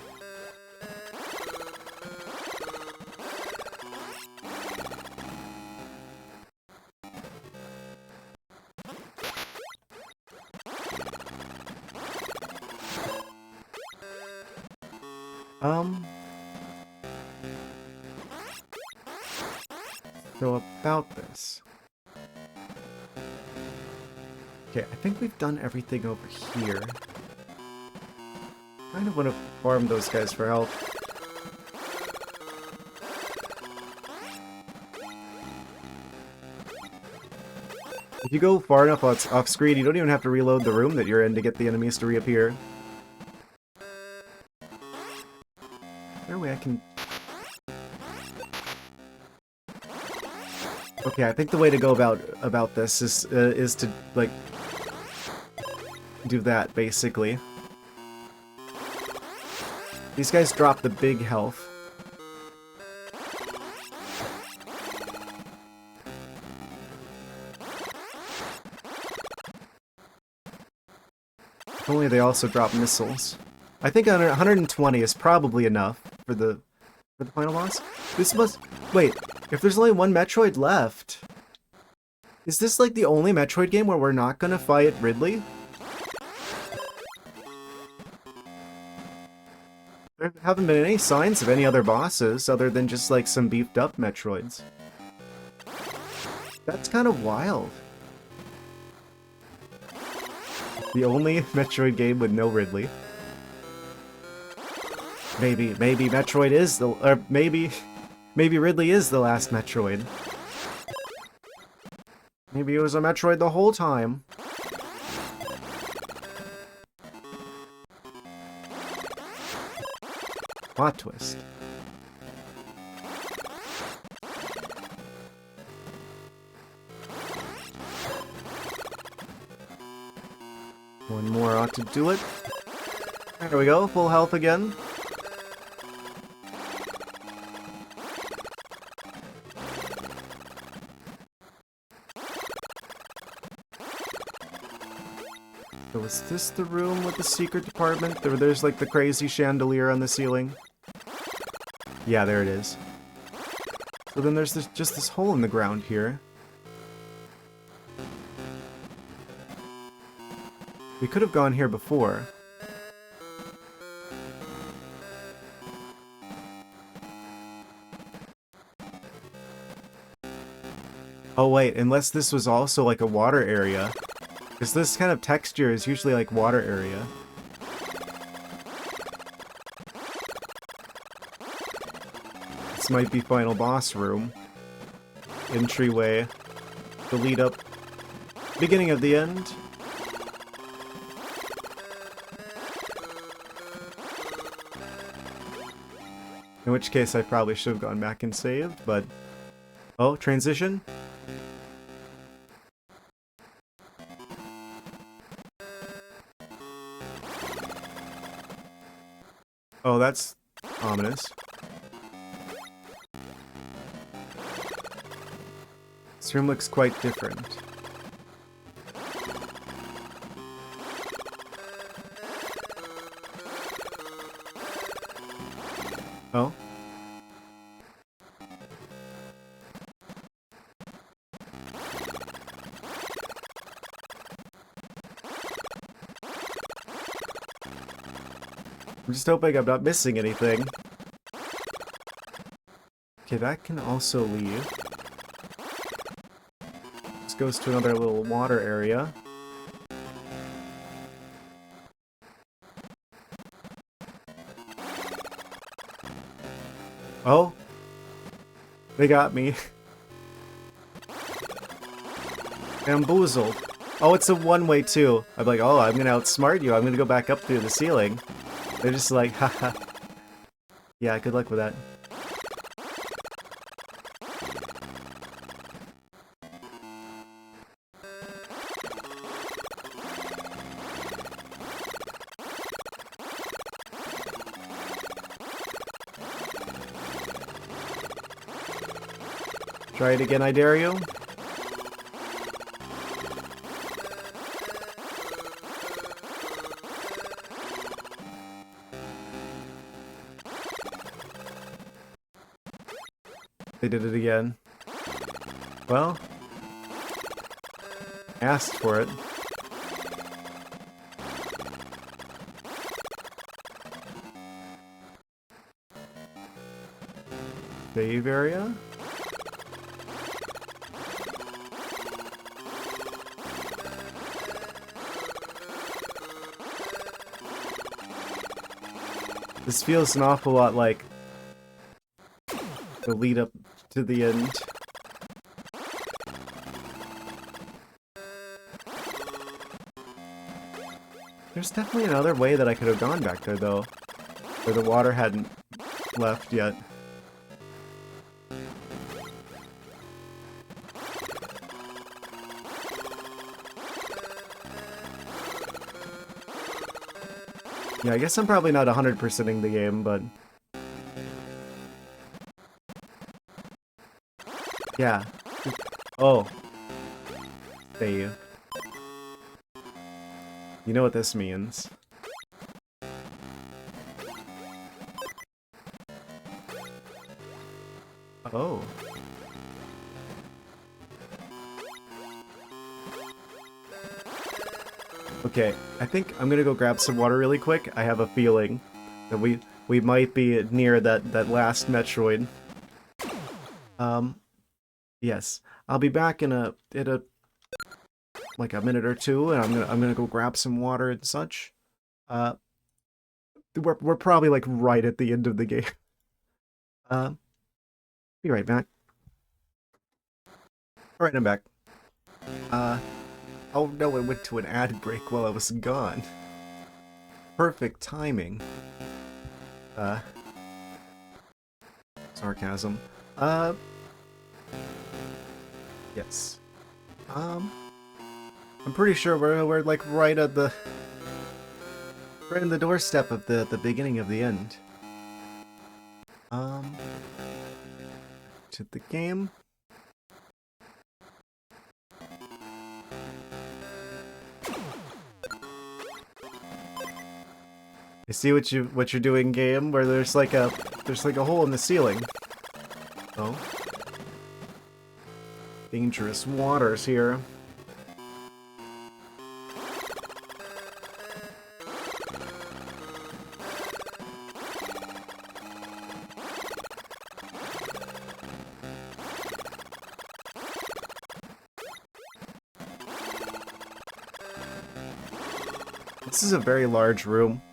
So about this. Okay, I think we've done everything over here. I kind of want to farm those guys for health. If you go far enough off screen, you don't even have to reload the room that you're in to get the enemies to reappear. Okay, I think the way to go about this is to like do that basically. These guys drop the big health. If only they also drop missiles. I think 120 is probably enough for the final boss. This must... Wait, if there's only one Metroid left... Is this like the only Metroid game where we're not gonna fight Ridley? There haven't been any signs of any other bosses other than just like some beefed up Metroids. That's kind of wild. The only Metroid game with no Ridley. Maybe Metroid is the... Or maybe Ridley is the last Metroid. Maybe it was a Metroid the whole time. Plot twist. One more ought to do it. There we go, full health again. So is this the room with the secret department? There's like the crazy chandelier on the ceiling. Yeah, there it is. So then there's just this hole in the ground here. We could have gone here before. Oh wait, unless this was also like a water area. Because this kind of texture is usually like water area. This might be final boss room. Entryway. The lead up. Beginning of the end. In which case I probably should have gone back and saved, but... Oh, transition? Oh, that's ominous. This room looks quite different. Oh? I'm just hoping I'm not missing anything. Okay, that can also leave. This goes to another little water area. Oh! They got me. Bamboozled. Oh, it's a one-way too. I'm like, oh, I'm gonna outsmart you. I'm gonna go back up through the ceiling. They're just like, haha. Yeah, good luck with that. Try it again, I dare you. They did it again. Well, asked for it. Save area? This feels an awful lot like the lead up to the end. There's definitely another way that I could have gone back there, though, where the water hadn't left yet. Yeah, I guess I'm probably not 100%ing the game, but... Yeah. Oh. Thank you. You know what this means. Oh. Okay, I think I'm gonna go grab some water really quick. I have a feeling that we might be near that last Metroid. Yes. I'll be back in a like a minute or two, and I'm gonna go grab some water and such. Uh, we're probably like right at the end of the game. Uh, be right back. All right, I'm back. Oh no, I went to an ad break while I was gone. Perfect timing. Sarcasm. Yes. I'm pretty sure we're like right at the right in the doorstep of the beginning of the end. To the game. I see what you're doing, game, where there's like a hole in the ceiling. Oh. Dangerous waters here. This is a very large room.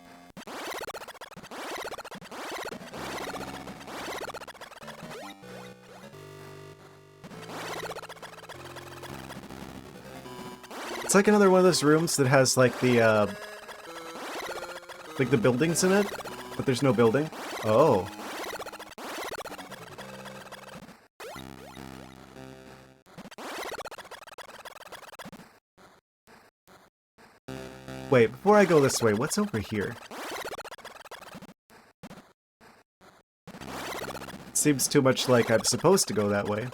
It's like another one of those rooms that has like the buildings in it, but there's no building. Oh. Wait, before I go this way, what's over here? It seems too much like I'm supposed to go that way.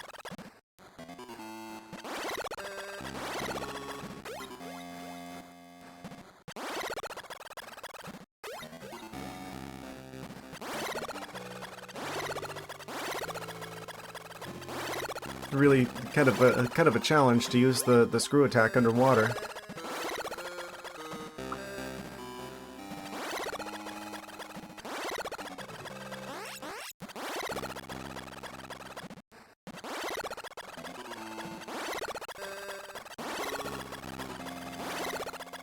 Really kind of a challenge to use the screw attack underwater.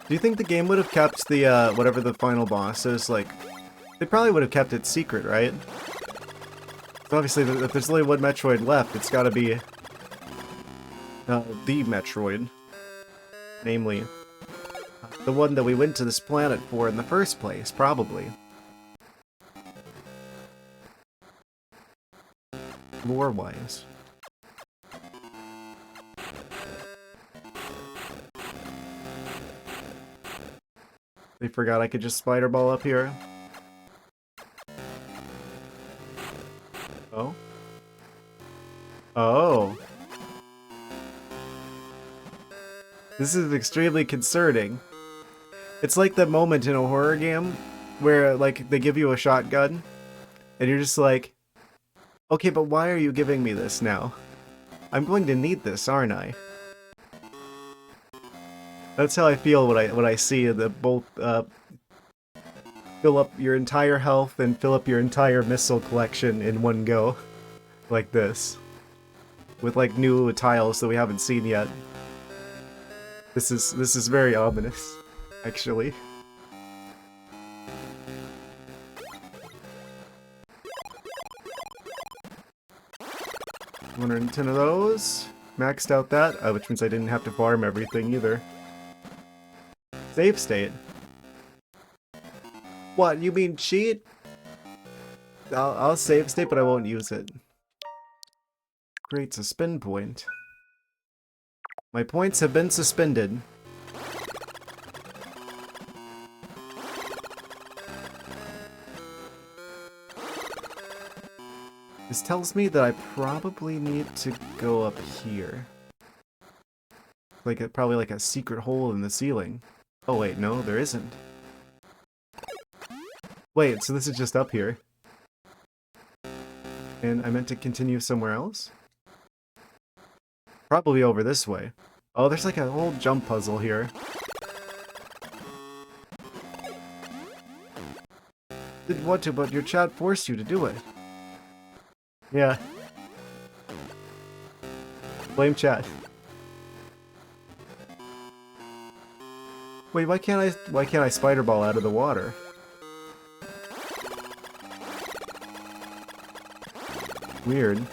Do you think the game would have kept the whatever the final boss is, like, they probably would have kept it secret, right? So obviously, if there's only one Metroid left, it's got to be the Metroid. Namely, the one that we went to this planet for in the first place, probably. Lore-wise. They forgot I could just spider ball up here. Oh? Oh. This is extremely concerning. It's like that moment in a horror game where, like, they give you a shotgun, and you're just like, okay, but why are you giving me this now? I'm going to need this, aren't I? That's how I feel when I see the both fill up your entire health and fill up your entire missile collection in one go, like this, with like new tiles that we haven't seen yet. This is very ominous, actually. $110 of those. Maxed out that, which means I didn't have to farm everything either. Save state. What, you mean cheat? I'll save state, but I won't use it. Creates a spin point. My points have been suspended. This tells me that I probably need to go up here. Probably like a secret hole in the ceiling. Oh wait, no, there isn't. Wait, so this is just up here. And I meant to continue somewhere else? Probably over this way. Oh, there's like a whole jump puzzle here. Didn't want to, but your chat forced you to do it. Yeah. Blame chat. Wait, why can't I spider ball out of the water? Weird.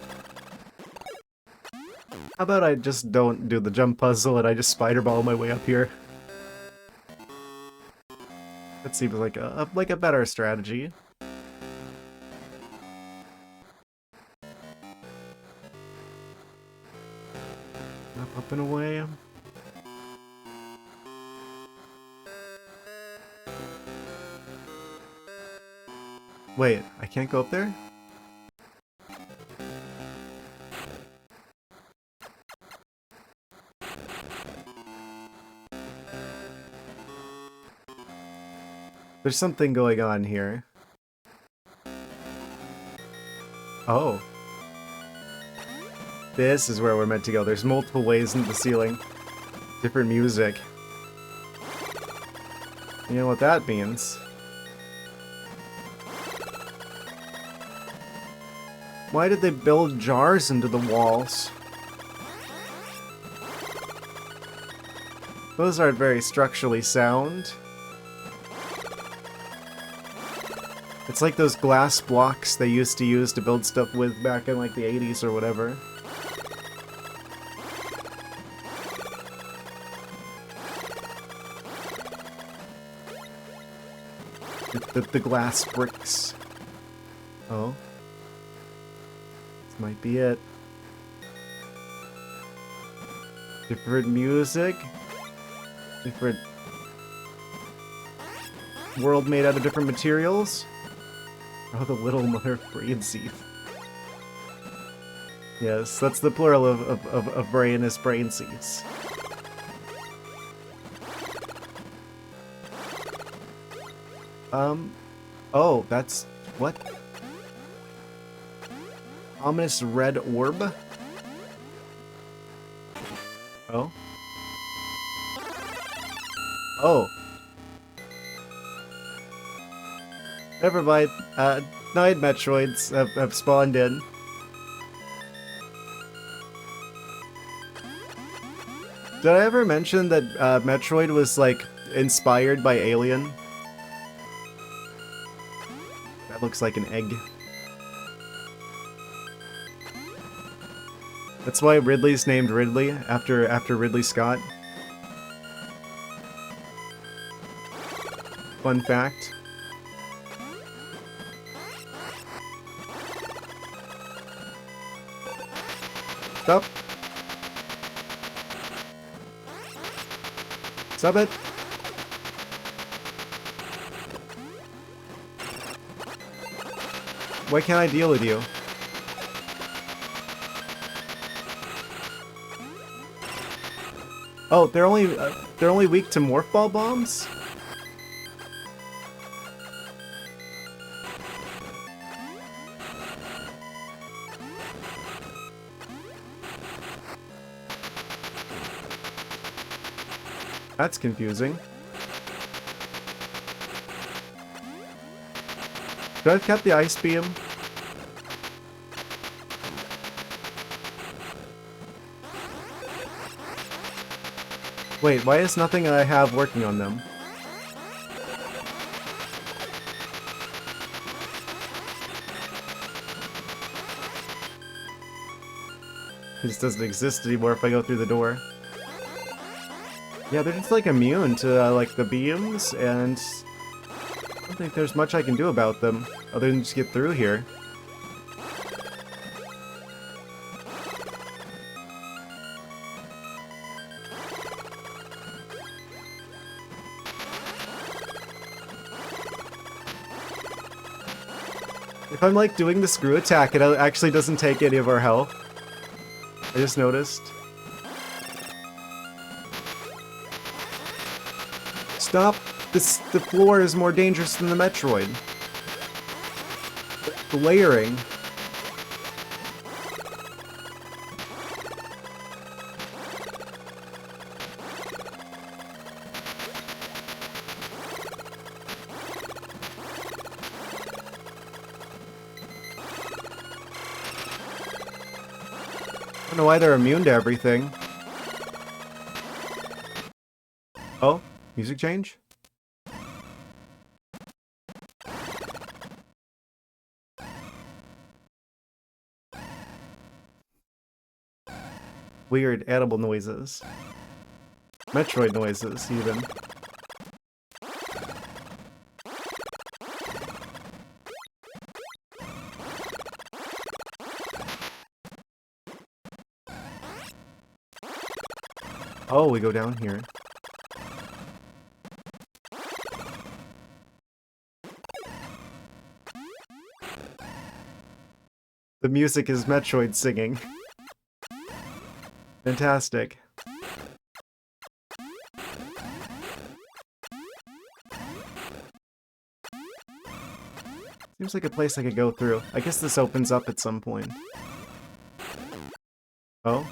How about I just don't do the jump puzzle and I just spider ball my way up here? That seems like a better strategy. Up and away. Wait, I can't go up there? There's something going on here. Oh. This is where we're meant to go. There's multiple ways into the ceiling. Different music. You know what that means? Why did they build jars into the walls? Those aren't very structurally sound. It's like those glass blocks they used to use to build stuff with back in like the 80s or whatever. The glass bricks. Oh. This might be it. Different music. Different world made out of different materials. Oh, the little mother brain seed. Yes, that's the plural of brain is brain seeds. Oh, that's... what? Ominous red orb? Oh. Oh. Never mind. 9 Metroids have spawned in. Did I ever mention that Metroid was, like, inspired by Alien? That looks like an egg. That's why Ridley's named Ridley, after Ridley Scott. Fun fact. Stop. Stop it. Why can't I deal with you? Oh, they're only weak to morph ball bombs? That's confusing. Should I have kept the ice beam? Wait, why is nothing I have working on them? This doesn't exist anymore if I go through the door. Yeah, they're just like immune to like the beams, and I don't think there's much I can do about them other than just get through here. If I'm like doing the screw attack, it actually doesn't take any of our health. I just noticed. Stop! The floor is more dangerous than the Metroid. The layering. I don't know why they're immune to everything. Oh, music change? Weird animal noises. Metroid noises, even. Oh, we go down here. The music is Metroid singing. Fantastic. Seems like a place I could go through. I guess this opens up at some point. Oh?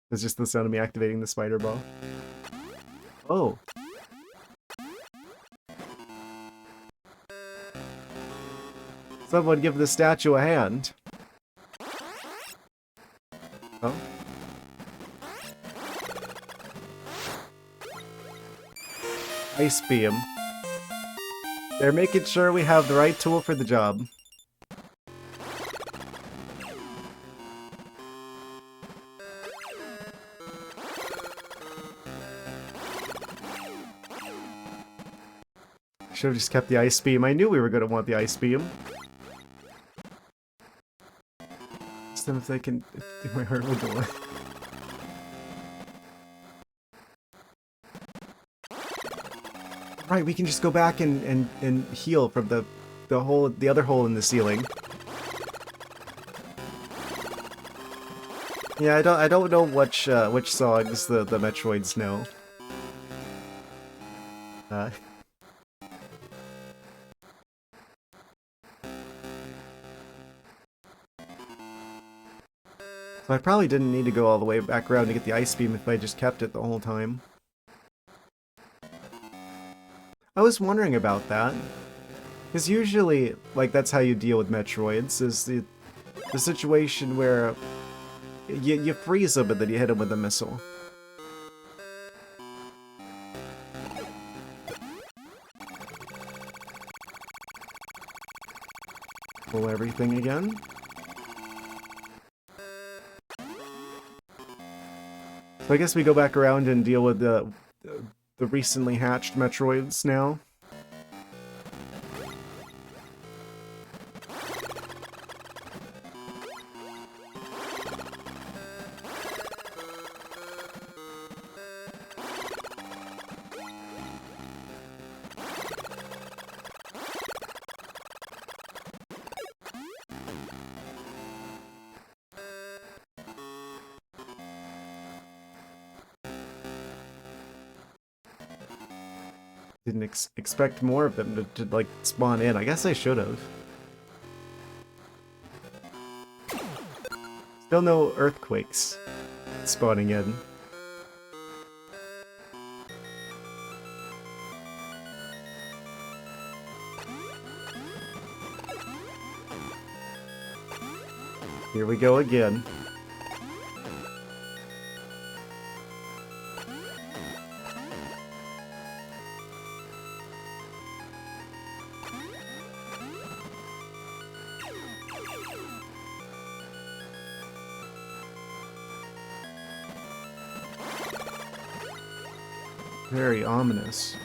It's just the sound of me activating the spider ball. Oh. Someone give the statue a hand. Oh. Ice beam. They're making sure we have the right tool for the job. Should have just kept the ice beam. I knew we were going to want the ice beam. Just them if they can... If my heart will go away. Right, we can just go back and heal from the other hole in the ceiling. Yeah, I don't know which songs the Metroids know. So I probably didn't need to go all the way back around to get the ice beam if I just kept it the whole time. I was wondering about that. Because usually, like, that's how you deal with Metroids, is the situation where you freeze them and then you hit them with a missile. Pull everything again. So I guess we go back around and deal with the recently hatched Metroids now. Didn't expect more of them to like spawn in. I guess I should have. Still no earthquakes spawning in. Here we go again. Very ominous.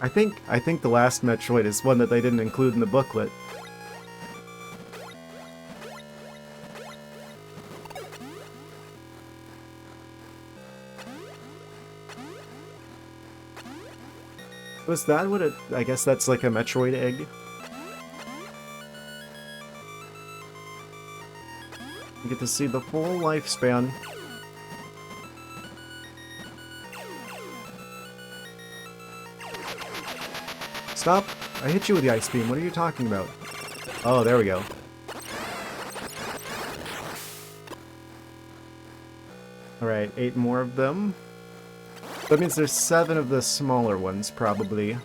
I think the last Metroid is one that they didn't include in the booklet. Was that what it... I guess that's like a Metroid egg. You get to see the full lifespan. Stop! I hit you with the ice beam. What are you talking about? Oh, there we go. Alright, 8 more of them. That means there's 7 of the smaller ones, probably.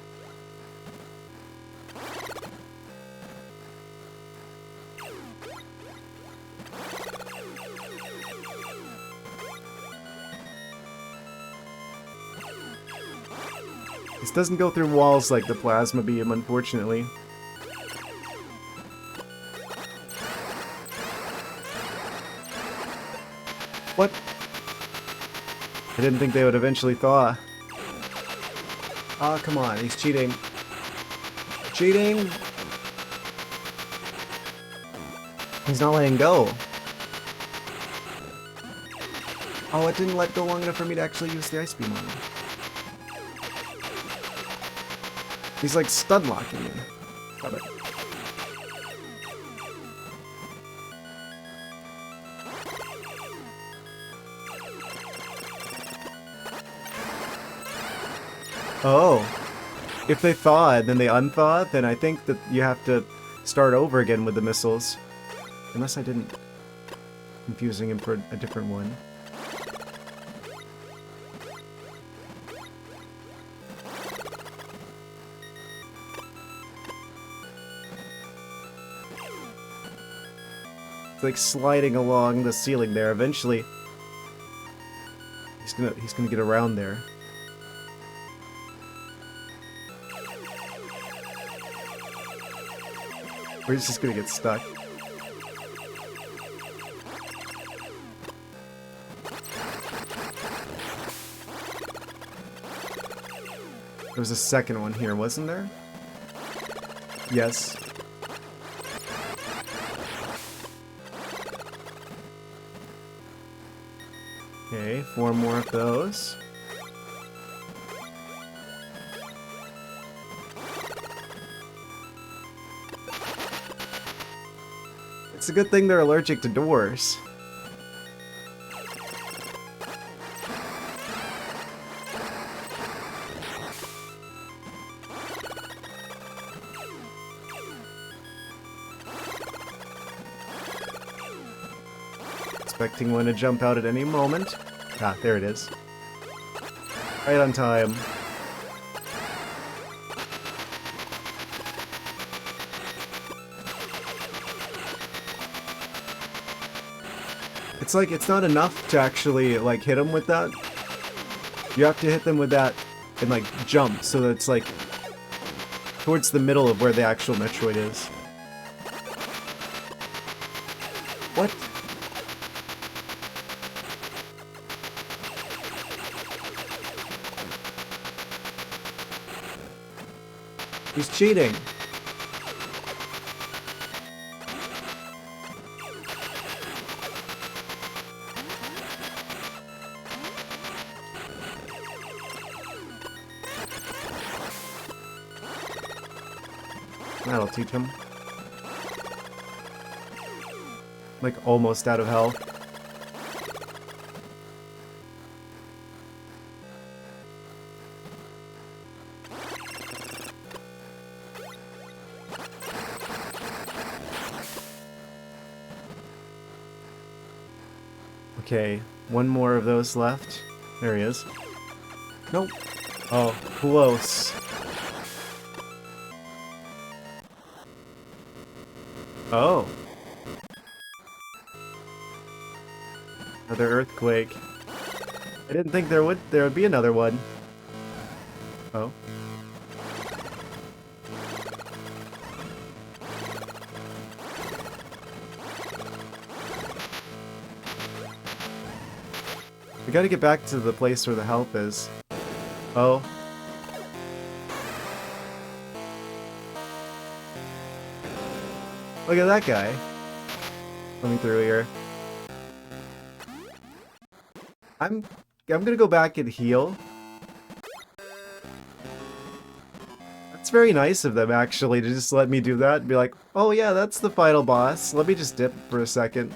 This doesn't go through walls like the plasma beam, unfortunately. What? I didn't think they would eventually thaw. Oh, come on, he's cheating. Cheating! He's not letting go. Oh, it didn't let go long enough for me to actually use the ice beam on him. He's like stun locking me. Stop it. Oh. If they thaw and then they unthaw, then I think that you have to start over again with the missiles. Unless I didn't... confusing him for a different one. It's like sliding along the ceiling there. Eventually, he's gonna get around there. Or he's just gonna get stuck. There was a second one here, wasn't there? Yes. Okay, 4 more of those. It's a good thing they're allergic to doors. Expecting one to jump out at any moment. Ah, there it is. Right on time. It's like, it's not enough to actually, like, hit them with that. You have to hit them with that and, like, jump, so that it's, like, towards the middle of where the actual Metroid is. What? He's cheating. That'll teach him. Like, almost out of health. Okay, one more of those left. There he is. Nope. Oh, close. Oh. Another earthquake. I didn't think there would be another one. Oh. We gotta get back to the place where the help is. Oh. Look at that guy. Coming through here. I'm gonna go back and heal. It's very nice of them, actually, to just let me do that and be like, oh yeah, that's the final boss. Let me just dip for a second.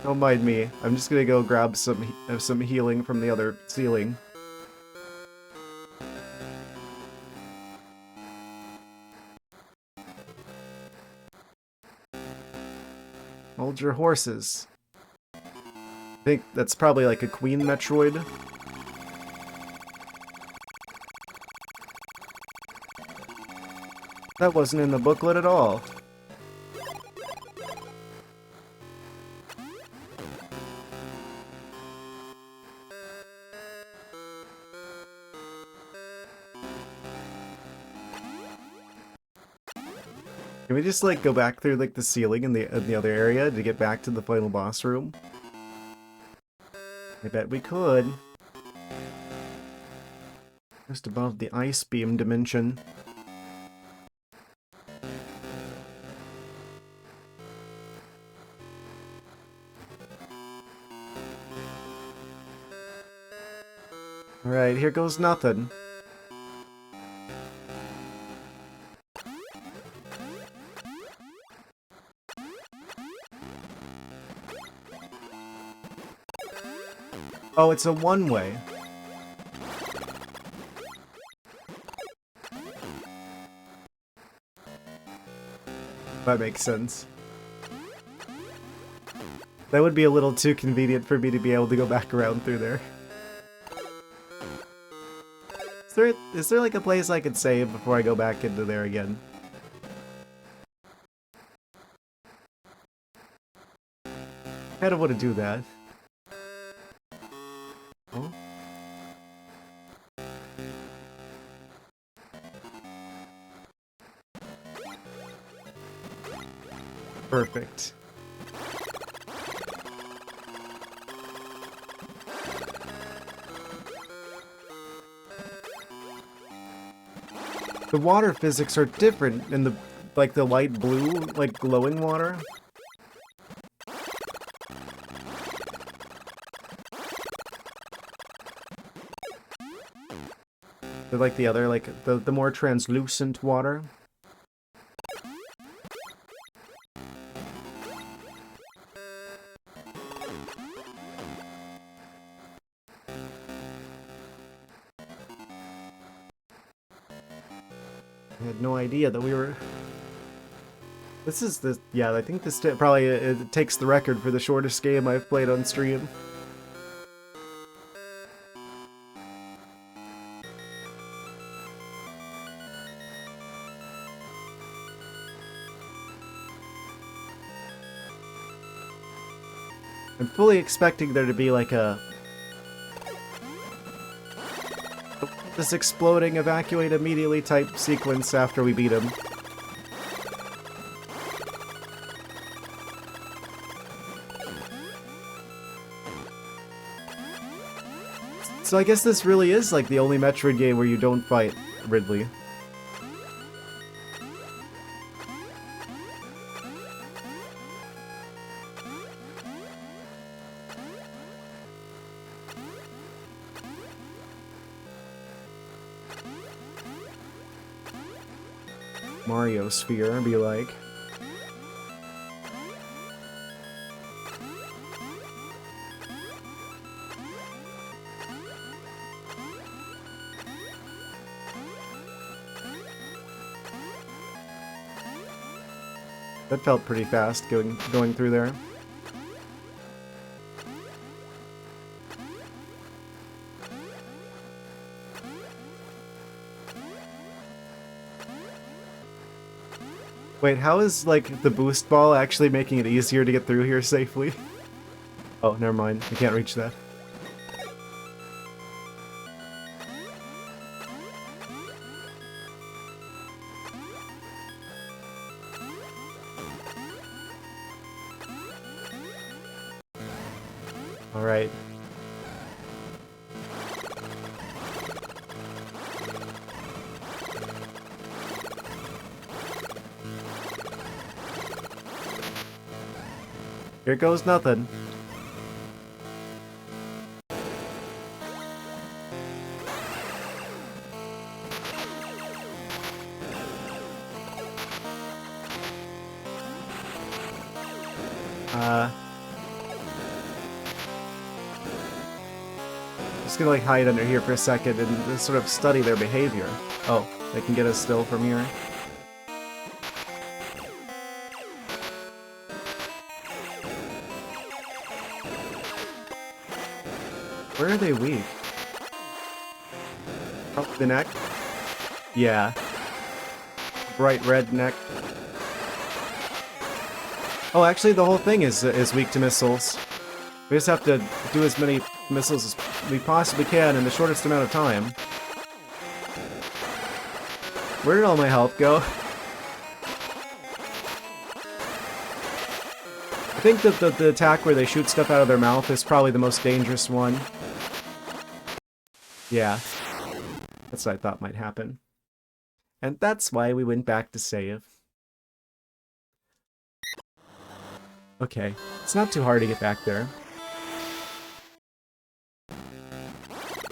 Don't mind me. I'm just gonna go grab some healing from the other ceiling. Hold your horses. I think that's probably like a Queen Metroid. That wasn't in the booklet at all. Can we just like go back through like the ceiling in the other area to get back to the final boss room? I bet we could. Just above the ice beam dimension. Alright, here goes nothing. Oh, it's a one-way. That makes sense. That would be a little too convenient for me to be able to go back around through there. Is there like a place I could save before I go back into there again? I kind of want to do that. Oh. Perfect. The water physics are different in the light blue, like glowing water. They're like the other, like the more translucent water. I had no idea that we were... This is the... Yeah, I think this probably it takes the record for the shortest game I've played on stream. I'm fully expecting there to be like a... this exploding, evacuate immediately type sequence after we beat him. So I guess this really is like the only Metroid game where you don't fight Ridley. Mario sphere, be like. That felt pretty fast going through there. Wait, how is, like, the boost ball actually making it easier to get through here safely? Oh, never mind. I can't reach that. Alright. Here goes nothing. Just gonna like hide under here for a second and just sort of study their behavior. Oh, they can get us still from here. Where are they weak? Up the neck? Yeah. Bright red neck. Oh, actually the whole thing is weak to missiles. We just have to do as many missiles as we possibly can in the shortest amount of time. Where did all my health go? I think that the attack where they shoot stuff out of their mouth is probably the most dangerous one. Yeah. That's what I thought might happen. And that's why we went back to save. Okay. It's not too hard to get back there.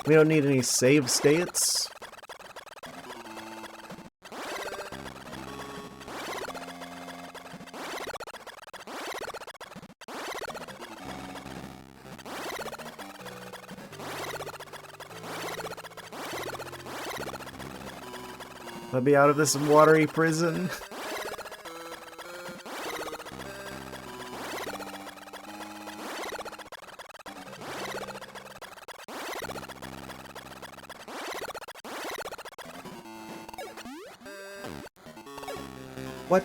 We don't need any save states. Let me out of this watery prison. What?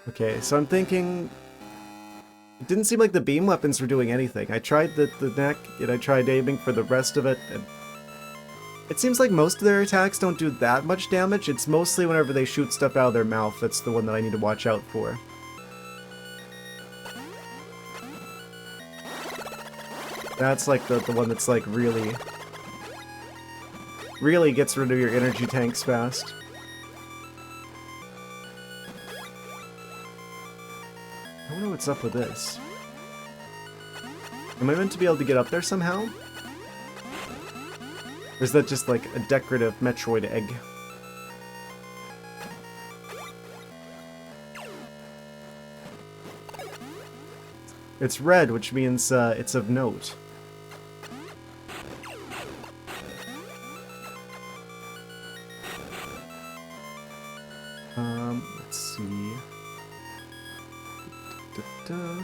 Okay, so I'm thinking... It didn't seem like the beam weapons were doing anything. I tried the neck, and I tried aiming for the rest of it, and... It seems like most of their attacks don't do that much damage. It's mostly whenever they shoot stuff out of their mouth that's the one that I need to watch out for. That's like the one that's like really gets rid of your energy tanks fast. I wonder what's up with this. Am I meant to be able to get up there somehow? Or is that just like a decorative Metroid egg? It's red, which means it's of note. Let's see. Da-da-da.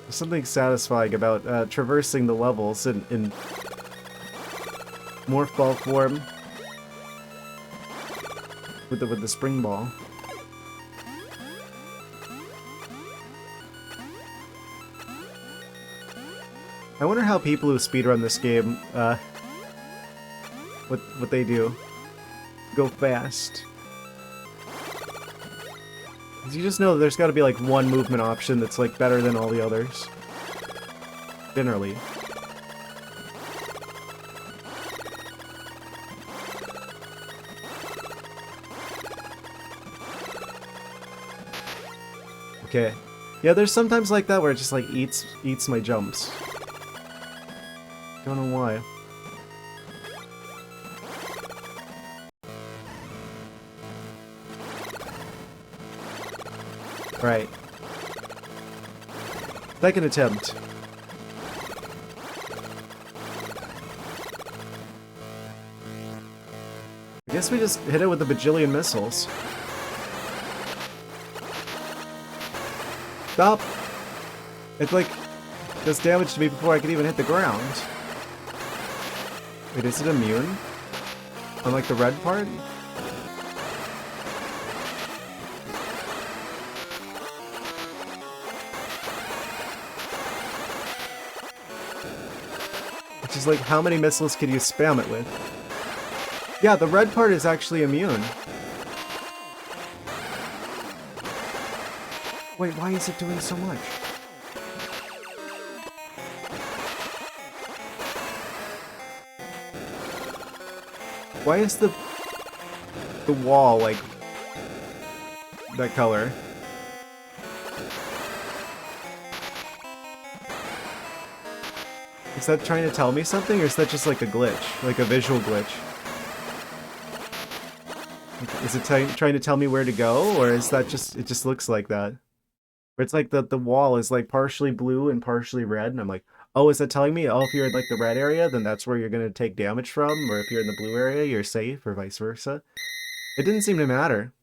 There's something satisfying about traversing the levels in morph ball form with the spring ball. I wonder how people who speedrun this game what they do. Go fast. You just know that there's got to be like one movement option that's like better than all the others. Generally. Okay. Yeah, there's sometimes like that where it just like eats my jumps. Don't know why. Right. Second attempt. I guess we just hit it with a bajillion missiles. Stop! It like does damage to me before I can even hit the ground. Wait, is it immune? Unlike the red part? Which is like, how many missiles can you spam it with? Yeah, the red part is actually immune. Wait, why is it doing so much? Why is the wall like that color? Is that trying to tell me something, or is that just like a glitch, like a visual glitch? Is it trying to tell me where to go, or is that just, it just looks like that? Or it's like the wall is like partially blue and partially red, and I'm like, oh, is that telling me, oh, if you're in like the red area, then that's where you're gonna take damage from, or if you're in the blue area, you're safe, or vice versa? It didn't seem to matter.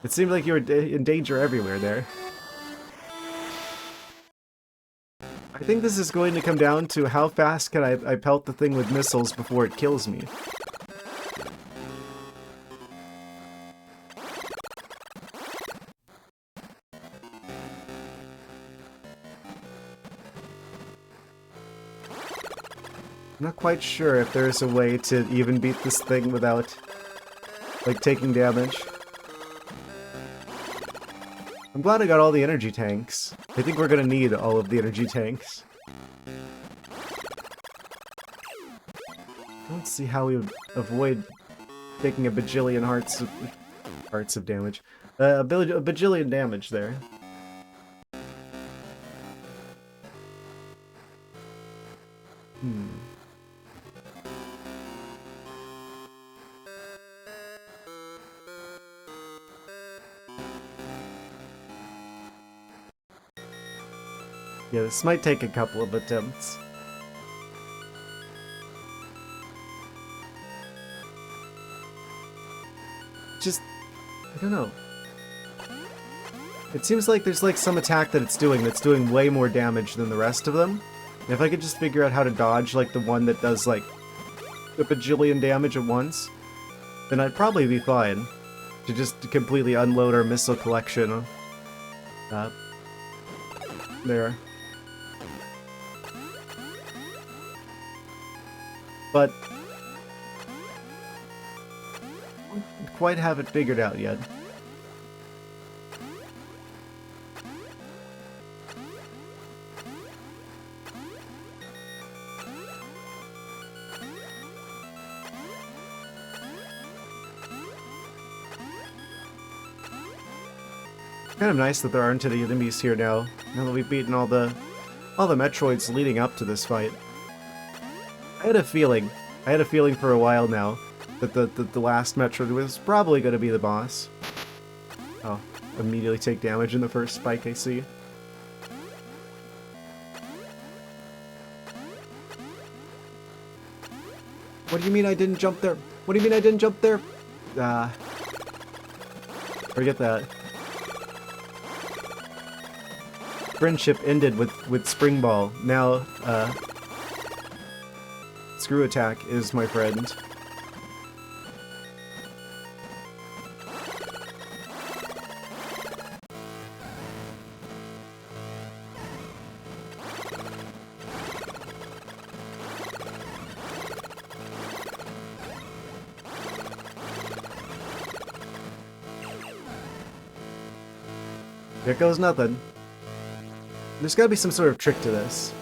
It seemed like you were in danger everywhere there. I think this is going to come down to how fast can I pelt the thing with missiles before it kills me. I'm not quite sure if there's a way to even beat this thing without, like, taking damage. I'm glad I got all the energy tanks. I think we're gonna need all of the energy tanks. I don't see how we would avoid taking a bajillion hearts of damage. A bajillion damage there. Yeah, this might take a couple of attempts. Just, I don't know. It seems like there's like some attack that it's doing that's doing way more damage than the rest of them. And if I could just figure out how to dodge like the one that does like a bajillion damage at once, then I'd probably be fine to just completely unload our missile collection. There. But I don't quite have it figured out yet. Kind of nice that there aren't any enemies here now that we've beaten all the Metroids leading up to this fight. I had a feeling for a while now that the last Metroid was probably going to be the boss. Oh, immediately take damage in the first spike I see. What do you mean I didn't jump there? What do you mean I didn't jump there? Forget that. Friendship ended with Spring Ball. Now, Screw Attack is my friend. There goes nothing. There's gotta be some sort of trick to this.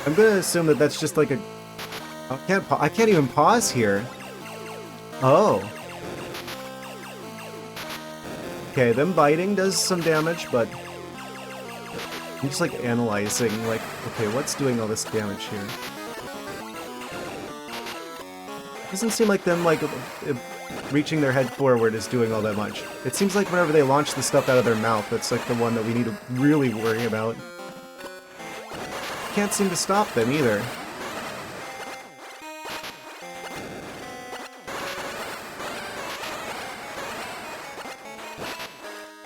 I'm gonna assume that that's just like a... I can't even pause here. Oh. Okay, them biting does some damage, but... I'm just like analyzing, like, okay, what's doing all this damage here? Doesn't seem like them, like, reaching their head forward is doing all that much. It seems like whenever they launch the stuff out of their mouth, that's like the one that we need to really worry about. Can't seem to stop them either.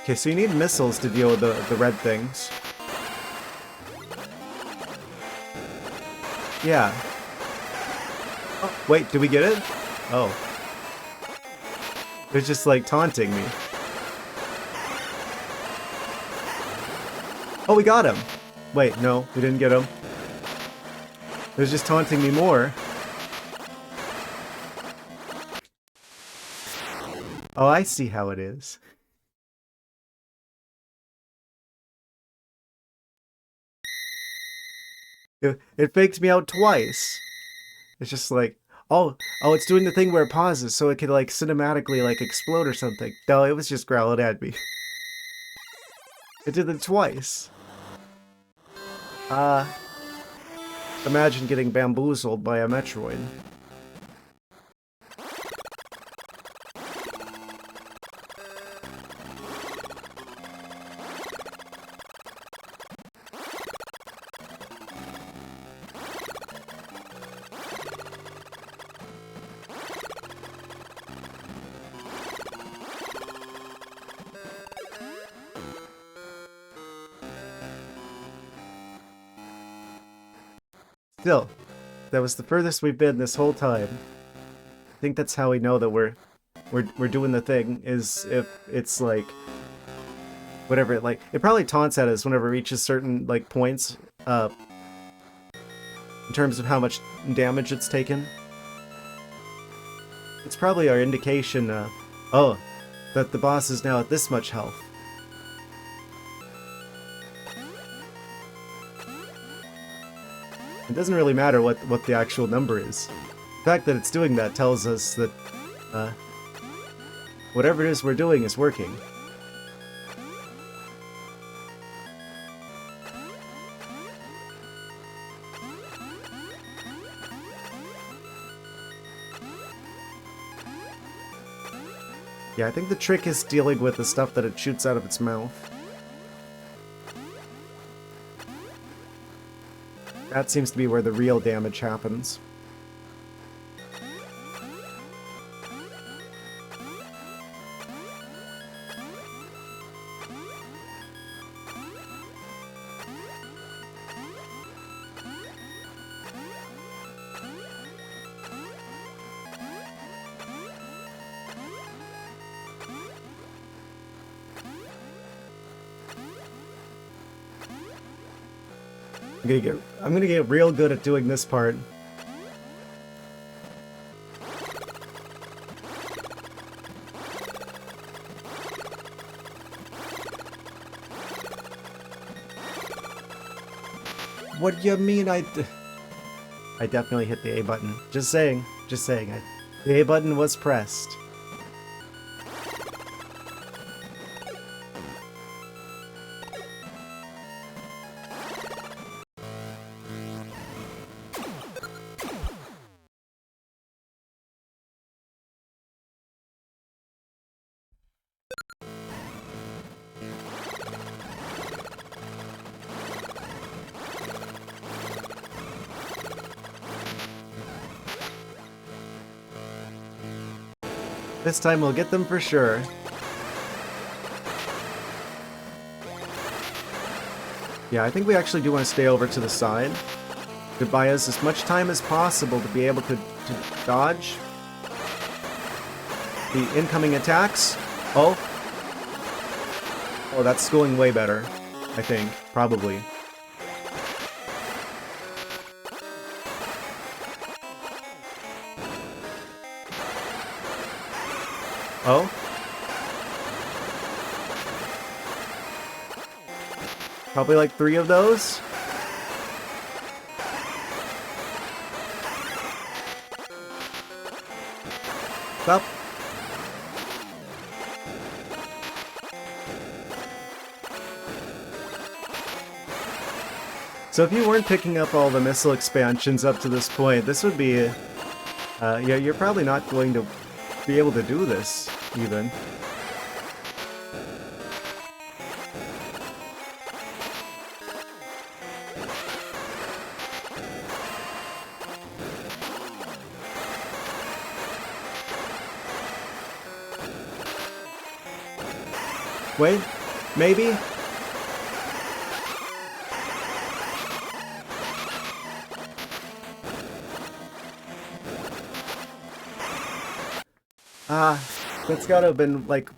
Okay, so you need missiles to deal with the red things. Yeah. Oh, wait, did we get it? Oh. They're just like taunting me. Oh, we got him! Wait, no, we didn't get him. It was just taunting me more. Oh, I see how it is. It faked me out twice. It's just like, oh, it's doing the thing where it pauses so it can like cinematically like explode or something. No, it was just growling at me. It did it twice. Imagine getting bamboozled by a Metroid. Still, that was the furthest we've been this whole time. I think that's how we know that we're doing the thing, is if it's like whatever it probably taunts at us whenever it reaches certain like points in terms of how much damage it's taken. It's probably our indication oh, that the boss is now at this much health. It doesn't really matter what the actual number is. The fact that it's doing that tells us that whatever it is we're doing is working. Yeah, I think the trick is dealing with the stuff that it shoots out of its mouth. That seems to be where the real damage happens. I'm gonna get real good at doing this part. What do you mean I definitely hit the A button. Just saying. The A button was pressed. This time we'll get them for sure. Yeah, I think we actually do want to stay over to the side. To buy us as much time as possible to be able to dodge the incoming attacks. Oh, that's going way better, I think. Probably. Oh? Probably like 3 of those? Stop. So if you weren't picking up all the missile expansions up to this point, this would be... yeah, you're probably not going to be able to do this, even. Wait, maybe? That's gotta have been, like,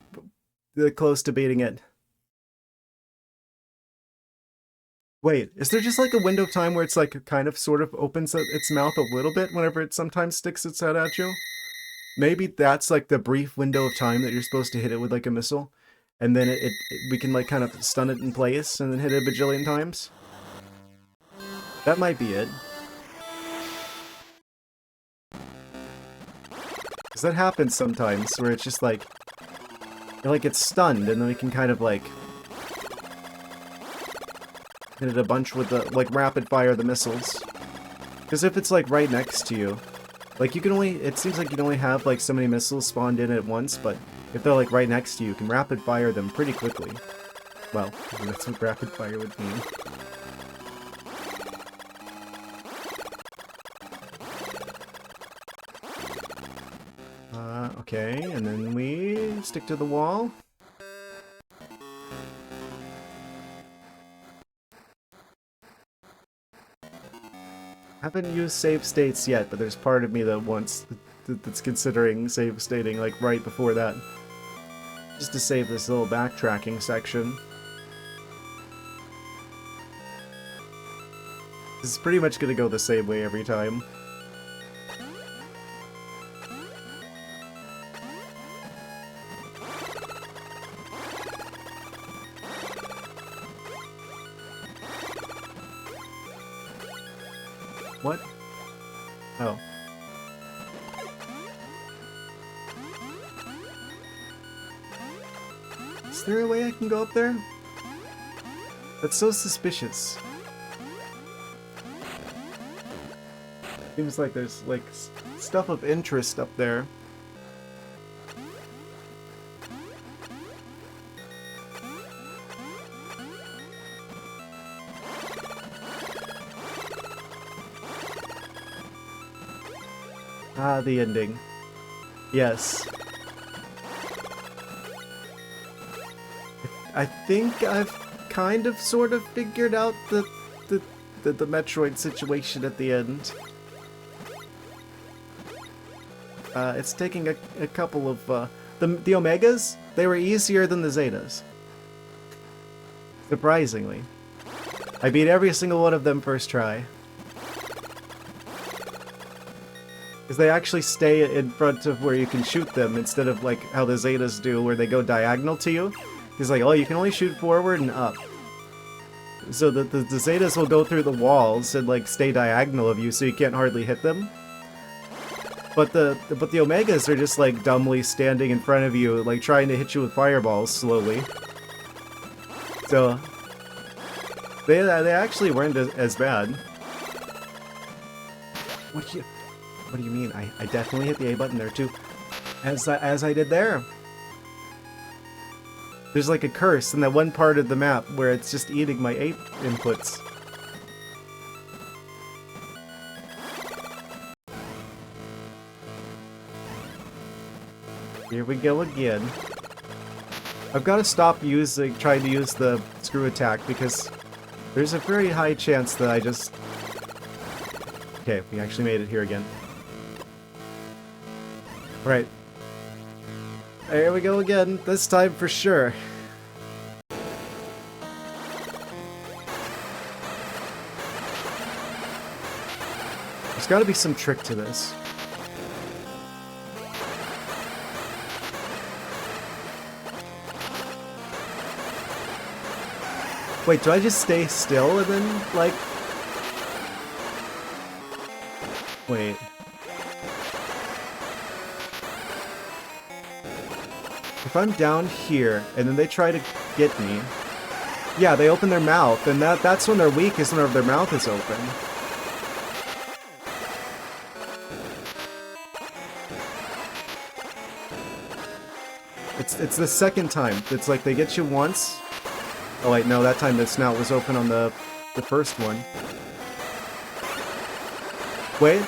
close to beating it. Wait, is there just like a window of time where it's like kind of sort of opens its mouth a little bit whenever it sometimes sticks its head at you? Maybe that's like the brief window of time that you're supposed to hit it with like a missile, and then we can like kind of stun it in place and then hit it a bajillion times. That might be it. Because that happens sometimes where it's just like it's stunned and then we can kind of like hit it a bunch with the like rapid fire the missiles. Because if it's like right next to you, like you can only, it seems like you can only have like so many missiles spawned in at once, but if they're like right next to you, you can rapid fire them pretty quickly. Well, I mean, that's what rapid fire would mean. Okay, and then we stick to the wall. Haven't used save states yet, but there's part of me that wants that's considering save stating like right before that, just to save this little backtracking section. This is pretty much gonna go the same way every time. What? Oh. Is there a way I can go up there? That's so suspicious. Seems like there's like stuff of interest up there. Ah, the ending. Yes. I think I've kind of sort of figured out the Metroid situation at the end. It's taking a couple of the Omegas, they were easier than the Zetas. Surprisingly. I beat every single one of them first try. Because they actually stay in front of where you can shoot them instead of like how the Zetas do where they go diagonal to you. It's like, oh, you can only shoot forward and up. So the Zetas will go through the walls and like stay diagonal of you so you can't hardly hit them. But the Omegas are just like dumbly standing in front of you, like trying to hit you with fireballs slowly. So they actually weren't as bad. What do you mean? I definitely hit the A button there too, as I did there. There's like a curse in that one part of the map where it's just eating my A inputs. Here we go again. I've got to stop trying to use the screw attack because there's a very high chance that I just... Okay, we actually made it here again. Right. There we go again, this time for sure. There's gotta be some trick to this. Wait, do I just stay still and then, like... Wait. If I'm down here, and then they try to get me... Yeah, they open their mouth, and that's when they're weakest, whenever their mouth is open. It's the second time. It's like they get you once... Oh wait, no, that time the snout was open on the first one. Wait.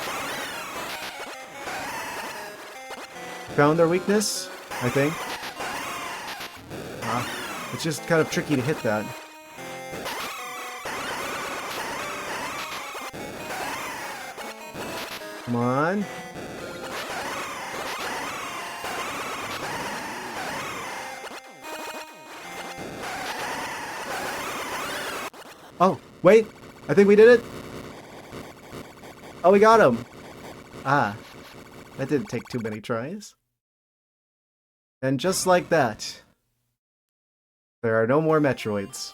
Found their weakness, I think. It's just kind of tricky to hit that. Come on. Oh, Wait! I think we did it! Oh, we got him! Ah, that didn't take too many tries. And just like that, there are no more Metroids.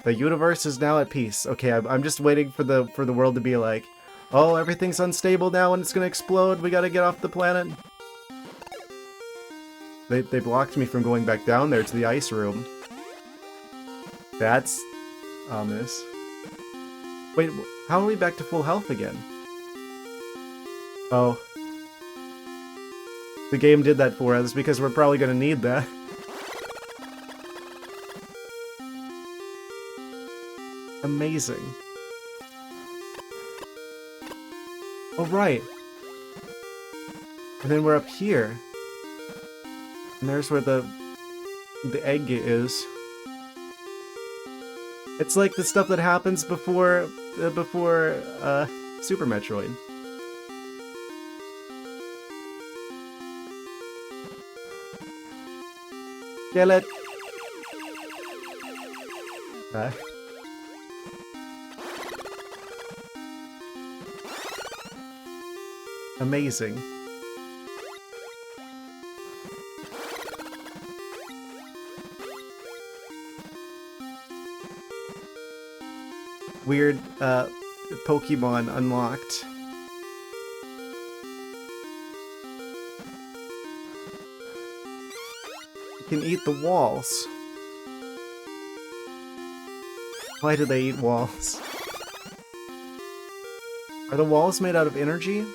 The universe is now at peace. Okay, I'm just waiting for the world to be like, oh, everything's unstable now and it's gonna explode. We gotta get off the planet. They blocked me from going back down there to the ice room. That's ominous. Wait, how are we back to full health again? Oh. The game did that for us because we're probably gonna need that. Amazing. Oh, right. And then we're up here. And there's where the egg is. It's like the stuff that happens before Super Metroid. Kill it. Amazing. Weird, Pokemon unlocked. You can eat the walls. Why do they eat walls? Are the walls made out of energy?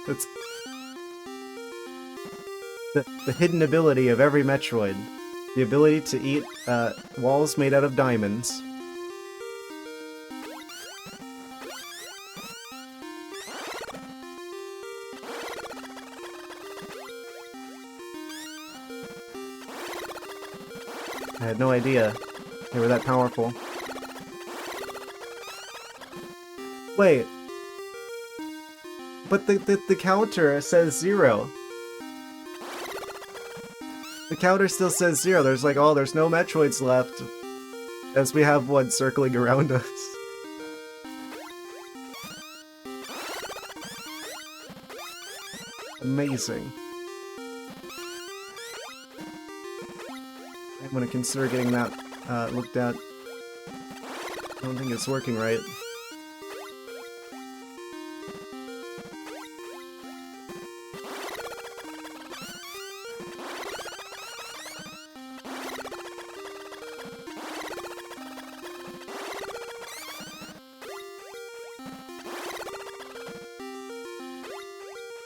That's the hidden ability of every Metroid. The ability to eat walls made out of diamonds. I had no idea they were that powerful. Wait. But the counter says 0. The counter still says 0. There's like, oh, there's no Metroids left. As we have one circling around us. Amazing. I'm gonna consider getting that looked at. I don't think it's working right.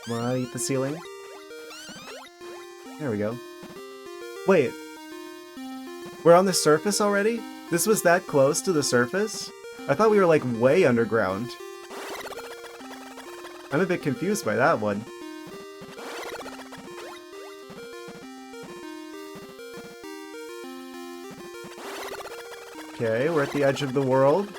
Wanna eat the ceiling? There we go. Wait. We're on the surface already? This was that close to the surface? I thought we were like way underground. I'm a bit confused by that one. Okay, we're at the edge of the world.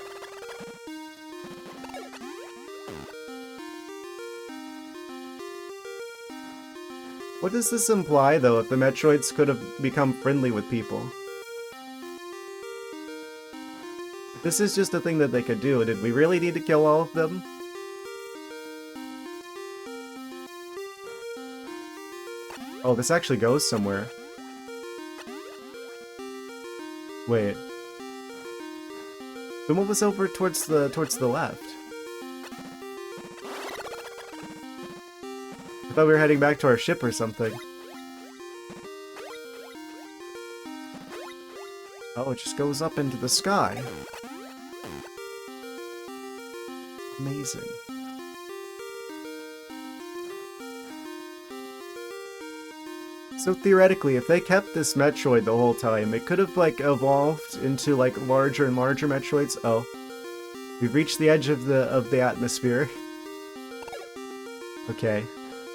What does this imply, though, if the Metroids could have become friendly with people? If this is just a thing that they could do, did we really need to kill all of them? Oh, this actually goes somewhere. Wait. Then what was over towards the left? I thought we were heading back to our ship or something. Oh, it just goes up into the sky. Amazing. So theoretically, if they kept this Metroid the whole time, it could have, like, evolved into, like, larger and larger Metroids. Oh. We've reached the edge of the atmosphere. Okay.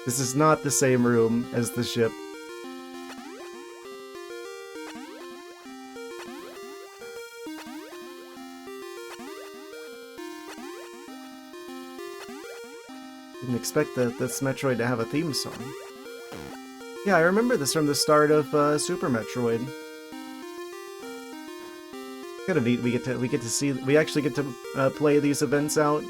This is not the same room as the ship. Didn't expect this Metroid to have a theme song. Yeah, I remember this from the start of Super Metroid. Kind of neat. We actually get to play these events out.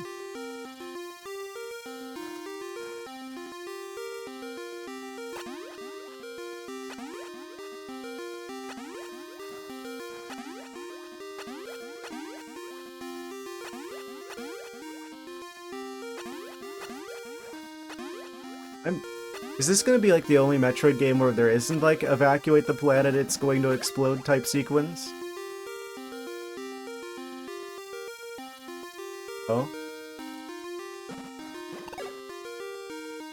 Is this gonna be like the only Metroid game where there isn't like evacuate the planet, it's going to explode type sequence? Oh.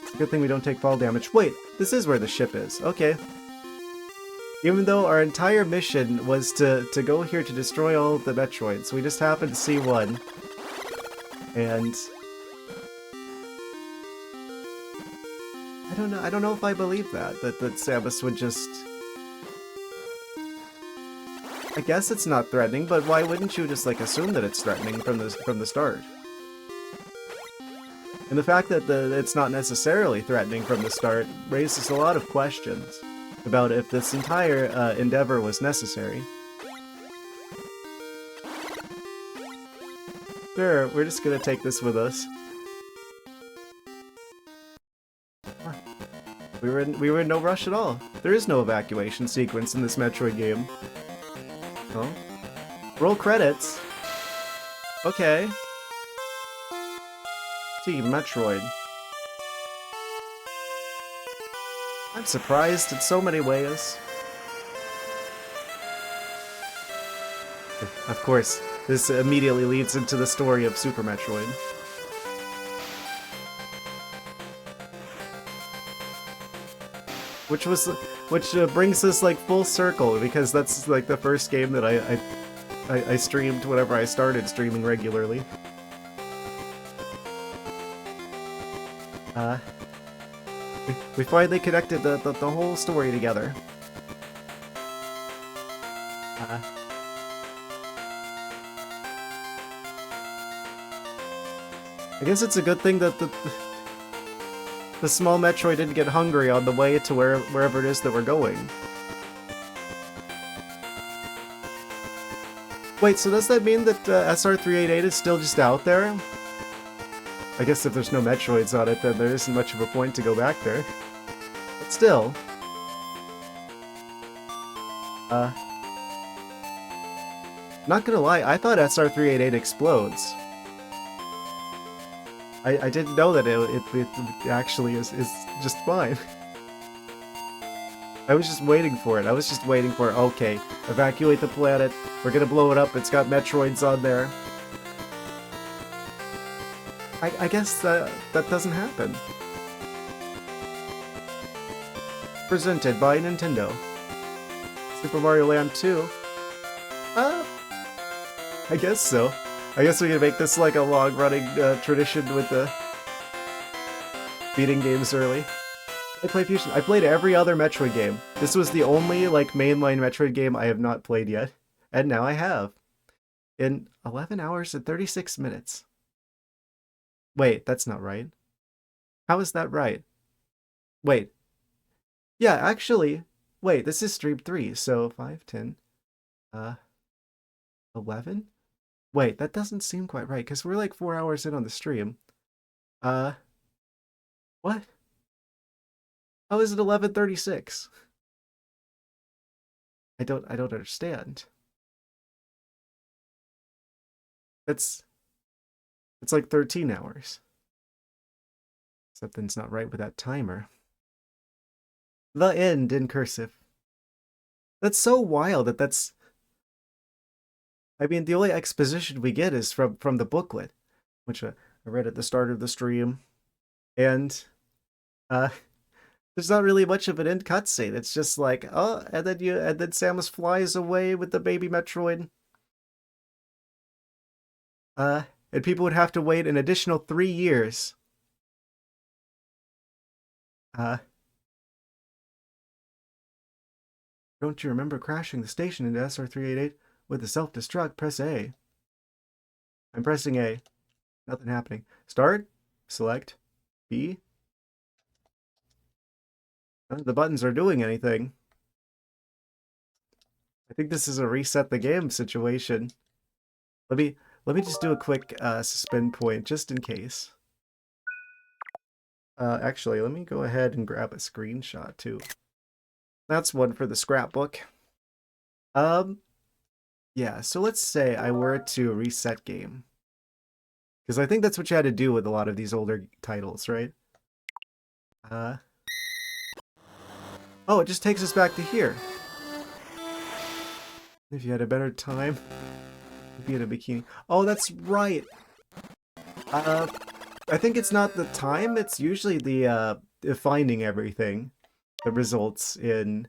It's a good thing we don't take fall damage. Wait, this is where the ship is. Okay. Even though our entire mission was to go here to destroy all of the Metroids, we just happened to see one. And I don't know if I believe that Samus would just... I guess it's not threatening, but why wouldn't you just like assume that it's threatening from the start? And the fact that it's not necessarily threatening from the start raises a lot of questions about if this entire endeavor was necessary. Sure, we're just gonna take this with us. We were in no rush at all. There is no evacuation sequence in this Metroid game. Oh. Roll credits. Okay. Team Metroid. I'm surprised in so many ways. Of course, this immediately leads into the story of Super Metroid. Which brings us like full circle, because that's like the first game that I streamed whenever I started streaming regularly. We finally connected the whole story together. I guess it's a good thing that the small Metroid didn't get hungry on the way to wherever it is that we're going. Wait, so does that mean that SR388 is still just out there? I guess if there's no Metroids on it, then there isn't much of a point to go back there. But still... not gonna lie, I thought SR388 explodes. I didn't know that it actually is just fine. I was just waiting for it. Okay, evacuate the planet. We're gonna blow it up. It's got Metroids on there. I guess that doesn't happen. Presented by Nintendo. Super Mario Land 2. I guess so. I guess we can make this like a long-running tradition with the beating games early. I play Fusion. I played every other Metroid game. This was the only like mainline Metroid game I have not played yet, and now I have. In 11 hours and 36 minutes. Wait, that's not right. How is that right? Wait. Yeah, actually, wait, this is stream 3, so 5, 10, 11? Wait, that doesn't seem quite right, because we're like 4 hours in on the stream. What? How is it 11:36? I don't understand. It's like 13 hours. Something's not right with that timer. The end in cursive. That's so wild that's... I mean, the only exposition we get is from the booklet, which I read at the start of the stream. And there's not really much of an end cutscene. It's just like, oh, and then Samus flies away with the baby Metroid. And people would have to wait an additional 3 years. Don't you remember crashing the station into SR388 with the self-destruct? Press A. I'm pressing A. Nothing happening. Start. Select. B. None of the buttons are doing anything. I think this is a reset the game situation. Let me just do a quick suspend point just in case. Actually, let me go ahead and grab a screenshot too. That's one for the scrapbook. Yeah, so let's say I were to reset game. Because I think that's what you had to do with a lot of these older titles, right? Oh, it just takes us back to here. If you had a better time, be in a bikini. Oh, that's right. I think it's not the time, it's usually the finding everything that results in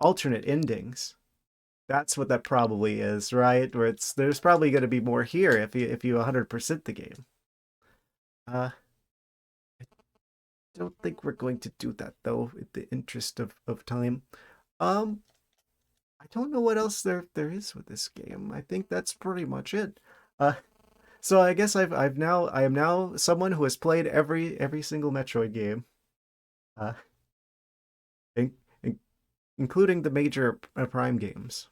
alternate endings. That's what that probably is, right? Where there's probably going to be more here if you 100% the game. I don't think we're going to do that though, in the interest of time. I don't know what else there is with this game. I think that's pretty much it. Uh, so I guess I am now someone who has played every single Metroid game, uh, in, in, including the major Prime games.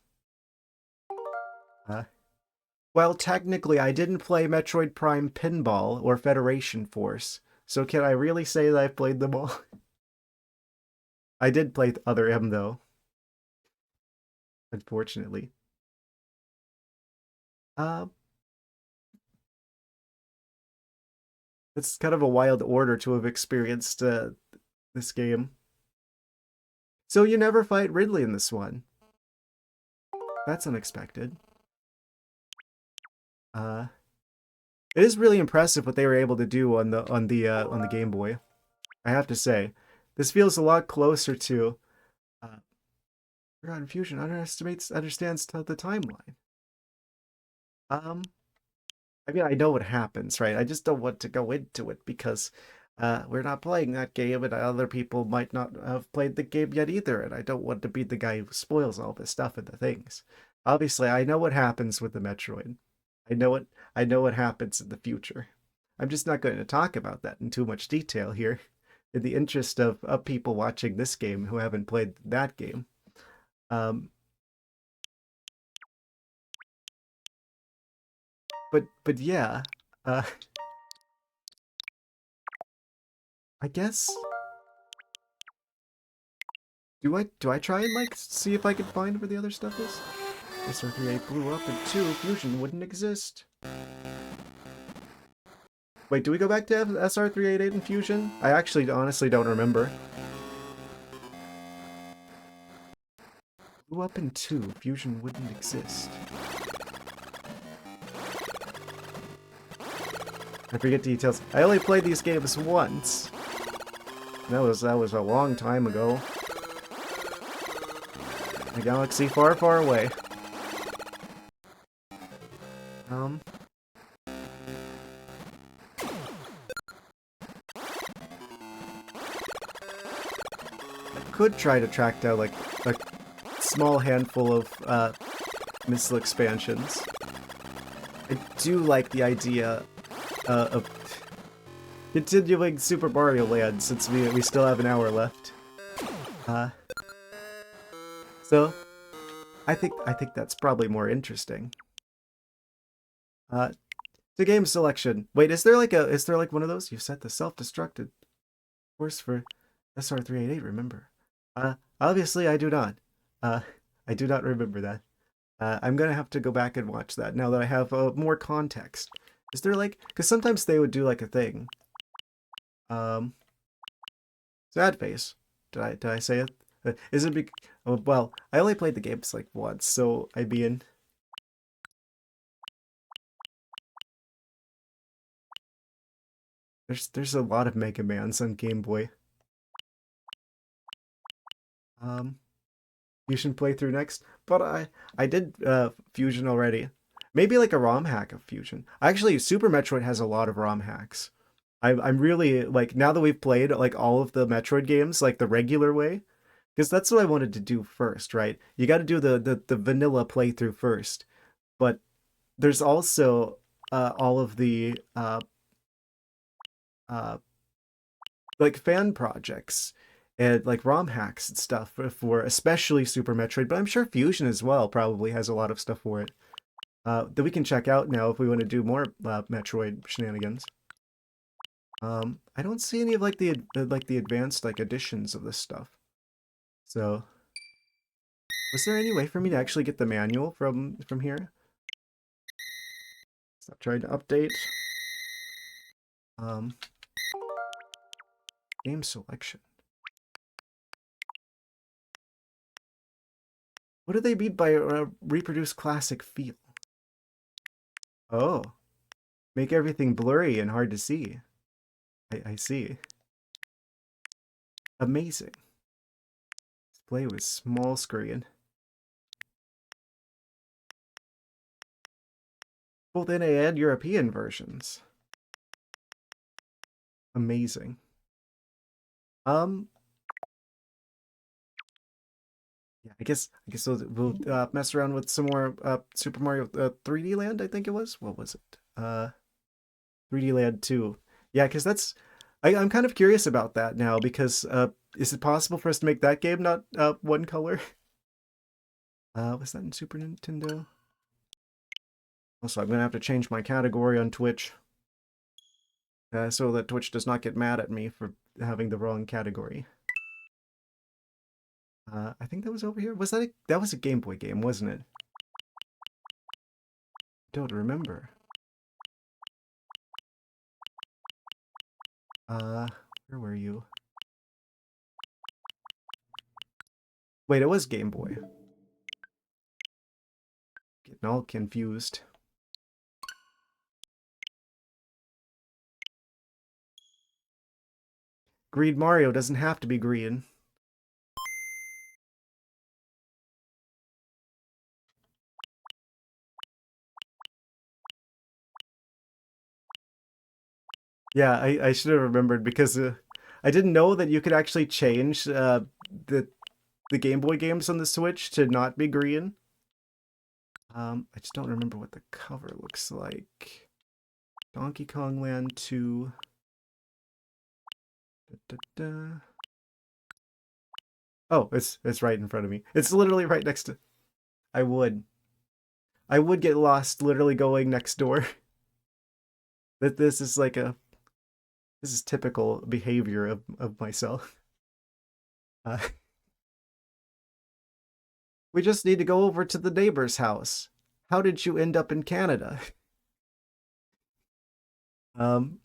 Uh, well, technically, I didn't play Metroid Prime Pinball or Federation Force, so can I really say that I've played them all? I did play other M though, unfortunately. Uh, it's kind of a wild order to have experienced this game. So you never fight Ridley in this one. That's unexpected. Uh, it is really impressive what they were able to do on the Game Boy. I have to say, this feels a lot closer to Forgotten Fusion understands the timeline. Um, I mean, I know what happens, right? I just don't want to go into it because we're not playing that game, and other people might not have played the game yet either, and I don't want to be the guy who spoils all this stuff and the things. Obviously, I know what happens with the Metroid. I know it. I know what happens in the future. I'm just not going to talk about that in too much detail here, in the interest of people watching this game who haven't played that game. Um, but yeah, uh, I guess do I try and like see if I can find where the other stuff is? SR38 blew up and 2 fusion wouldn't exist. Wait, do we go back to SR388 and fusion? I actually honestly don't remember. Blew up in 2, fusion wouldn't exist. I forget details. I only played these games once. That was a long time ago. A galaxy far, far away. I could try to track down like a small handful of missile expansions. I do like the idea of continuing Super Mario Land since we still have an hour left. So I think that's probably more interesting. The game selection. Wait, is there like one of those? You set the self-destructed course for SR388, remember? Obviously I do not. Uh, I do not remember that. I'm gonna have to go back and watch that now that I have more context. Is there like, because sometimes they would do like a thing. Sad face. Did I say it? Is it oh, well, I only played the games like once, so I mean, there's a lot of Mega Mans on Game Boy. Fusion playthrough next, but I did Fusion already. Maybe like a ROM hack of Fusion. Actually, Super Metroid has a lot of ROM hacks. I'm really like, now that we've played like all of the Metroid games like the regular way, because that's what I wanted to do first, right? You got to do the vanilla playthrough first, but there's also all of the uh like fan projects and like ROM hacks and stuff for especially Super Metroid, but I'm sure Fusion as well probably has a lot of stuff for it that we can check out now if we want to do more Metroid shenanigans. I don't see any of like the advanced like editions of this stuff. So, was there any way for me to actually get the manual from here? Stop trying to update. Um, game selection. What do they mean by reproduce classic feel? Oh, make everything blurry and hard to see. I see. Amazing. Display with small screen. Both NA and European versions. Amazing. Yeah, I guess we'll mess around with some more Super Mario 3D Land, I think it was. What was it? 3D Land 2. Yeah, because I'm kind of curious about that now because is it possible for us to make that game not one color? Was that in Super Nintendo? Also, I'm gonna have to change my category on Twitch so that Twitch does not get mad at me for having the wrong category. I think that was over here. Was that was a Game Boy game, wasn't it? Don't remember. Where were you? Wait, it was Game Boy. Getting all confused. Green Mario doesn't have to be green. Yeah, I should have remembered because I didn't know that you could actually change the Game Boy games on the Switch to not be green. I just don't remember what the cover looks like. Donkey Kong Land 2. Da, da, da. Oh, it's right in front of me. It's literally right next to. I would get lost literally going next door. That this is like this is typical behavior of myself. Uh, we just need to go over to the neighbor's house. How did you end up in Canada? Um,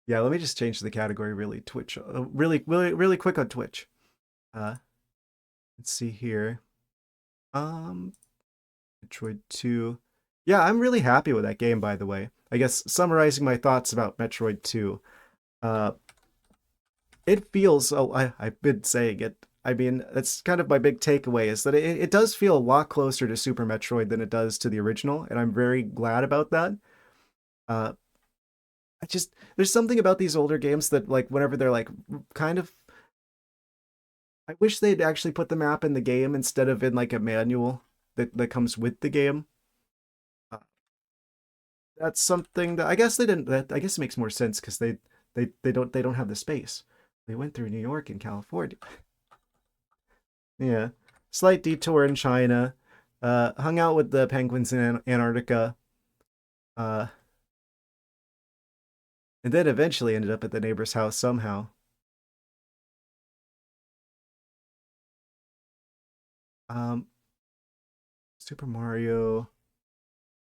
yeah, let me just change the category really Twitch, really quick on Twitch. Let's see here. Metroid 2. Yeah, I'm really happy with that game, by the way. I guess summarizing my thoughts about Metroid 2. Uh, it feels, I've been saying it. I mean, that's kind of my big takeaway is that it does feel a lot closer to Super Metroid than it does to the original, and I'm very glad about that. Uh, there's something about these older games that, like, whenever they're, like, kind of, I wish they'd actually put the map in the game instead of in, like, a manual that comes with the game. That's something that I guess they didn't. That I guess it makes more sense because they don't have the space. They went through New York and California. Yeah, slight detour in China. Hung out with the penguins in Antarctica. Uh, and then eventually ended up at the neighbor's house somehow. Um, Super Mario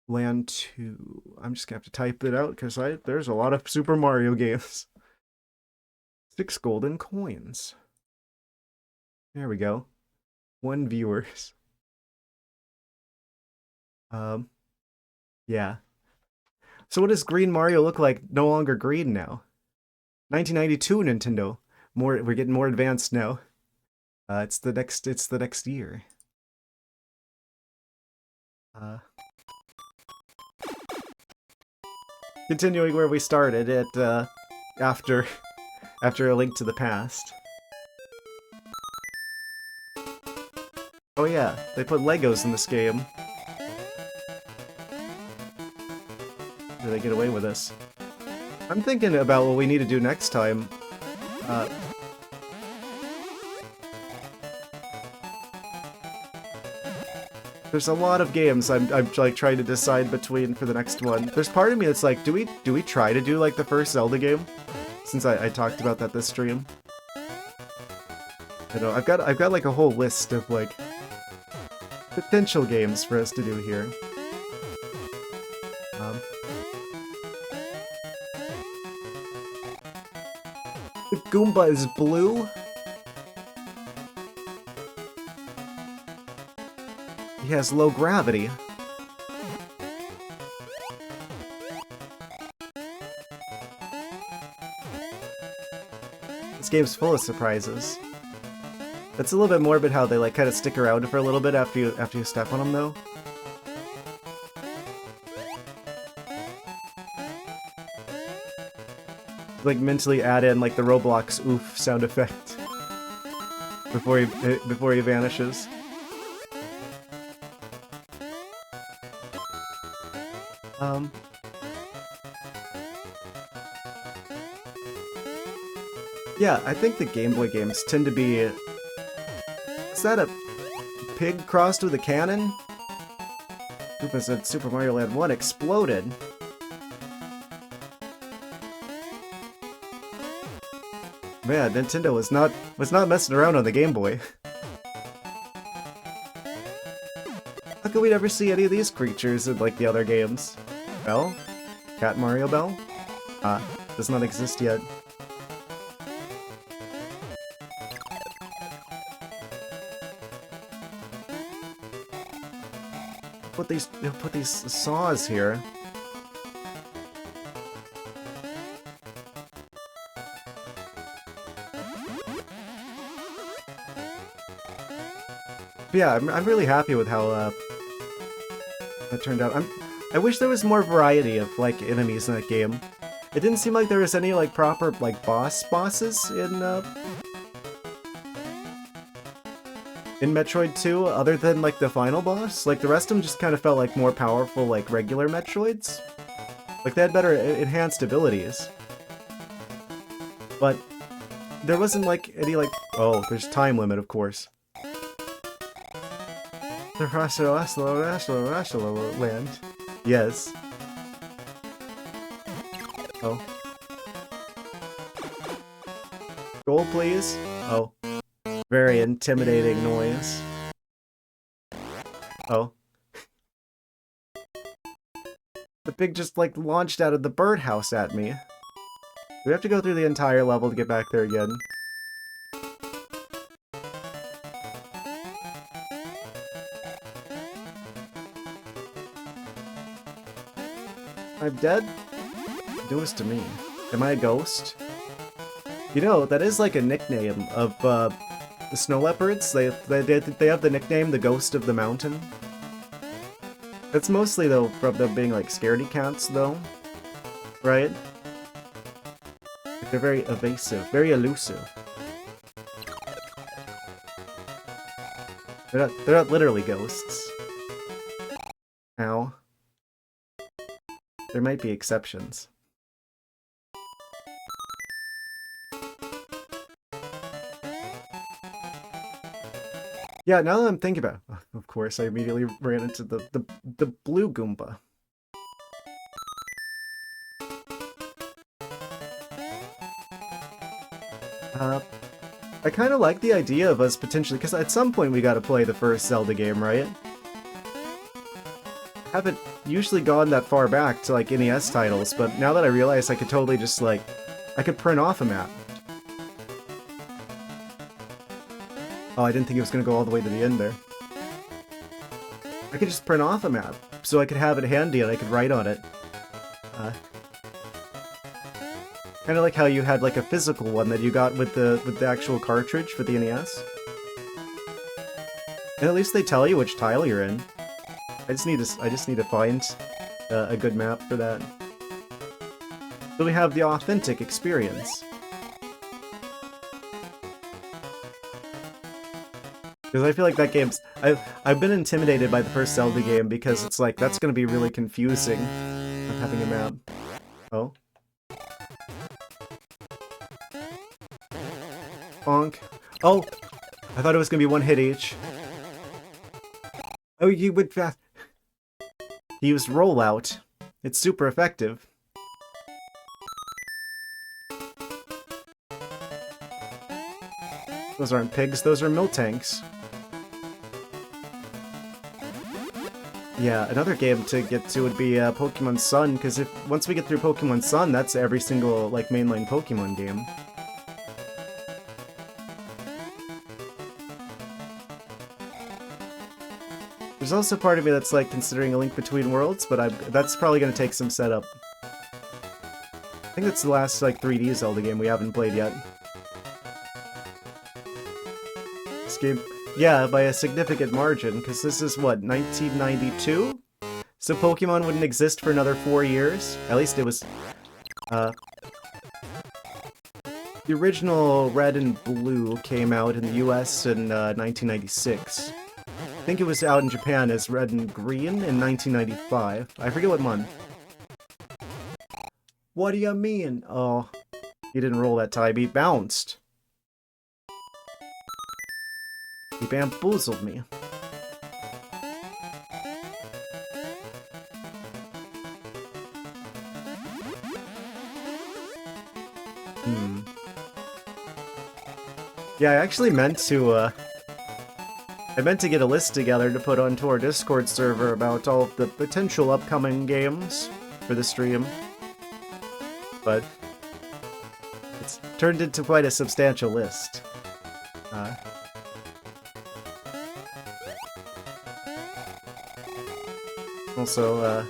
Land 2. I'm just gonna have to type it out because there's a lot of Super Mario games. 6 golden coins. There we go. 1 viewers. Yeah. So what does Green Mario look like? No longer green now. 1992 Nintendo. We're getting more advanced now. It's the next year. Continuing where we started at after A Link to the Past. Oh yeah, they put Legos in this game. Do they get away with this? I'm thinking about what we need to do next time. There's a lot of games I'm like trying to decide between for the next one. There's part of me that's like, do we try to do like the first Zelda game? Since I talked about that this stream. You know, I've got like a whole list of like potential games for us to do here. The Goomba is blue. He has low gravity. This game's full of surprises. It's a little bit morbid how they like kind of stick around for a little bit after you step on them, though. Like mentally add in like the Roblox oof sound effect before he vanishes. Yeah, I think the Game Boy games tend to be... Is that a pig crossed with a cannon? Koopa said Super Mario Land 1 exploded. Man, Nintendo was not messing around on the Game Boy. How come we never see any of these creatures in like the other games? Bell? Cat Mario Bell? Does not exist yet. Put these saws here. But yeah, I'm really happy with how that turned out. I wish there was more variety of like enemies in that game. It didn't seem like there was any like proper like bosses in Metroid 2, other than like the final boss. Like the rest of them just kind of felt like more powerful like regular Metroids. Like they had better enhanced abilities. But there wasn't like any like, oh, there's time limit of course. The Rashala land. Yes. Oh. Gold, please. Oh. Very intimidating noise. Oh. The pig just, like, launched out of the birdhouse at me. Do we have to go through the entire level to get back there again? I'm dead? Do this to me. Am I a ghost? You know, that is like a nickname of, the snow leopards. They have the nickname the Ghost of the Mountain. That's mostly, though, from them being, like, scaredy cats, though. Right? Like, they're very evasive, very elusive. They're not literally ghosts. Ow. There might be exceptions. Yeah, now that I'm thinking about it, of course, I immediately ran into the blue Goomba. I kind of like the idea of us potentially, because at some point we gotta play the first Zelda game, right? Haven't usually gone that far back to like NES titles, but now that I realize I could totally just like, I could print off a map. Oh, I didn't think it was going to go all the way to the end there. I could just print off a map, so I could have it handy and I could write on it. Kind of like how you had like a physical one that you got with the actual cartridge for the NES. And at least they tell you which tile you're in. I just need to find a good map for that. So we have the authentic experience. Because I feel like that game's... I've been intimidated by the first Zelda game because it's like, that's gonna be really confusing of having a map. Oh? Bonk. Oh! I thought it was gonna be one hit each. Oh, you would fast. He used rollout. It's super effective. Those aren't pigs, those are Miltanks. Yeah, another game to get to would be Pokemon Sun, because once we get through Pokemon Sun, that's every single, like, mainline Pokemon game. There's also part of me that's, like, considering A Link Between Worlds, but that's probably going to take some setup. I think that's the last, like, 3D Zelda game we haven't played yet. This game... Yeah, by a significant margin, because this is, what, 1992? So Pokemon wouldn't exist for another 4 years? At least it was... The original Red and Blue came out in the US in 1996. I think it was out in Japan as Red and Green in 1995. I forget what month. What do you mean? Oh, he didn't roll that time, he bounced. He bamboozled me. Yeah, I actually meant to, I meant to get a list together to put onto our Discord server about all of the potential upcoming games for the stream. But it's turned into quite a substantial list. Also,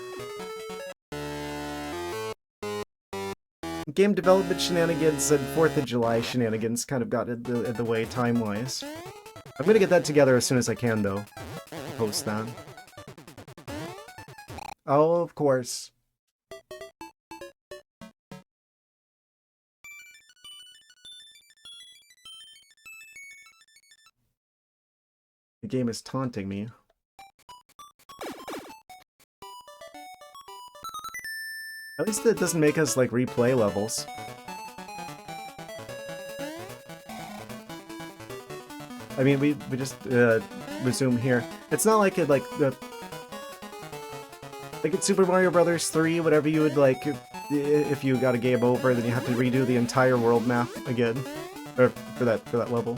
game development shenanigans and 4th of July shenanigans kind of got in the way time-wise. I'm gonna get that together as soon as I can, though. Post that. Oh, of course. The game is taunting me. At least it doesn't make us, like, replay levels. I mean, we just, resume here. It's not like it, like, like in Super Mario Bros. 3, whatever you would, like, if you got a game over, then you have to redo the entire world map again. Or, for that level.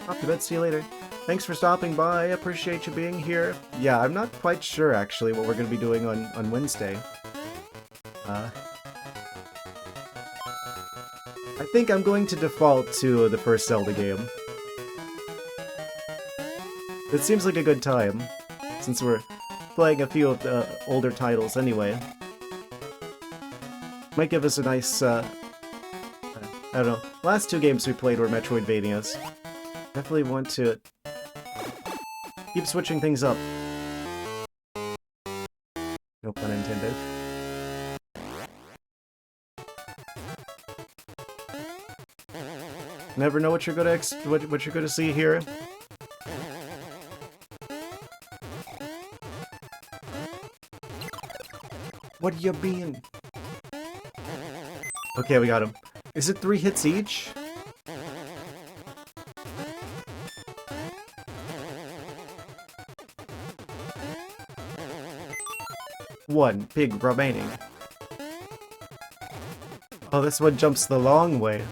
Off to bed, see you later. Thanks for stopping by, appreciate you being here. Yeah, I'm not quite sure, actually, what we're gonna be doing on Wednesday. I think I'm going to default to the first Zelda game. It seems like a good time, since we're playing a few of the older titles anyway. Might give us a nice, I don't know. Last 2 games we played were Metroidvanias. Definitely want to keep switching things up. No pun intended. Never know what you're gonna what you're gonna see here. What do you mean? Okay, we got him. Is it 3 hits each? One pig remaining. Oh, this one jumps the long way.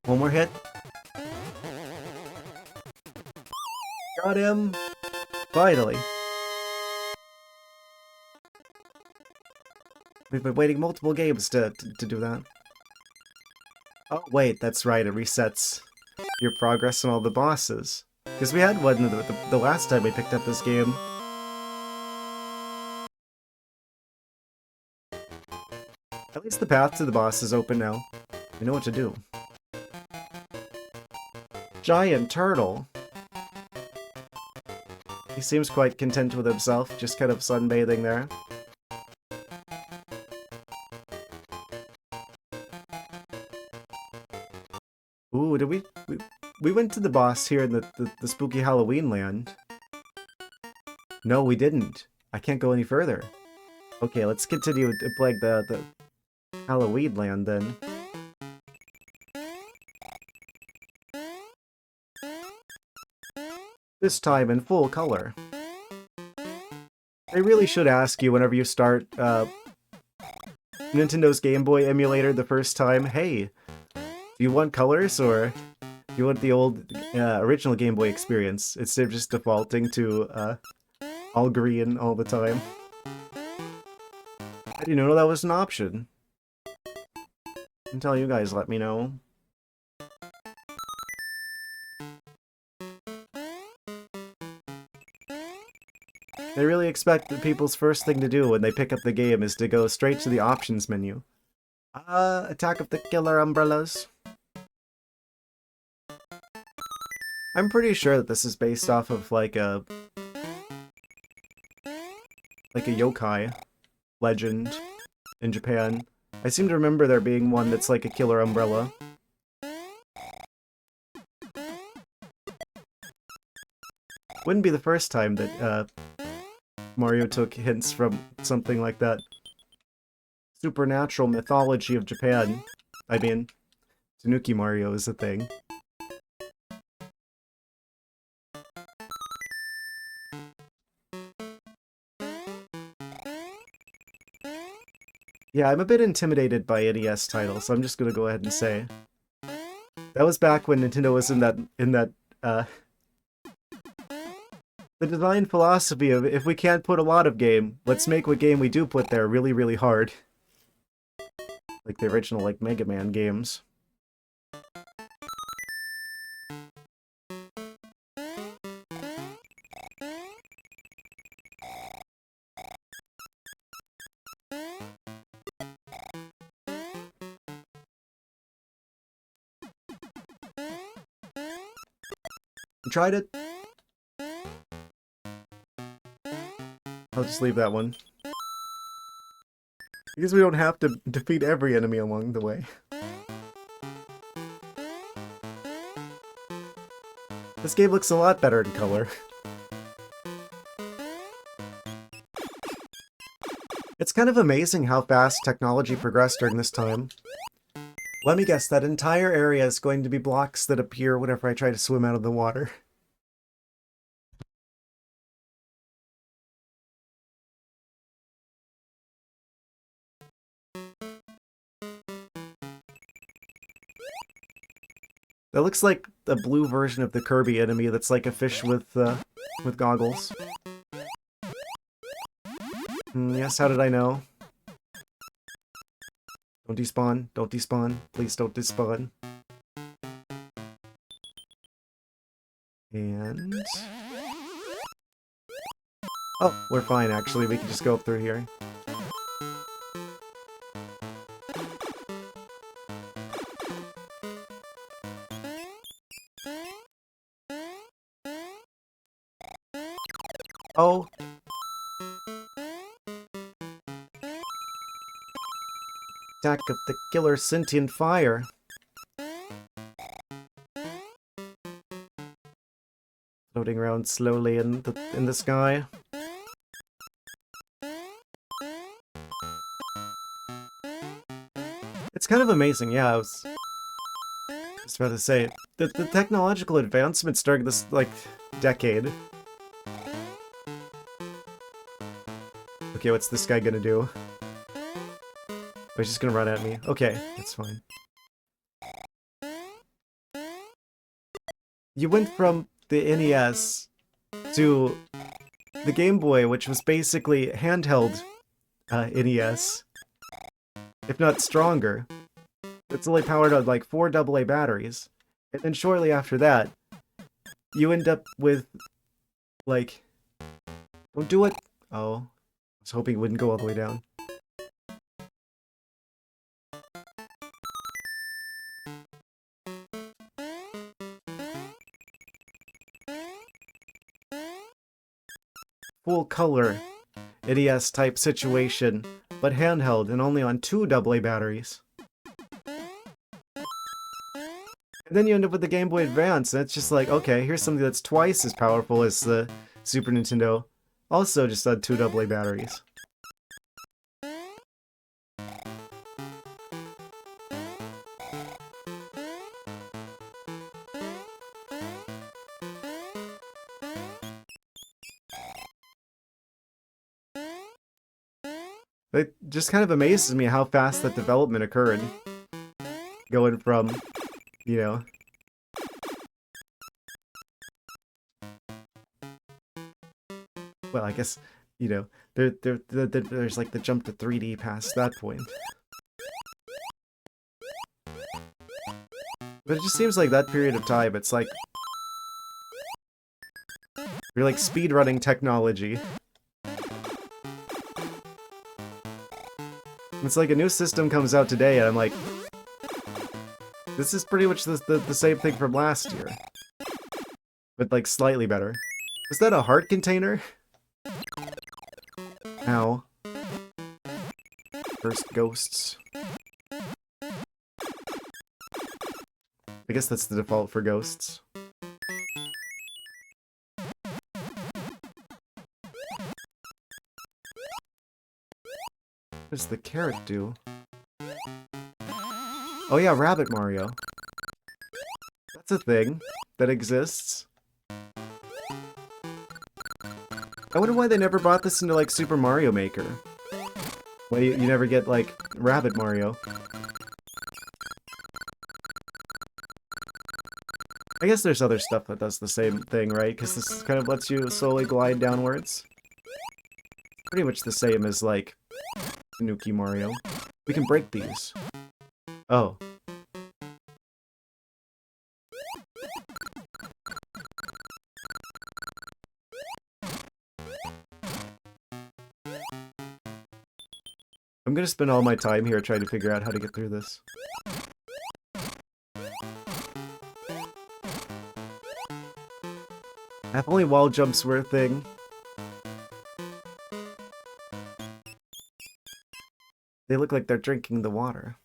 One more hit. Got him! Finally. We've been waiting multiple games to do that. Oh, wait, that's right, it resets your progress on all the bosses. Because we had one the last time we picked up this game. At least the path to the boss is open now. We know what to do. Giant turtle. He seems quite content with himself, just kind of sunbathing there. Ooh, did we we went to the boss here in the spooky Halloween land. No, we didn't. I can't go any further. Okay, let's continue to play the Halloween land then. This time in full color. They really should ask you whenever you start Nintendo's Game Boy emulator the first time, hey, do you want colors or do you want the old original Game Boy experience instead of just defaulting to all green all the time? I didn't know that was an option. Until you guys let me know. They really expect that people's first thing to do when they pick up the game is to go straight to the options menu. Attack of the Killer Umbrellas. I'm pretty sure that this is based off of like a yokai legend in Japan. I seem to remember there being one that's like a killer umbrella. Wouldn't be the first time that Mario took hints from something like that. Supernatural mythology of Japan. I mean, Tanuki Mario is a thing. Yeah, I'm a bit intimidated by NES titles, so I'm just gonna go ahead and say. That was back when Nintendo was in that, the design philosophy of, if we can't put a lot of game, let's make what game we do put there really, really hard. Like the original, like, Mega Man games. You tried it? I'll just leave that one. Because we don't have to defeat every enemy along the way. This game looks a lot better in color. It's kind of amazing how fast technology progressed during this time. Let me guess, that entire area is going to be blocks that appear whenever I try to swim out of the water. That looks like a blue version of the Kirby enemy that's like a fish with goggles. Yes, how did I know? Don't despawn, don't despawn, please don't despawn. And... oh, we're fine actually, we can just go up through here. Oh. Attack of the Killer Sentient Fire. Floating around slowly in the sky. It's kind of amazing, yeah, I was just about to say, the technological advancements during this, like, decade. Okay, what's this guy gonna do? Oh, he's just gonna run at me. Okay, that's fine. You went from the NES to the Game Boy, which was basically handheld NES, if not stronger. It's only powered on like 4 AA batteries. And then shortly after that, you end up with, like... don't do it! Oh. I was hoping it wouldn't go all the way down. Full color NES type situation, but handheld and only on 2 AA batteries. And then you end up with the Game Boy Advance, and it's just like, okay, here's something that's twice as powerful as the Super Nintendo. Also just on 2 AA batteries. It just kind of amazes me how fast that development occurred. Going from, you know... Well, I guess, you know, there's like the jump to 3D past that point. But it just seems like that period of time, it's like... You're like speedrunning technology. It's like a new system comes out today, and I'm like... This is pretty much the same thing from last year. But like slightly better. Is that a heart container? Ow. First ghosts. I guess that's the default for ghosts. What does the carrot do? Oh yeah, Rabbit Mario. That's a thing that exists. I wonder why they never brought this into, like, Super Mario Maker. Why you never get, like, Rabbit Mario. I guess there's other stuff that does the same thing, right? Because this kind of lets you slowly glide downwards. Pretty much the same as, like, Tanuki Mario. We can break these. Oh. I'm gonna spend all my time here trying to figure out how to get through this. If only wall jumps were a thing. They look like they're drinking the water.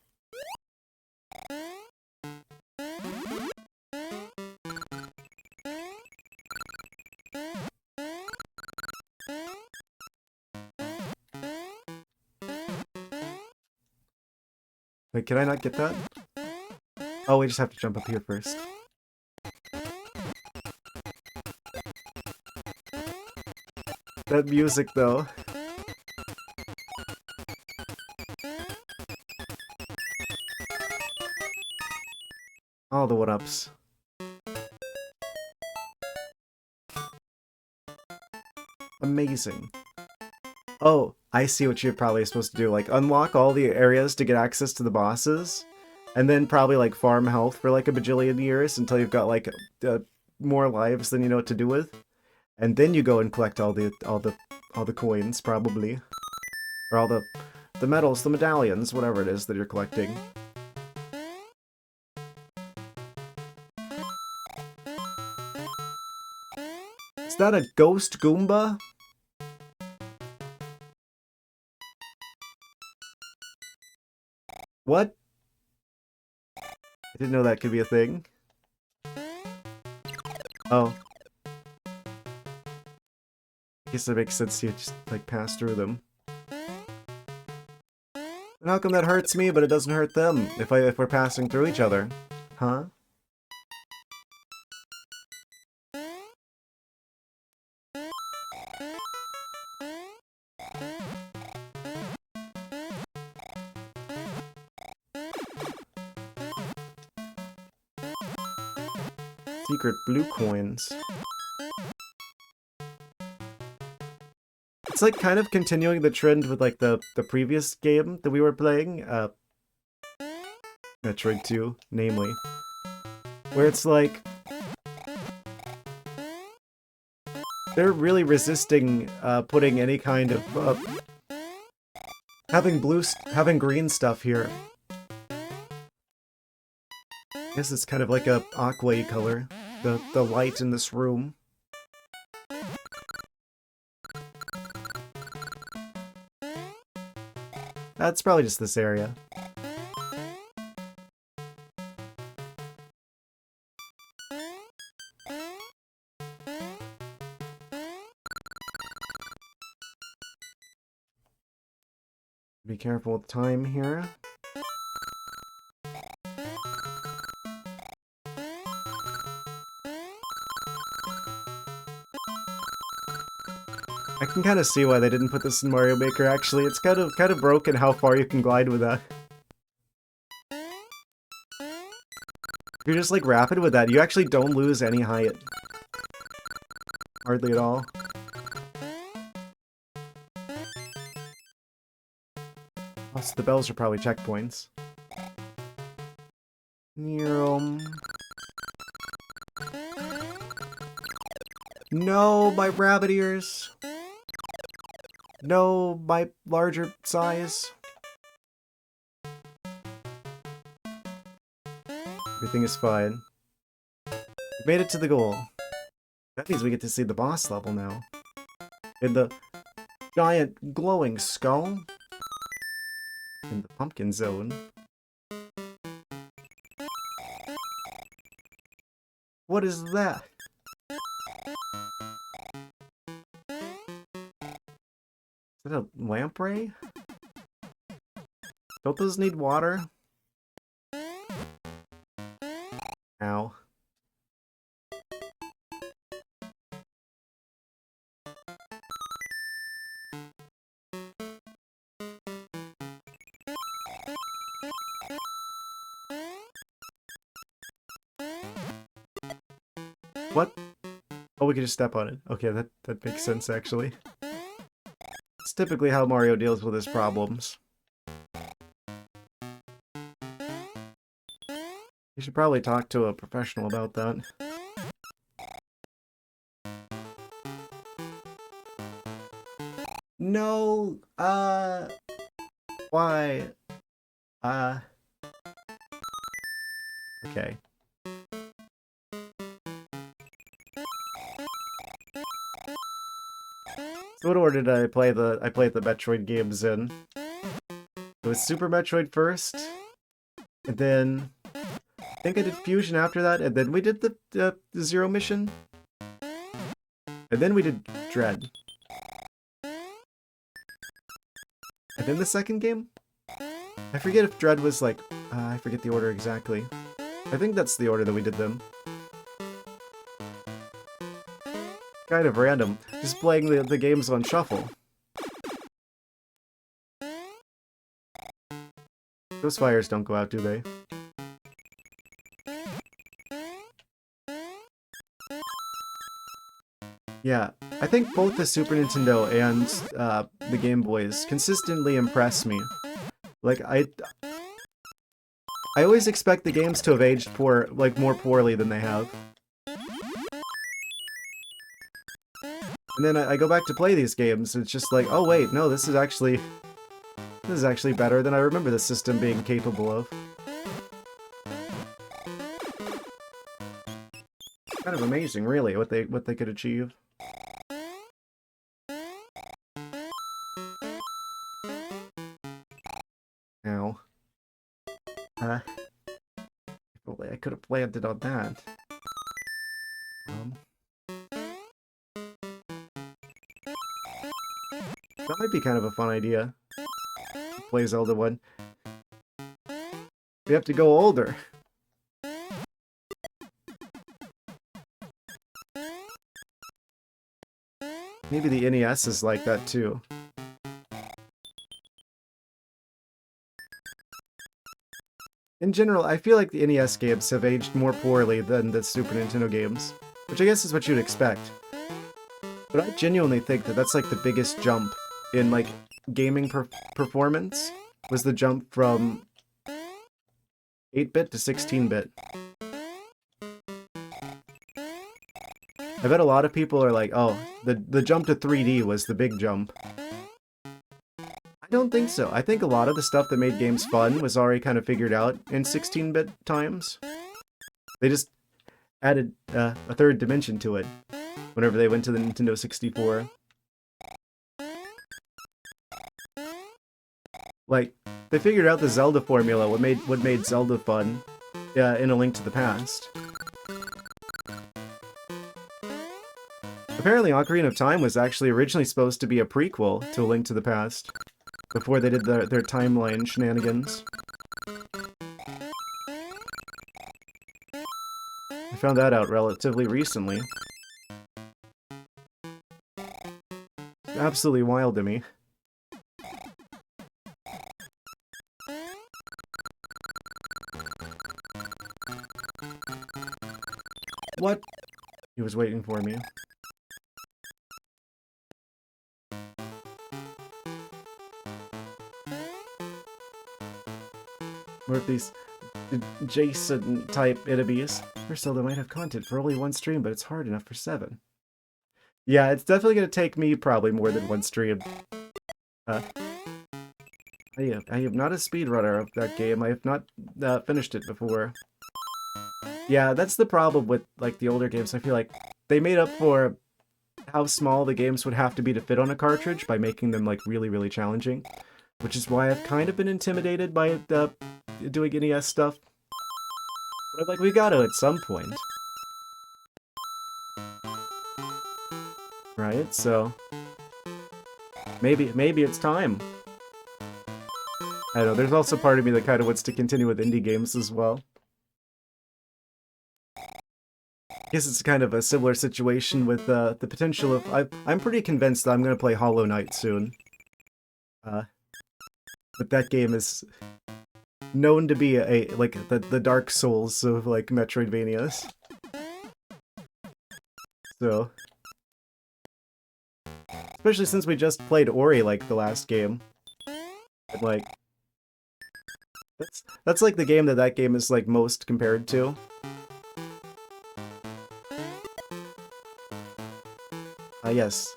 Wait, can I not get that? Oh, we just have to jump up here first. That music, though. All the one-ups. Amazing. Oh, I see what you're probably supposed to do. Like, unlock all the areas to get access to the bosses, and then probably, like, farm health for, like, a bajillion years until you've got, like, more lives than you know what to do with. And then you go and collect all the coins, probably. Or all the medals, the medallions, whatever it is that you're collecting. Is that a ghost Goomba? What? I didn't know that could be a thing. Oh. I guess it makes sense to just, like, pass through them. And how come that hurts me, but it doesn't hurt them if we're passing through each other? Huh? Secret blue coins. It's like kind of continuing the trend with like the previous game that we were playing, Metroid 2, namely. Where it's like... They're really resisting putting any kind of... having green stuff here. I guess it's kind of like a aqua color. The light in this room. That's probably just this area. Be careful with time here. I can kind of see why they didn't put this in Mario Maker, actually. It's kind of broken how far you can glide with that. If you're just, like, rapid with that, you actually don't lose any height. Hardly at all. Also, the bells are probably checkpoints. No, my rabbit ears! No, my larger size. Everything is fine. We made it to the goal. That means we get to see the boss level now. In the giant glowing skull. In the pumpkin zone. What is that? Is that a lamprey? Don't those need water? Ow. What? Oh, we could just step on it. Okay, that makes sense, actually. It's typically how Mario deals with his problems. You should probably talk to a professional about that. No, why? Okay. So what order did I play the Metroid games in? It was Super Metroid first, and then I think I did Fusion after that, and then we did the Zero mission, and then we did Dread. And then the second game? I forget if Dread was like, I forget the order exactly. I think that's the order that we did them. Kind of random, just playing the games on shuffle. Those fires don't go out, do they? Yeah, I think both the Super Nintendo and the Game Boys consistently impress me. Like, I always expect the games to have aged more poorly than they have. And then I go back to play these games, and it's just like, oh wait, no, this is actually better than I remember the system being capable of. Kind of amazing, really, what they could achieve. Ow. If only I could have landed on that. That might be kind of a fun idea. Play Zelda 1. We have to go older. Maybe the NES is like that too. In general, I feel like the NES games have aged more poorly than the Super Nintendo games, which I guess is what you'd expect. But I genuinely think that that's like the biggest jump in like gaming performance, was the jump from 8-bit to 16-bit. I bet a lot of people are like, oh, the jump to 3D was the big jump. I don't think so. I think a lot of the stuff that made games fun was already kind of figured out in 16-bit times. They just added a third dimension to it whenever they went to the Nintendo 64. Like, they figured out the Zelda formula, what made Zelda fun in A Link to the Past. Apparently Ocarina of Time was actually originally supposed to be a prequel to A Link to the Past. before they did their timeline shenanigans. I found that out relatively recently. Absolutely wild to me. What? He was waiting for me. Or if these Jason-type enemies. First, they might have content for only one stream, but it's hard enough for 7. Yeah, it's definitely gonna take me probably more than one stream. I am not a speedrunner of that game. I have not finished it before. Yeah, that's the problem with like the older games. I feel like they made up for how small the games would have to be to fit on a cartridge by making them like really, really challenging. Which is why I've kind of been intimidated by doing NES stuff. But I'm like, we gotta at some point. Right, so... Maybe it's time. I don't know, there's also part of me that kind of wants to continue with indie games as well. I guess it's kind of a similar situation with the potential of... I'm pretty convinced that I'm going to play Hollow Knight soon. But that game is known to be like the Dark Souls of like Metroidvanias. So... Especially since we just played Ori like the last game. And, like... That's like the game that game is like most compared to. Yes.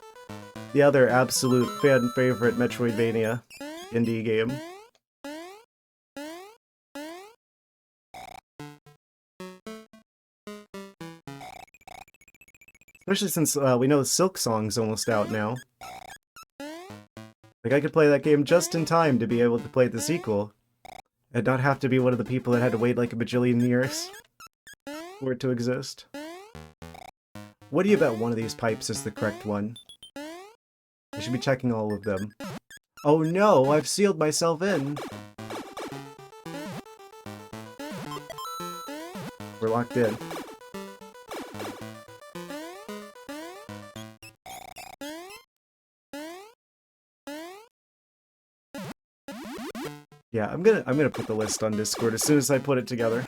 The other absolute fan favorite Metroidvania indie game. Especially since we know Silk Song's almost out now. Like, I could play that game just in time to be able to play the sequel. And not have to be one of the people that had to wait like a bajillion years for it to exist. What do you bet one of these pipes is the correct one? I should be checking all of them. Oh no, I've sealed myself in! We're locked in. Yeah, I'm gonna put the list on Discord as soon as I put it together.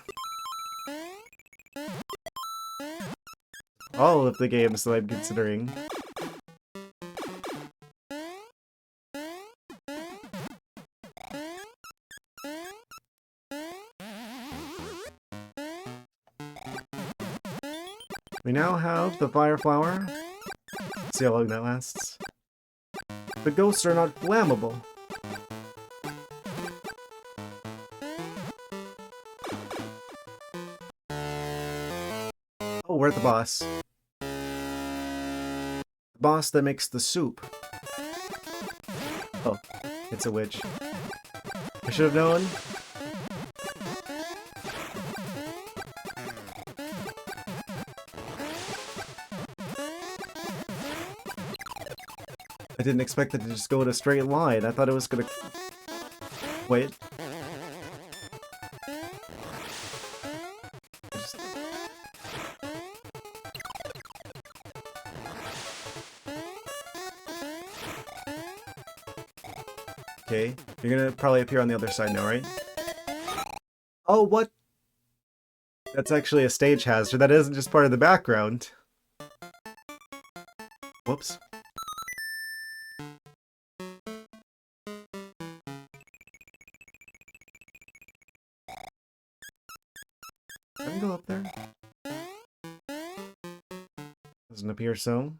All of the games that I'm considering. We now have the Fire Flower. Let's see how long that lasts. The ghosts are not flammable. Oh, we're at the boss. The boss that makes the soup. Oh, it's a witch. I should have known. I didn't expect it to just go in a straight line. I thought it was gonna... Wait. Okay, you're gonna probably appear on the other side now, right? Oh, what? That's actually a stage hazard. That isn't just part of the background. Whoops. I can go up there. Doesn't appear so.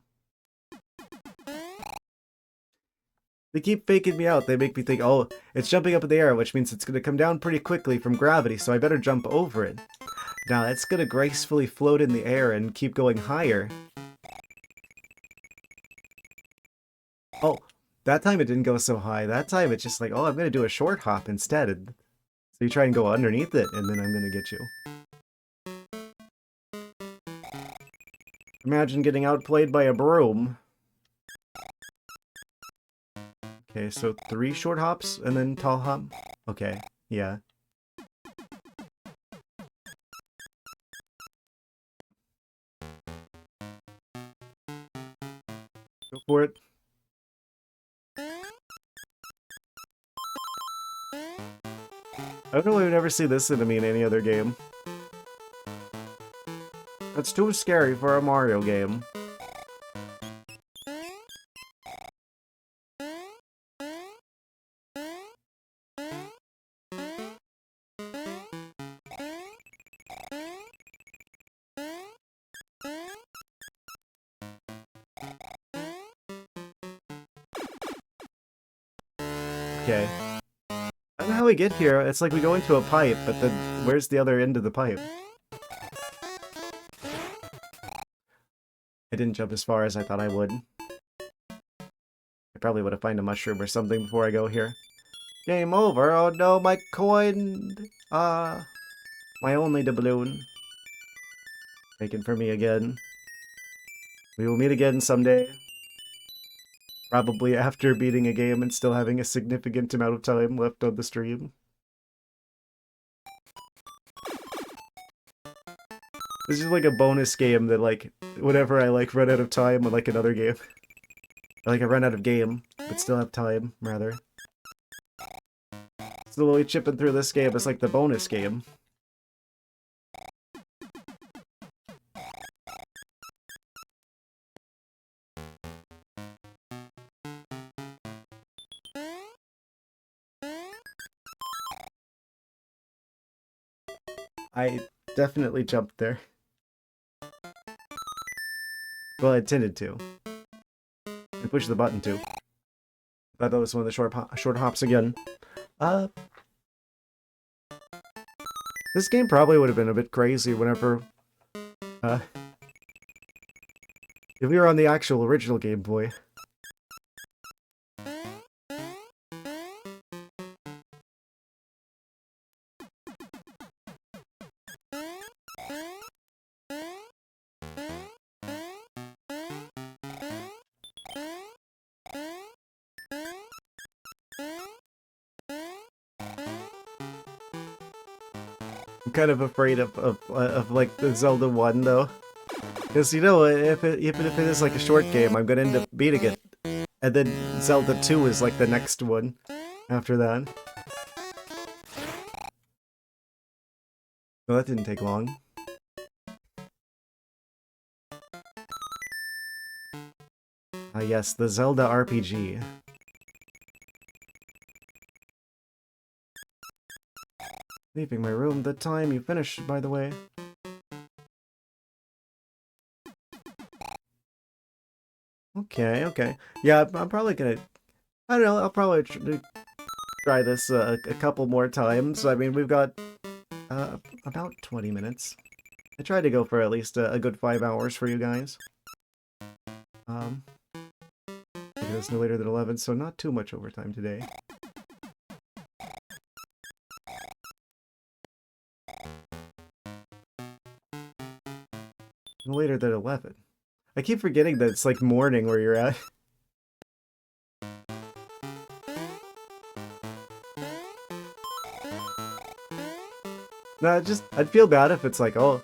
They keep faking me out. They make me think, oh, it's jumping up in the air, which means it's going to come down pretty quickly from gravity, so I better jump over it. Now, it's going to gracefully float in the air and keep going higher. Oh, that time it didn't go so high. That time it's just like, oh, I'm going to do a short hop instead. So you try and go underneath it, and then I'm going to get you. Imagine getting outplayed by a broom. Okay, so 3 short hops and then tall hop? Okay, yeah. Go for it. I don't know why I would ever see this enemy in any other game. That's too scary for a Mario game. Okay. I don't know how we get here. It's like we go into a pipe, but then where's the other end of the pipe? I didn't jump as far as I thought I would. I probably would have found a mushroom or something before I go here. Game over. Oh no, my coin. My only doubloon. Making for me again. We will meet again someday. Probably after beating a game and still having a significant amount of time left on the stream. This is like a bonus game that, like, whenever I, like, run out of time on, like, another game. Like, I run out of game, but still have time, rather. Slowly chipping through this game is like the bonus game. I definitely jumped there. Well, I intended to. I pushed the button too. Thought that was one of the short hops again. This game probably would have been a bit crazy whenever, if we were on the actual original Game Boy. I'm kind of afraid of like the Zelda 1 though. Because, you know, even if it is like a short game, I'm gonna end up beating it. And then Zelda 2 is like the next one after that. Well, that didn't take long. Ah yes, the Zelda RPG. Leaving my room the time you finish, by the way. Okay, okay. Yeah, I'm probably gonna... I don't know, I'll probably try this a couple more times. I mean, we've got about 20 minutes. I tried to go for at least a good 5 hours for you guys. It was no later than 11, so not too much overtime today. No later than 11. I keep forgetting that it's like morning where you're at. No, I'd feel bad if it's like, oh,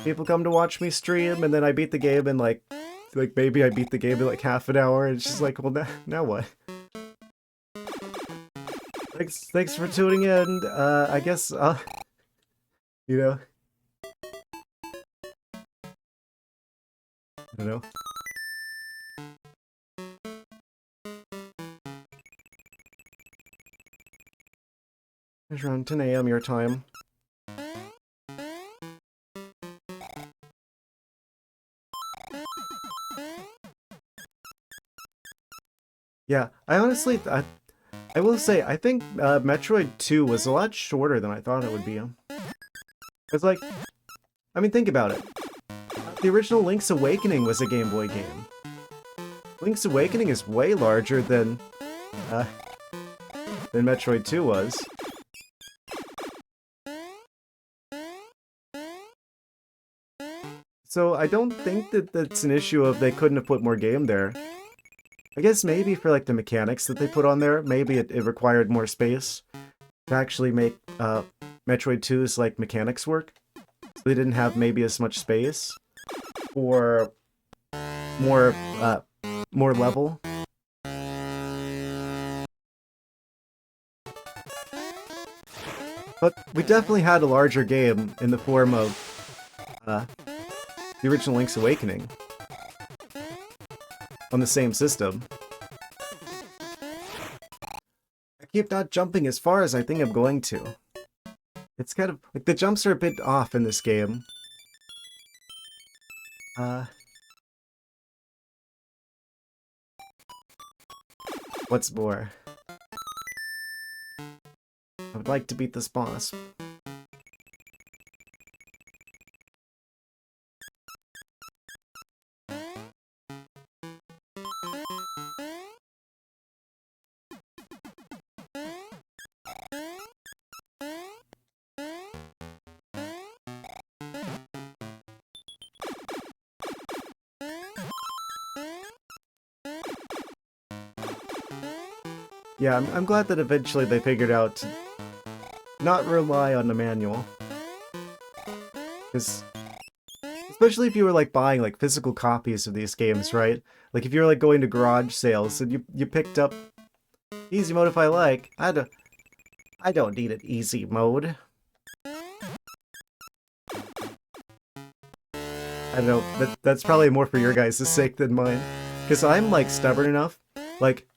people come to watch me stream, and then I beat the game in like maybe I beat the game in like half an hour, and it's just like, well, now what? Thanks for tuning in. I guess, you know, I don't know. It's around 10 a.m. your time. Yeah, I honestly, I will say, I think Metroid 2 was a lot shorter than I thought it would be. It's like, I mean, think about it. The original Link's Awakening was a Game Boy game. Link's Awakening is way larger than Metroid 2 was. So I don't think that that's an issue of they couldn't have put more game there. I guess maybe for like the mechanics that they put on there, maybe it required more space to actually make Metroid 2's like mechanics work. So they didn't have maybe as much space for more more level. But we definitely had a larger game in the form of the original Link's Awakening on the same system. I keep not jumping as far as I think I'm going to. It's kind of like the jumps are a bit off in this game. What's more? I would like to beat this boss. Yeah, I'm glad that eventually they figured out to not rely on the manual. Because, especially if you were like buying like physical copies of these games, right? Like if you're like going to garage sales and you picked up easy mode if I like, I don't need an easy mode. I don't know, that's probably more for your guys' sake than mine. Because I'm like stubborn enough, like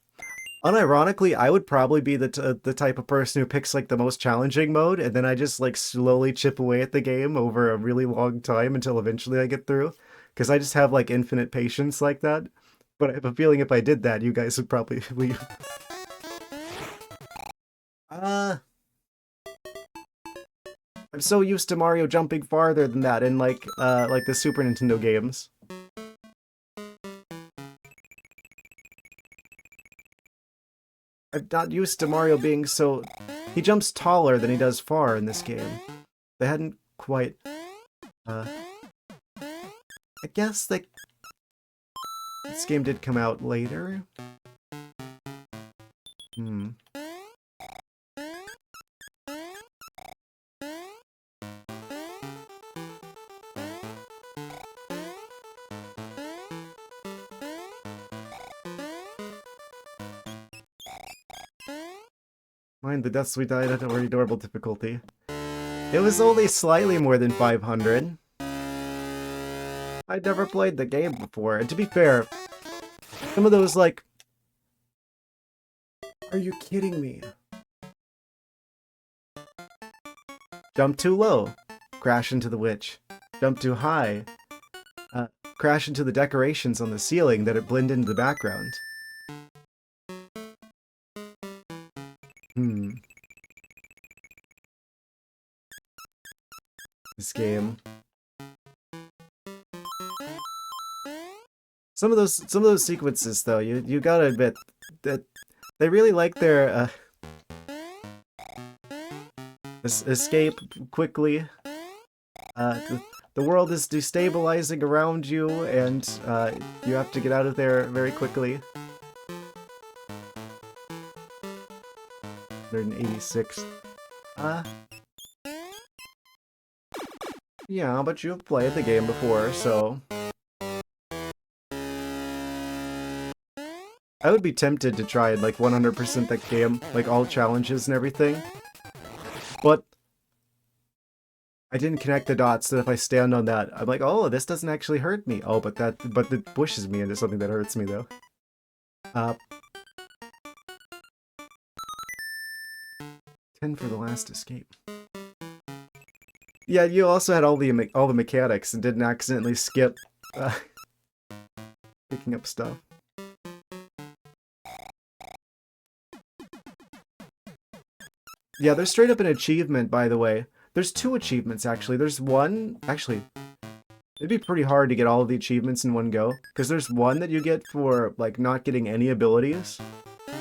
unironically, I would probably be the type of person who picks like the most challenging mode, and then I just like slowly chip away at the game over a really long time until eventually I get through. Because I just have like infinite patience like that. But I have a feeling if I did that, you guys would probably leave. I'm so used to Mario jumping farther than that in like the Super Nintendo games. I'm not used to Mario being so... He jumps taller than he does far in this game. They hadn't quite... I guess they... This game did come out later? Mind the deaths we died at were adorable difficulty. It was only slightly more than 500. I'd never played the game before, and to be fair, some of those like... Are you kidding me? Jump too low, crash into the witch. Jump too high, crash into the decorations on the ceiling that it blend into the background. This game. Some of those sequences, though, you gotta admit that they really like their escape quickly. The world is destabilizing around you, and you have to get out of there very quickly. 186. Yeah, but you've played the game before, so... I would be tempted to try and, like, 100% that game, like, all challenges and everything. But... I didn't connect the dots that if I stand on that, I'm like, oh, this doesn't actually hurt me. Oh, but it pushes me into something that hurts me, though. 10 for the last escape. Yeah, you also had all the mechanics and didn't accidentally skip picking up stuff. Yeah, there's straight up an achievement, by the way. There's 2 achievements, actually. There's one... Actually, it'd be pretty hard to get all of the achievements in one go. Because there's one that you get for, like, not getting any abilities.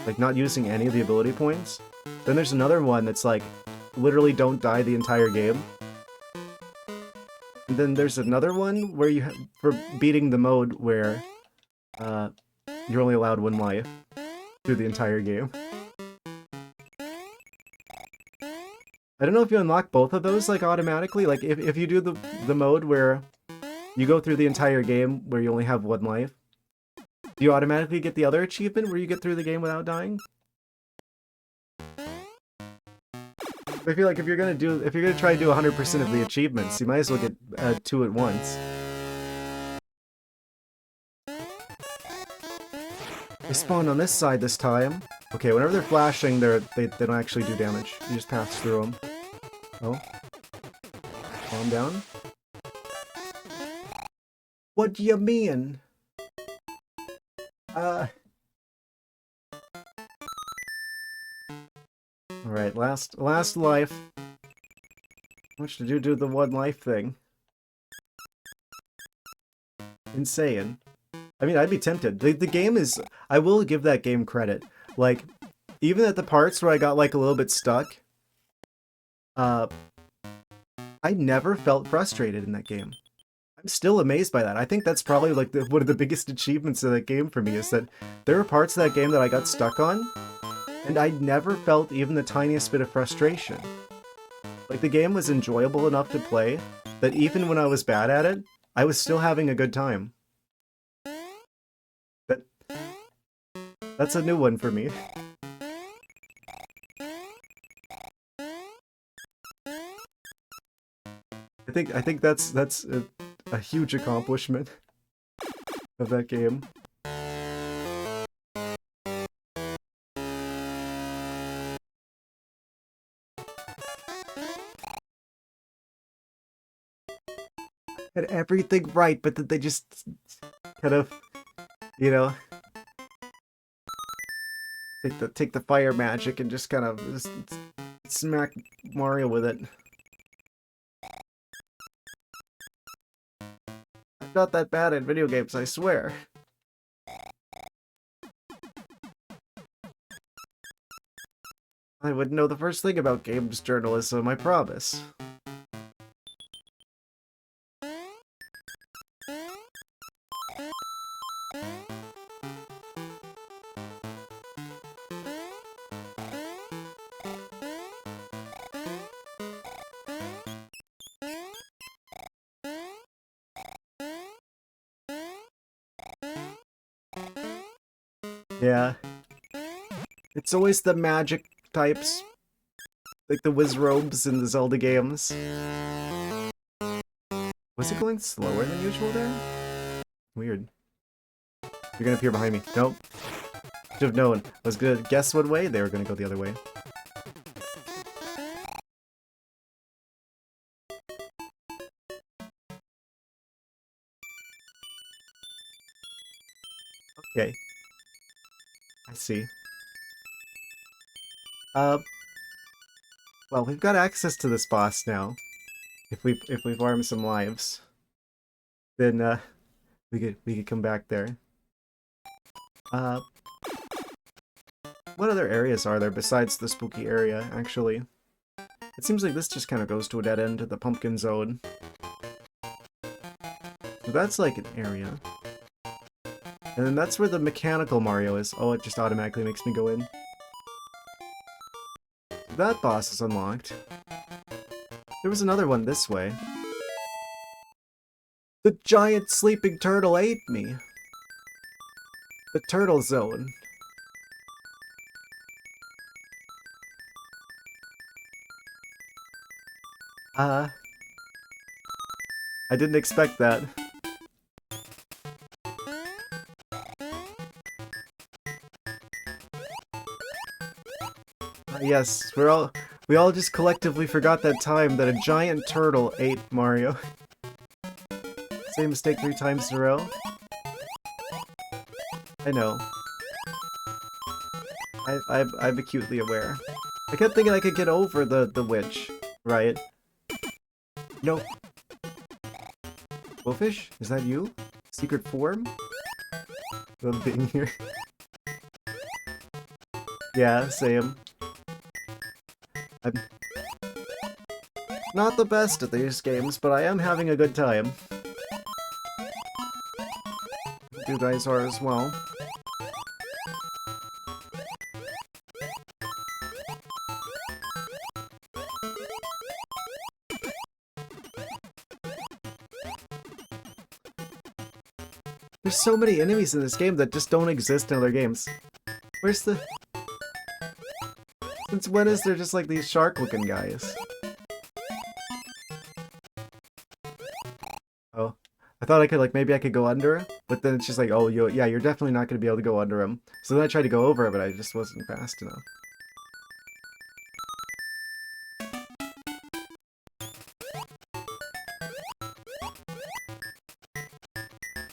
Like, not using any of the ability points. Then there's another one that's, like, literally don't die the entire game. And then there's another one where for beating the mode where you're only allowed one life through the entire game. I don't know if you unlock both of those, like, automatically. Like, if you do the mode where you go through the entire game where you only have one life, do you automatically get the other achievement where you get through the game without dying? I feel like if you're gonna try to do 100% of the achievements, you might as well get 2 at once. They spawn on this side this time. Okay, whenever they're flashing, they don't actually do damage. You just pass through them. Oh. Calm down. What do you mean? Alright, last life. How much did you do the one life thing? Insane. I mean, I'd be tempted. The game is... I will give that game credit. Like, even at the parts where I got, like, a little bit stuck, I never felt frustrated in that game. I'm still amazed by that. I think that's probably, like, one of the biggest achievements of that game for me, is that there were parts of that game that I got stuck on, and I never felt even the tiniest bit of frustration. Like, the game was enjoyable enough to play, that even when I was bad at it, I was still having a good time. That's a new one for me. I think that's a huge accomplishment of that game. Had everything right, but then they just kind of, you know, take the fire magic and just kind of just smack Mario with it. I'm not that bad at video games, I swear. I wouldn't know the first thing about games journalism, I promise. Yeah. It's always the magic types. Like the Wizrobes in the Zelda games. Was it going slower than usual there? Weird. You're gonna appear behind me. Nope. Should have known. I was gonna guess one way, they were gonna go the other way. Okay. I see. Well, we've got access to this boss now. If we farm some lives, then we could come back there. What other areas are there besides the spooky area, actually? It seems like this just kind of goes to a dead end to the pumpkin zone. So that's like an area. And then that's where the mechanical Mario is. Oh, it just automatically makes me go in. That boss is unlocked. There was another one this way. The giant sleeping turtle ate me. The turtle zone. I didn't expect that. Yes, we all just collectively forgot that time that a giant turtle ate Mario. Same mistake 3 times in a row. I know. I'm acutely aware. I kept thinking I could get over the witch, right? Nope. Wolfish? Is that you? Secret form? Of being here. Yeah, same. I'm not the best at these games, but I am having a good time. You guys are as well. There's so many enemies in this game that just don't exist in other games. Where's the... Since when is there just like these shark-looking guys? Oh. I thought I could, like, maybe I could go under him, but then it's just like, oh, yeah, you're definitely not going to be able to go under him. So then I tried to go over it, but I just wasn't fast enough.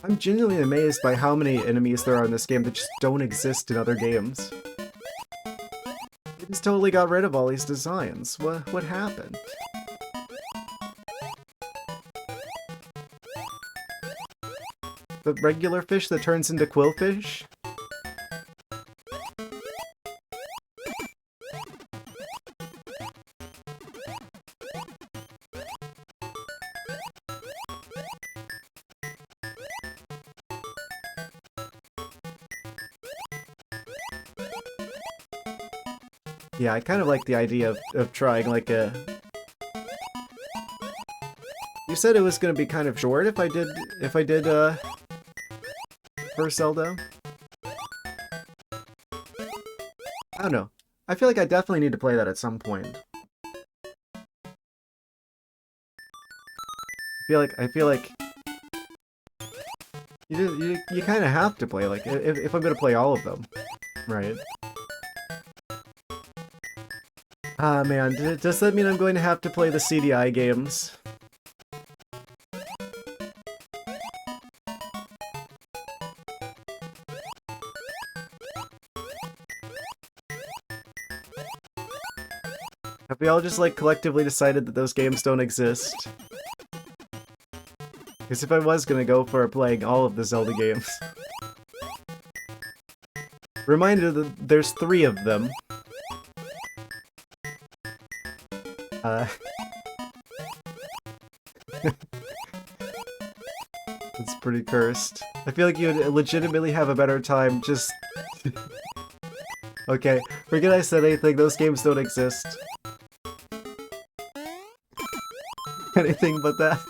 I'm genuinely amazed by how many enemies there are in this game that just don't exist in other games. They just totally got rid of all these designs. What happened? The regular fish that turns into quillfish? Yeah, I kind of like the idea of trying like a... You said it was gonna be kind of short if I did first Zelda? I don't know. I feel like I definitely need to play that at some point. I feel like you kind of have to play, like, if I'm gonna play all of them, right? Ah, man, does that mean I'm going to have to play the CDI games? Have we all just, like, collectively decided that those games don't exist? Because if I was gonna go for playing all of the Zelda games... Reminder that there's 3 of them. It's pretty cursed. I feel like you'd legitimately have a better time just... Okay, forget I said anything, those games don't exist. Anything but that.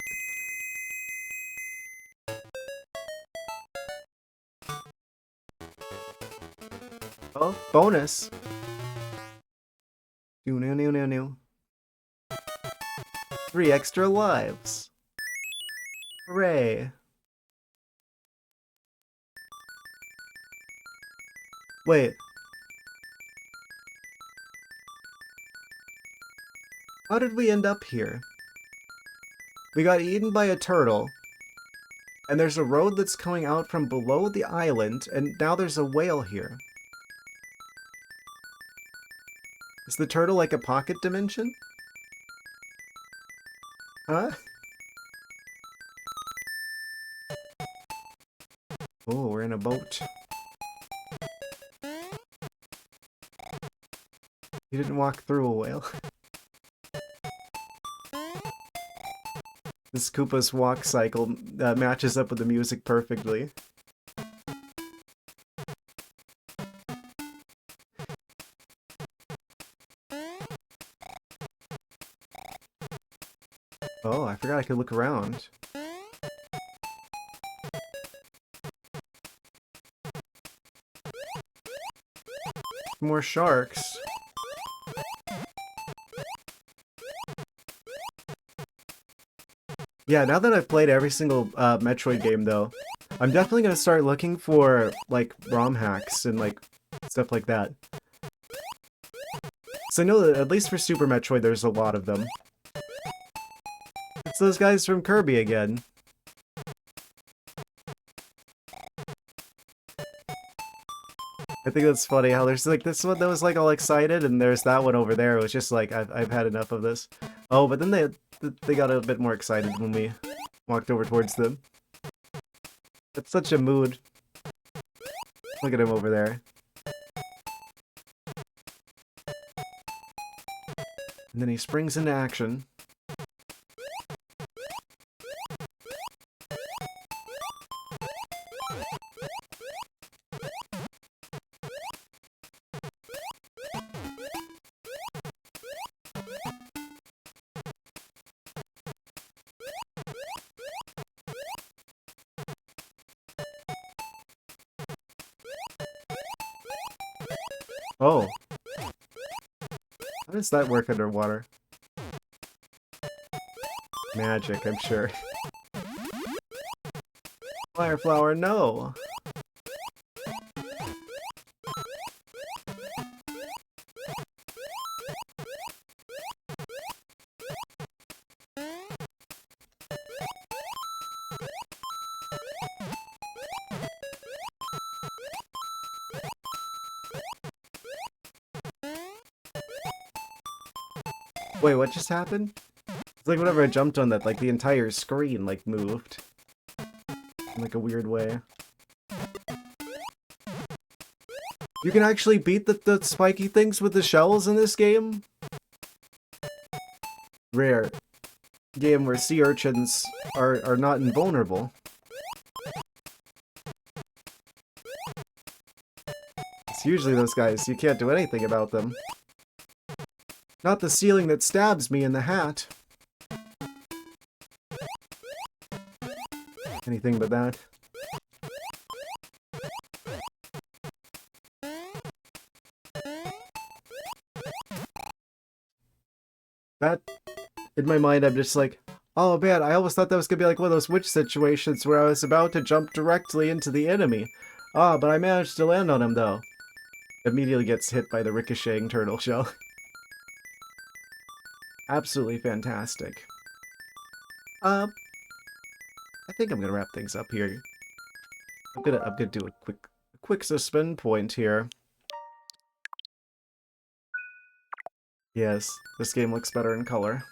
Oh, bonus! New. 3 extra lives. Hooray. Wait. How did we end up here? We got eaten by a turtle, and there's a road that's coming out from below the island, and now there's a whale here. Is the turtle like a pocket dimension? Huh? Oh, we're in a boat. You didn't walk through a whale. This Koopa's walk cycle matches up with the music perfectly. Oh, I forgot I could look around. More sharks. Yeah, now that I've played every single Metroid game, though, I'm definitely gonna start looking for, like, ROM hacks and, like, stuff like that. So I know that, at least for Super Metroid, there's a lot of them. It's those guys from Kirby again. I think that's funny how there's, like, this one that was, like, all excited, and there's that one over there. It was just like, I've had enough of this. Oh, but then they got a bit more excited when we walked over towards them. That's such a mood. Look at him over there. And then he springs into action. Oh. How does that work underwater? Magic, I'm sure. Fire flower, no! Wait, what just happened? It's like whenever I jumped on that, like the entire screen, like, moved. In like a weird way. You can actually beat the spiky things with the shells in this game? Rare. Game where sea urchins are not invulnerable. It's usually those guys, you can't do anything about them. Not the ceiling that stabs me in the hat. Anything but that. That, in my mind, I'm just like, oh man, I almost thought that was gonna be like one of those witch situations where I was about to jump directly into the enemy. Ah, but I managed to land on him though. Immediately gets hit by the ricocheting turtle shell. Absolutely fantastic. I think I'm gonna wrap things up here. I'm gonna do a quick suspend point here. Yes, this game looks better in color.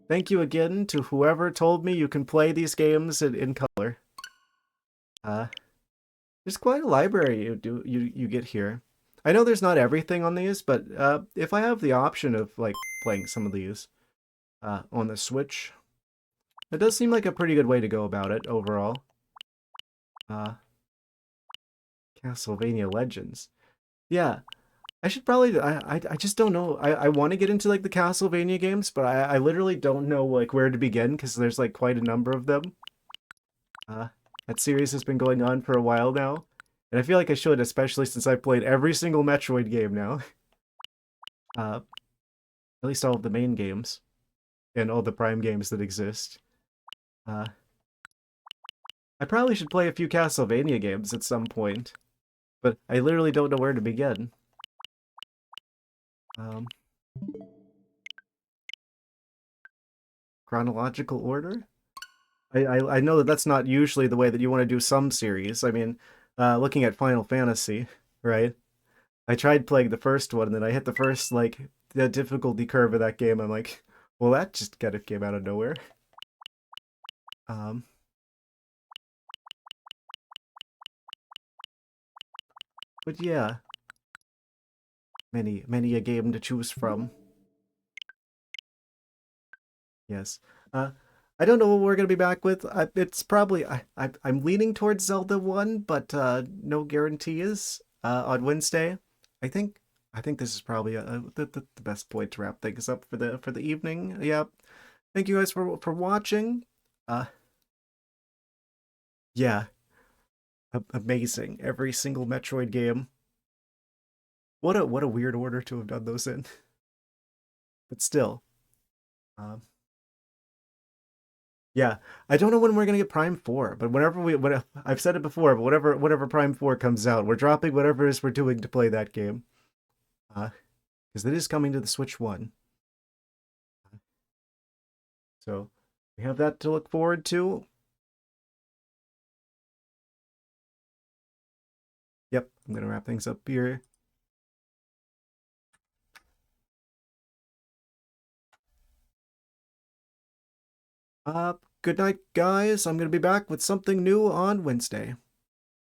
Thank you again to whoever told me you can play these games in color. There's quite a library you get here. I know there's not everything on these, but if I have the option of like playing some of these on the Switch, it does seem like a pretty good way to go about it overall. Castlevania Legends. Yeah, I should probably. I just don't know. I want to get into like the Castlevania games, but I literally don't know like where to begin because there's like quite a number of them. That series has been going on for a while now, and I feel like I should, especially since I've played every single Metroid game now. At least all of the main games and all the Prime games that exist. I probably should play a few Castlevania games at some point, but I literally don't know where to begin. Chronological order? I know that that's not usually the way that you want to do some series. I mean, looking at Final Fantasy, right? I tried playing the first one, and then I hit the first, like, the difficulty curve of that game. I'm like, well, that just kind of came out of nowhere. But yeah, many a game to choose from. Yes. I don't know what we're gonna be back with. It's probably I'm leaning towards Zelda 1, but no guarantees. On Wednesday, I think I think this is probably the best point to wrap things up for the evening. Yeah. Thank you guys for watching. Uh, yeah, amazing. Every single Metroid game. What a weird order to have done those in. But still. Um, Yeah, I don't know when we're gonna get Prime 4, but I've said it before, but whatever Prime 4 comes out, we're dropping whatever it is we're doing to play that game. Because it is coming to the Switch 1. So we have that to look forward to. Yep, I'm gonna wrap things up here. Good night, guys. I'm gonna be back with something new on Wednesday.